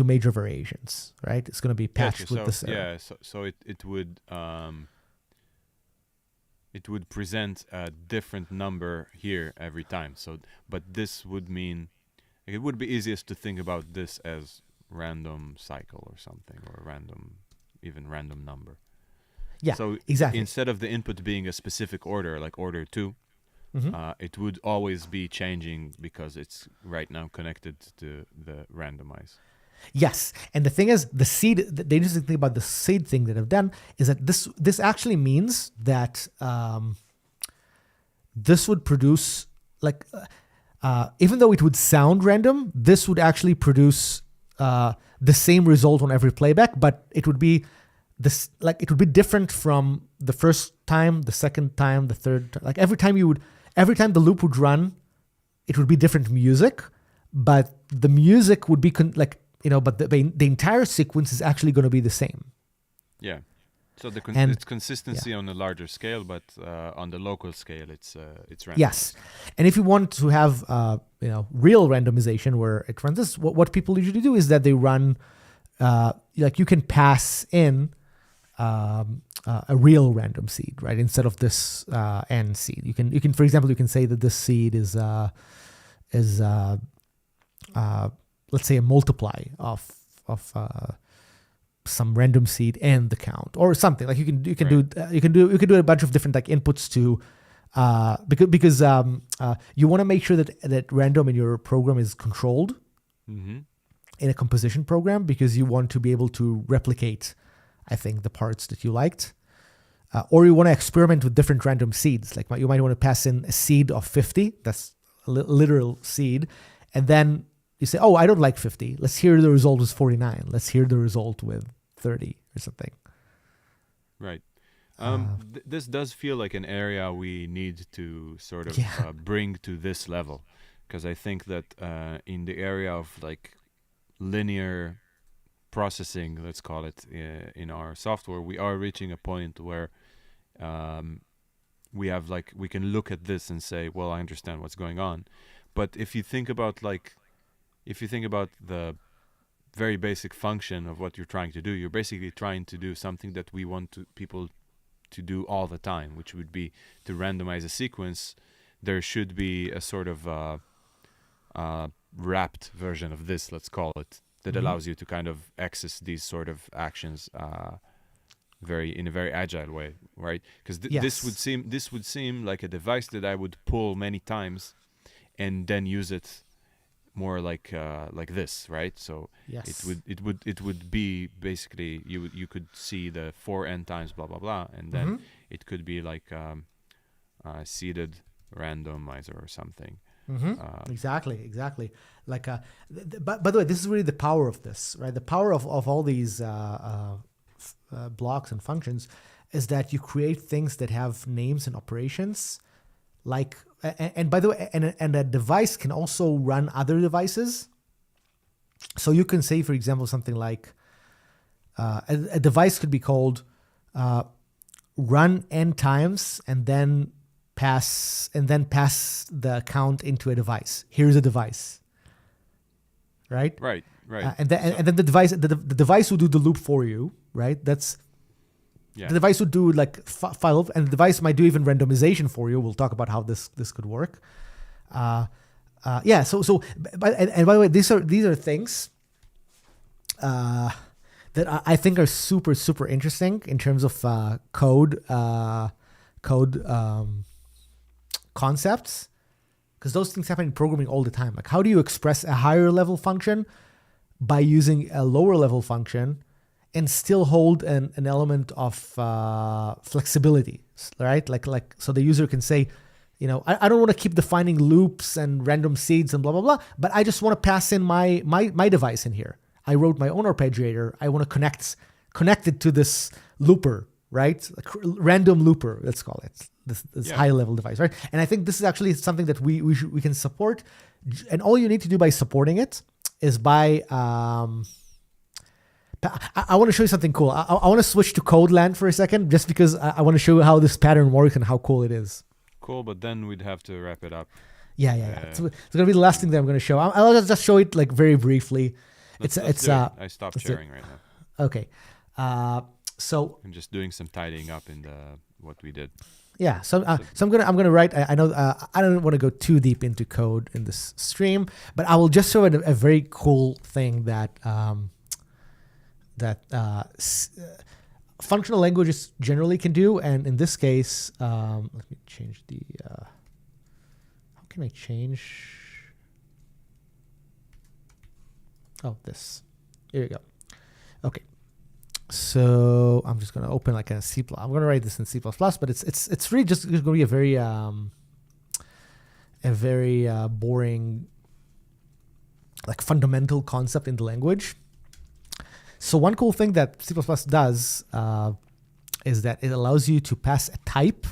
major variations, right? It's going to be patched with this arrow. Yeah, so it would present a different number here every time. So, but this would mean it would be easiest to think about this as random cycle or something, or random number. Yeah, So exactly. instead of the input being a specific order, like order 2, Hmm. it would always be changing because it's right now connected to the randomize. Yes, and the thing is, the interesting thing about the seed thing that I've done is that this actually means that this would produce like even though it would sound random, this would actually produce the same result on every playback, but it would be this like it would be different from the first time, the second time, the third time. Like every time the loop would run, it would be different music, but the music would be but the entire sequence is actually going to be the same. Yeah. So And it's consistency on a larger scale, but on the local scale, it's randomized. yes, and if you want to have real randomization where it runs this, what people usually do is that they run like you can pass in a real random seed, right? Instead of this n seed, you can for example you can say that this seed is let's say a multiply of some random seed and the count or something. Like you can do a bunch of different like inputs to because you want to make sure that random in your program is controlled Mm-hmm. in a composition program, because you want to be able to replicate, I think, the parts that you liked. Or you want to experiment with different random seeds. Like you might want to pass in a seed of 50. That's a literal seed. And then you say, oh, I don't like 50. Let's hear the result with 49. Let's hear the result with 30 or something. Right. This does feel like an area we need to sort of Yeah. bring to this level, because I think that in the area of like linear processing, let's call it, in our software, we are reaching a point where we can look at this and say, well, I understand what's going on. But if you think about the very basic function of what you're trying to do, you're basically trying to do something that we want people to do all the time, which would be to randomize a sequence. There should be a sort of wrapped version of this, let's call it, that allows you to kind of access these sort of actions in a very agile way, right? Because Yes. this would seem like a device that I would pull many times and then use it more like this, right? So Yes. it would be basically you could see the 4n times blah blah blah, and then Mhm. it could be like seeded randomizer or something. Exactly. Like, but by the way, this is really the power of this, right? The power of all these blocks and functions is that you create things that have names and operations. Like, and by the way, and a device can also run other devices. So you can say, for example, something like a device could be called run n times and then pass the count into a device. Here's a device, right? Right. And then the device will do the loop for you, right? That's Yeah. the device would do like file, and the device might do even randomization for you. We'll talk about how this could work. Yeah. So, and by the way, these are things that I think are super interesting in terms of code concepts, because those things happen in programming all the time. Like, how do you express a higher level function by using a lower level function and still hold an element of flexibility, right? Like so the user can say, I don't want to keep defining loops and random seeds and blah blah blah, but I just want to pass in my device in here. I wrote my own arpeggiator. I want to connect it to this looper, right? Like random looper, let's call it. This high level device, right? And I think this is actually something that we can support. And all you need to do by supporting it is by I want to show you something cool. I want to switch to code land for a second, just because I want to show you how this pattern works and how cool it is. Cool, but then we'd have to wrap it up. Yeah. It's going to be the last thing that I'm going to show. I'll just show it like very briefly. I stopped sharing right now. Okay. So I'm just doing some tidying up in what we did. Yeah, so I'm gonna write. I know I don't want to go too deep into code in this stream, but I will just show it a very cool thing that functional languages generally can do. And in this case, let me change the, how can I change? Oh, this. Here we go. Okay. So I'm just going to open like a C++. I'm going to write this in C++, but it's really just going to be a very boring, like fundamental concept in the language. So one cool thing that C++ does is that it allows you to pass a type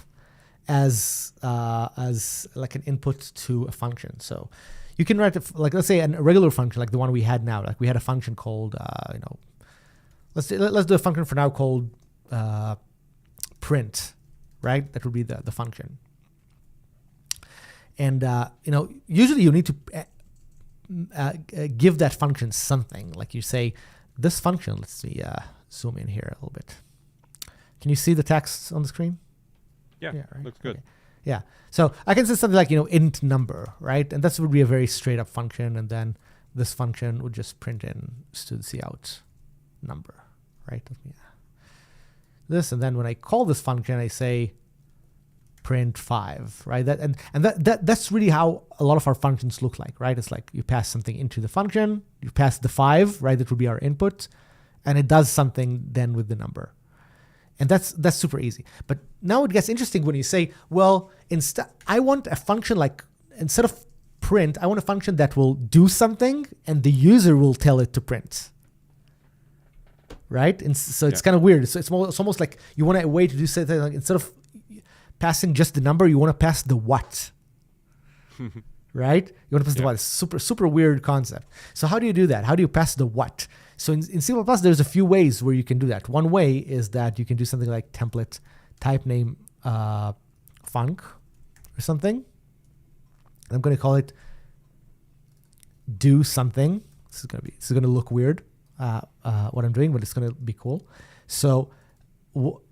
as like an input to a function. So you can write like, let's say a regular function like the one we had now. Like we had a function called let's do a function for now called print, right? That would be the function. And usually you need to give that function something. Like you say, this function, let's see, zoom in here a little bit. Can you see the text on the screen? Yeah, right? Looks good. Okay. Yeah. So I can say something like, int number, right? And that would be a very straight up function. And then this function would just print in student cout number, right? This, and then when I call this function, I say print 5, right? That's really how a lot of our functions look like, right? It's like you pass something into the function, you pass the 5, right? That would be our input, and it does something then with the number. And that's super easy. But now it gets interesting when you say, well, I want a function like, instead of print, I want a function that will do something and the user will tell it to print. Right? And so it's kind of weird. So it's almost like you want a way to do something like, instead of passing just the number, you want to pass the what. Right? You want to pass the what. It's super weird concept. So how do you do that? How do you pass the what? So in C++, there's a few ways where you can do that. One way is that you can do something like template type name func or something. I'm going to call it do something. This is going to look weird, what I'm doing, but it's going to be cool. So what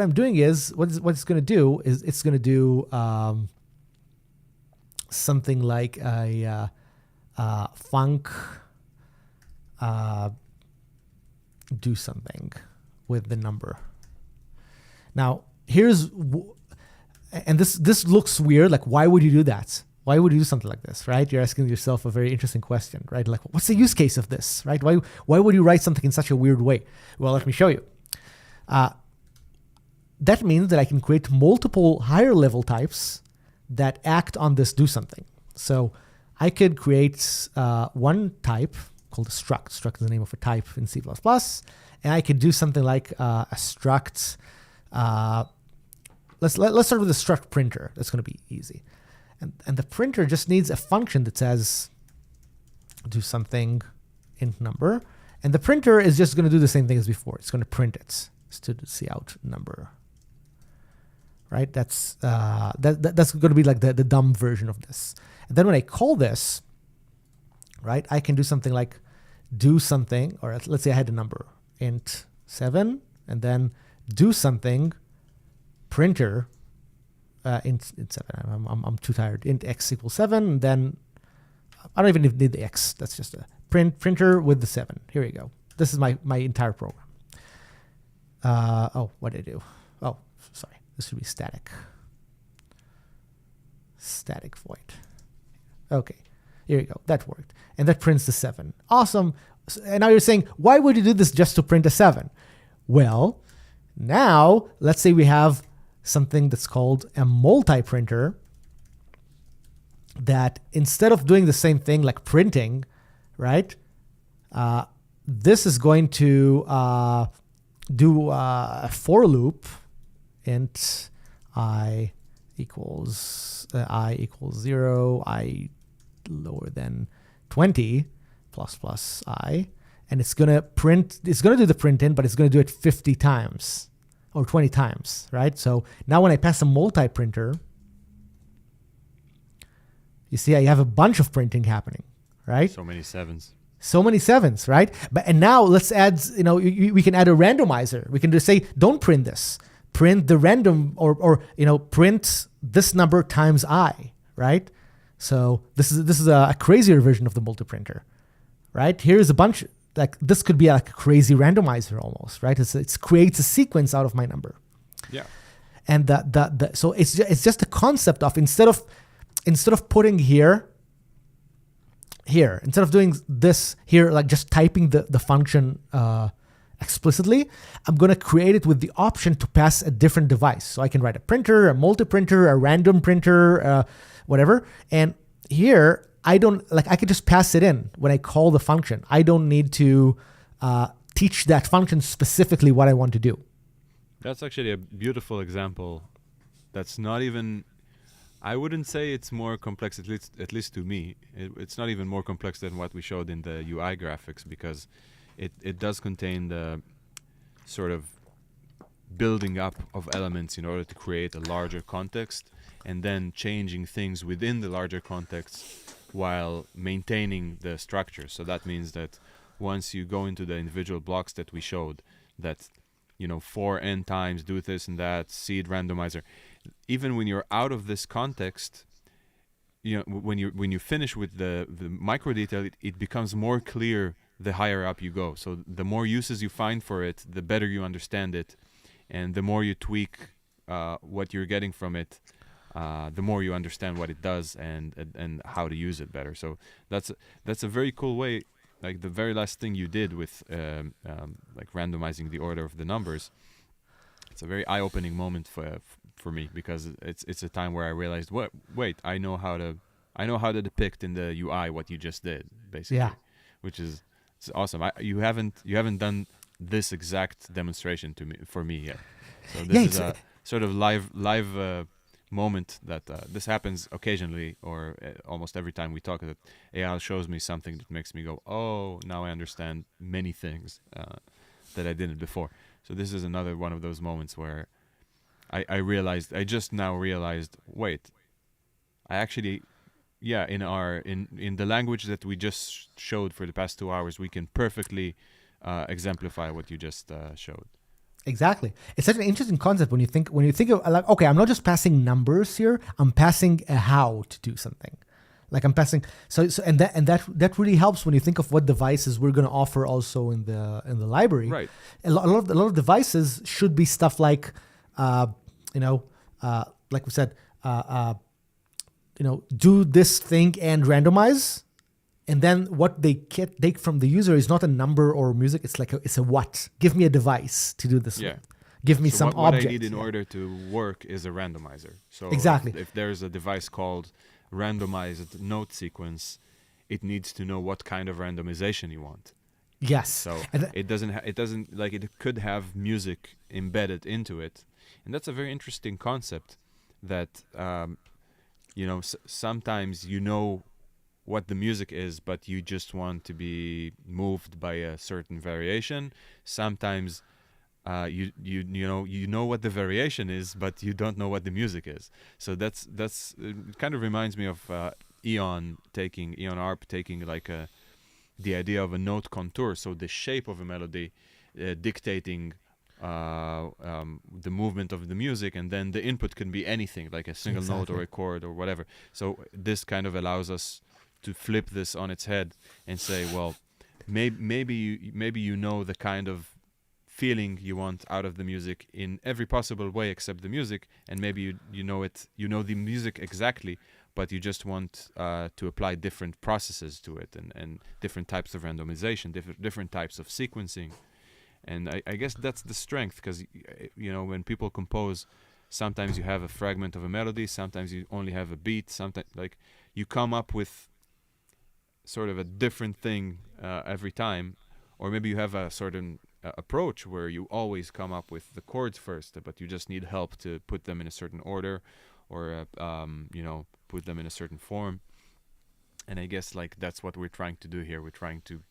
I'm doing is, what it's going to do is it's going to do something like a func do something with the number. Now and this looks weird. Like, why would you do that? Why would you do something like this, right? You're asking yourself a very interesting question, right? Like, what's the use case of this, right? Why would you write something in such a weird way? Well, let me show you. That means that I can create multiple higher level types that act on this do something. So I could create one type called a struct. Struct is the name of a type in C++. And I could do something like a struct. Let's start with the struct printer. That's going to be easy. And the printer just needs a function that says do something int number. And the printer is just going to do the same thing as before. It's going to print it student cout number. Right? That's going to be like the dumb version of this. And then when I call this, right, I can do something like do something, or let's say I had a number int 7, and then do something printer int 7. I'm too tired. Int x equals 7, and then I don't even need the x. That's just a printer with the 7. Here we go. This is my entire program. What did I do? Oh, sorry. This should be static. Static void. Okay, here you go. That worked. And that prints the 7. Awesome. And now you're saying, why would you do this just to print a 7? Well, now let's say we have something that's called a multi-printer that instead of doing the same thing like printing, right, this is going to do a for loop int I equals 0, I lower than 20 plus I, and it's going to do the print in, but it's going to do it 50 times or 20 times, right? So now when I pass a multi-printer, you see I have a bunch of printing happening, right? So many sevens. So many 7s, right? And now let's add, we can add a randomizer. We can just say, don't print this. Print the random, or print this number times I, right? So this is a crazier version of the multi-printer, right? Here's a bunch like this could be like a crazy randomizer almost, right? It creates a sequence out of my number. Yeah. And so it's just a concept of instead of putting here, instead of doing this here, like just typing the function explicitly, I'm going to create it with the option to pass a different device. So I can write a printer, a multi-printer, a random printer, whatever. And here, I could just pass it in when I call the function. I don't need to teach that function specifically what I want to do. That's actually a beautiful example. That's not even, I wouldn't say it's more complex, at least to me. It's not even more complex than what we showed in the UI graphics, because it does contain the sort of building up of elements in order to create a larger context, and then changing things within the larger context while maintaining the structure. So that means that once you go into the individual blocks that we showed, that for n times do this and that, seed randomizer, even when you're out of this context, when you finish with the micro detail, it becomes more clear the higher up you go. So the more uses you find for it, the better you understand it, and the more you tweak what you're getting from it, the more you understand what it does and how to use it better. So that's a very cool way. Like the very last thing you did with like randomizing the order of the numbers, it's a very eye-opening moment for me, because it's a time where I realized, wait, I know how to depict in the UI what you just did, basically. Yeah. Which is, it's awesome. You haven't done this exact demonstration for me yet. So this is a sort of live moment that this happens occasionally, or almost every time we talk. That Eyal shows me something that makes me go, oh, now I understand many things that I didn't before. So this is another one of those moments where I just now realized, wait, I actually, in the language that we just showed for the past 2 hours, we can perfectly exemplify what you just showed. Exactly. It's such an interesting concept when you think of, like, okay, I'm not just passing numbers here, I'm passing a how to do something. Like I'm passing and that really helps when you think of what devices we're going to offer also in the library. Right. A lot of devices should be stuff like like we said, do this thing and randomize. And then what they take from the user is not a number or music. It's like it's a what. Give me a device to do this. Yeah. With. Give me some what object. I need in order to work is a randomizer. So exactly. If there's a device called randomized note sequence, it needs to know what kind of randomization you want. Yes. So it doesn't like it could have music embedded into it, and that's a very interesting concept. That sometimes what the music is, but you just want to be moved by a certain variation. Sometimes you know what the variation is, but you don't know what the music is. So that's it kind of reminds me of Eyal Or taking like the idea of a note contour, so the shape of a melody dictating the movement of the music, and then the input can be anything, like a single note or a chord or whatever. So this kind of allows us to flip this on its head and say, well, maybe you know the kind of feeling you want out of the music in every possible way except the music, and maybe you know the music exactly, but you just want to apply different processes to it, and different types of randomization, different types of sequencing. And I guess that's the strength, because when people compose, sometimes you have a fragment of a melody, sometimes you only have a beat, sometimes like you come up with sort of a different thing every time, or maybe you have a certain approach where you always come up with the chords first, but you just need help to put them in a certain order, or put them in a certain form. And I guess like that's what we're trying to do here. We're trying to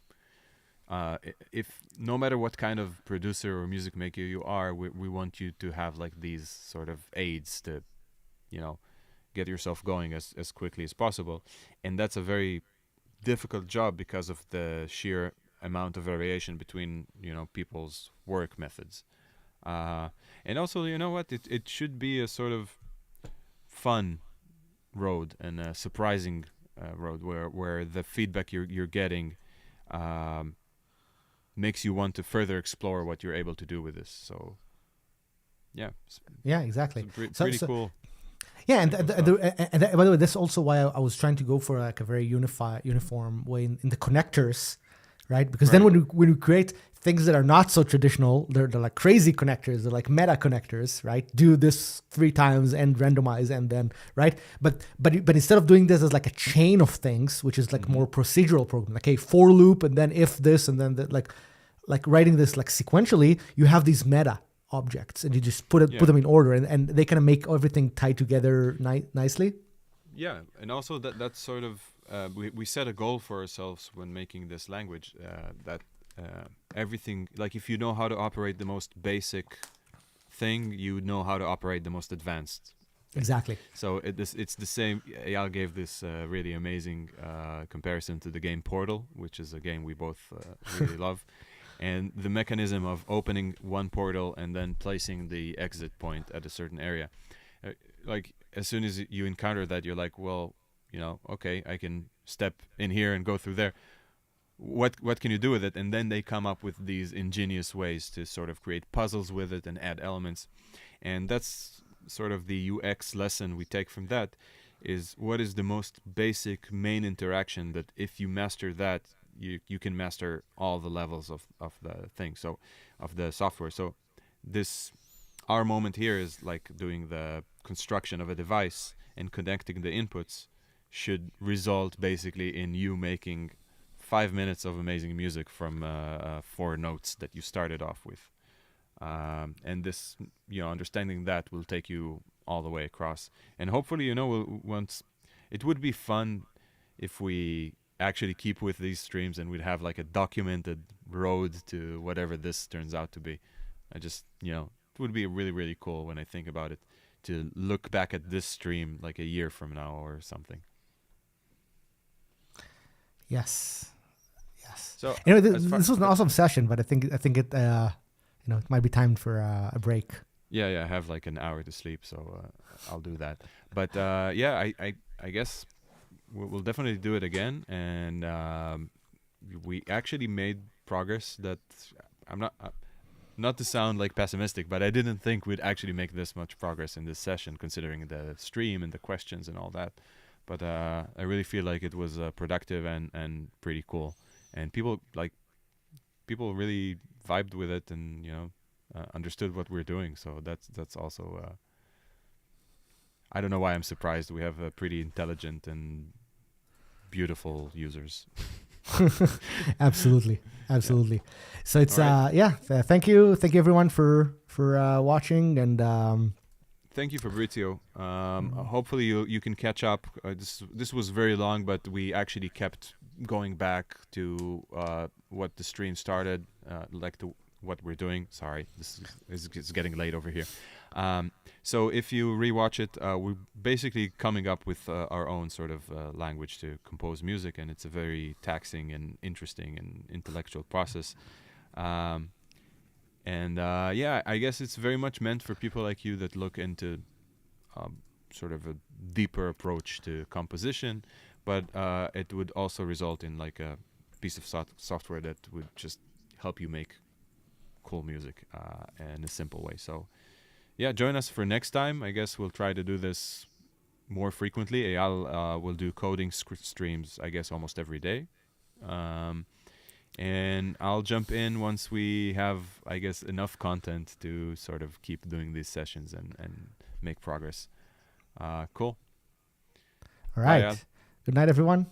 if no matter what kind of producer or music maker you are, we want you to have like these sort of aids to get yourself going as quickly as possible. And that's a very difficult job because of the sheer amount of variation between people's work methods, and also it should be a sort of fun road and a surprising road where the feedback you're getting makes you want to further explore what you're able to do with this. So yeah, Yeah, exactly. pretty cool. Yeah, and by the way, that's also why I was trying to go for like a very uniform way in the connectors, right? Because then when you create things that are not so traditional, they're like crazy connectors, they're like meta connectors, right? Do this 3 times and randomize, and then right. But instead of doing this as like a chain of things, which is like more procedural program, like a for loop, and then if this, and then like writing this like sequentially, you have these meta objects, and you just put them in order, and they kind of make everything tie together nicely. Yeah, and also that's sort of we set a goal for ourselves when making this language, that everything, like if you know how to operate the most basic thing, you know how to operate the most advanced. Exactly. So it's the same. Eyal gave this really amazing comparison to the game Portal, which is a game we both really love. And the mechanism of opening one portal and then placing the exit point at a certain area. Like, as soon as you encounter that, you're like, well, okay, I can step in here and go through there. What can you do with it? And then they come up with these ingenious ways to sort of create puzzles with it and add elements. And that's sort of the UX lesson we take from that, is what is the most basic main interaction that if you master that, you can master all the levels of the thing, so of the software. So our moment here is like doing the construction of a device and connecting the inputs should result basically in you making 5 minutes of amazing music from 4 notes that you started off with. And this, understanding that will take you all the way across. And hopefully, once it would be fun if we actually keep with these streams and we'd have like a documented road to whatever this turns out to be. I just, it would be really, really cool when I think about it, to look back at this stream like a year from now or something. Yes. So this was an awesome session, but I think it it might be time for a break. Yeah, I have like an hour to sleep, so I'll do that. But I guess we'll definitely do it again, and we actually made progress that I'm not to sound like pessimistic, but I didn't think we'd actually make this much progress in this session, considering the stream and the questions and all that. But I really feel like it was productive and pretty cool, and people really vibed with it, and understood what we're doing. So that's also. I don't know why I'm surprised. We have a pretty intelligent and beautiful users. Absolutely. Yeah. So it's right. thank you everyone for watching, and thank you, Fabrizio. Hopefully you can catch up. This was very long, but we actually kept going back to what the stream started, like to what we're doing. Sorry, this is getting late over here. So if you rewatch it, we're basically coming up with our own sort of language to compose music, and it's a very taxing and interesting and intellectual process. I guess it's very much meant for people like you that look into sort of a deeper approach to composition, but it would also result in like a piece of software that would just help you make cool music in a simple way. So yeah, join us for next time. I guess we'll try to do this more frequently. Eyal will do coding streams, I guess, almost every day. And I'll jump in once we have, I guess, enough content to sort of keep doing these sessions and make progress. Cool. All right. Bye, Good night, everyone.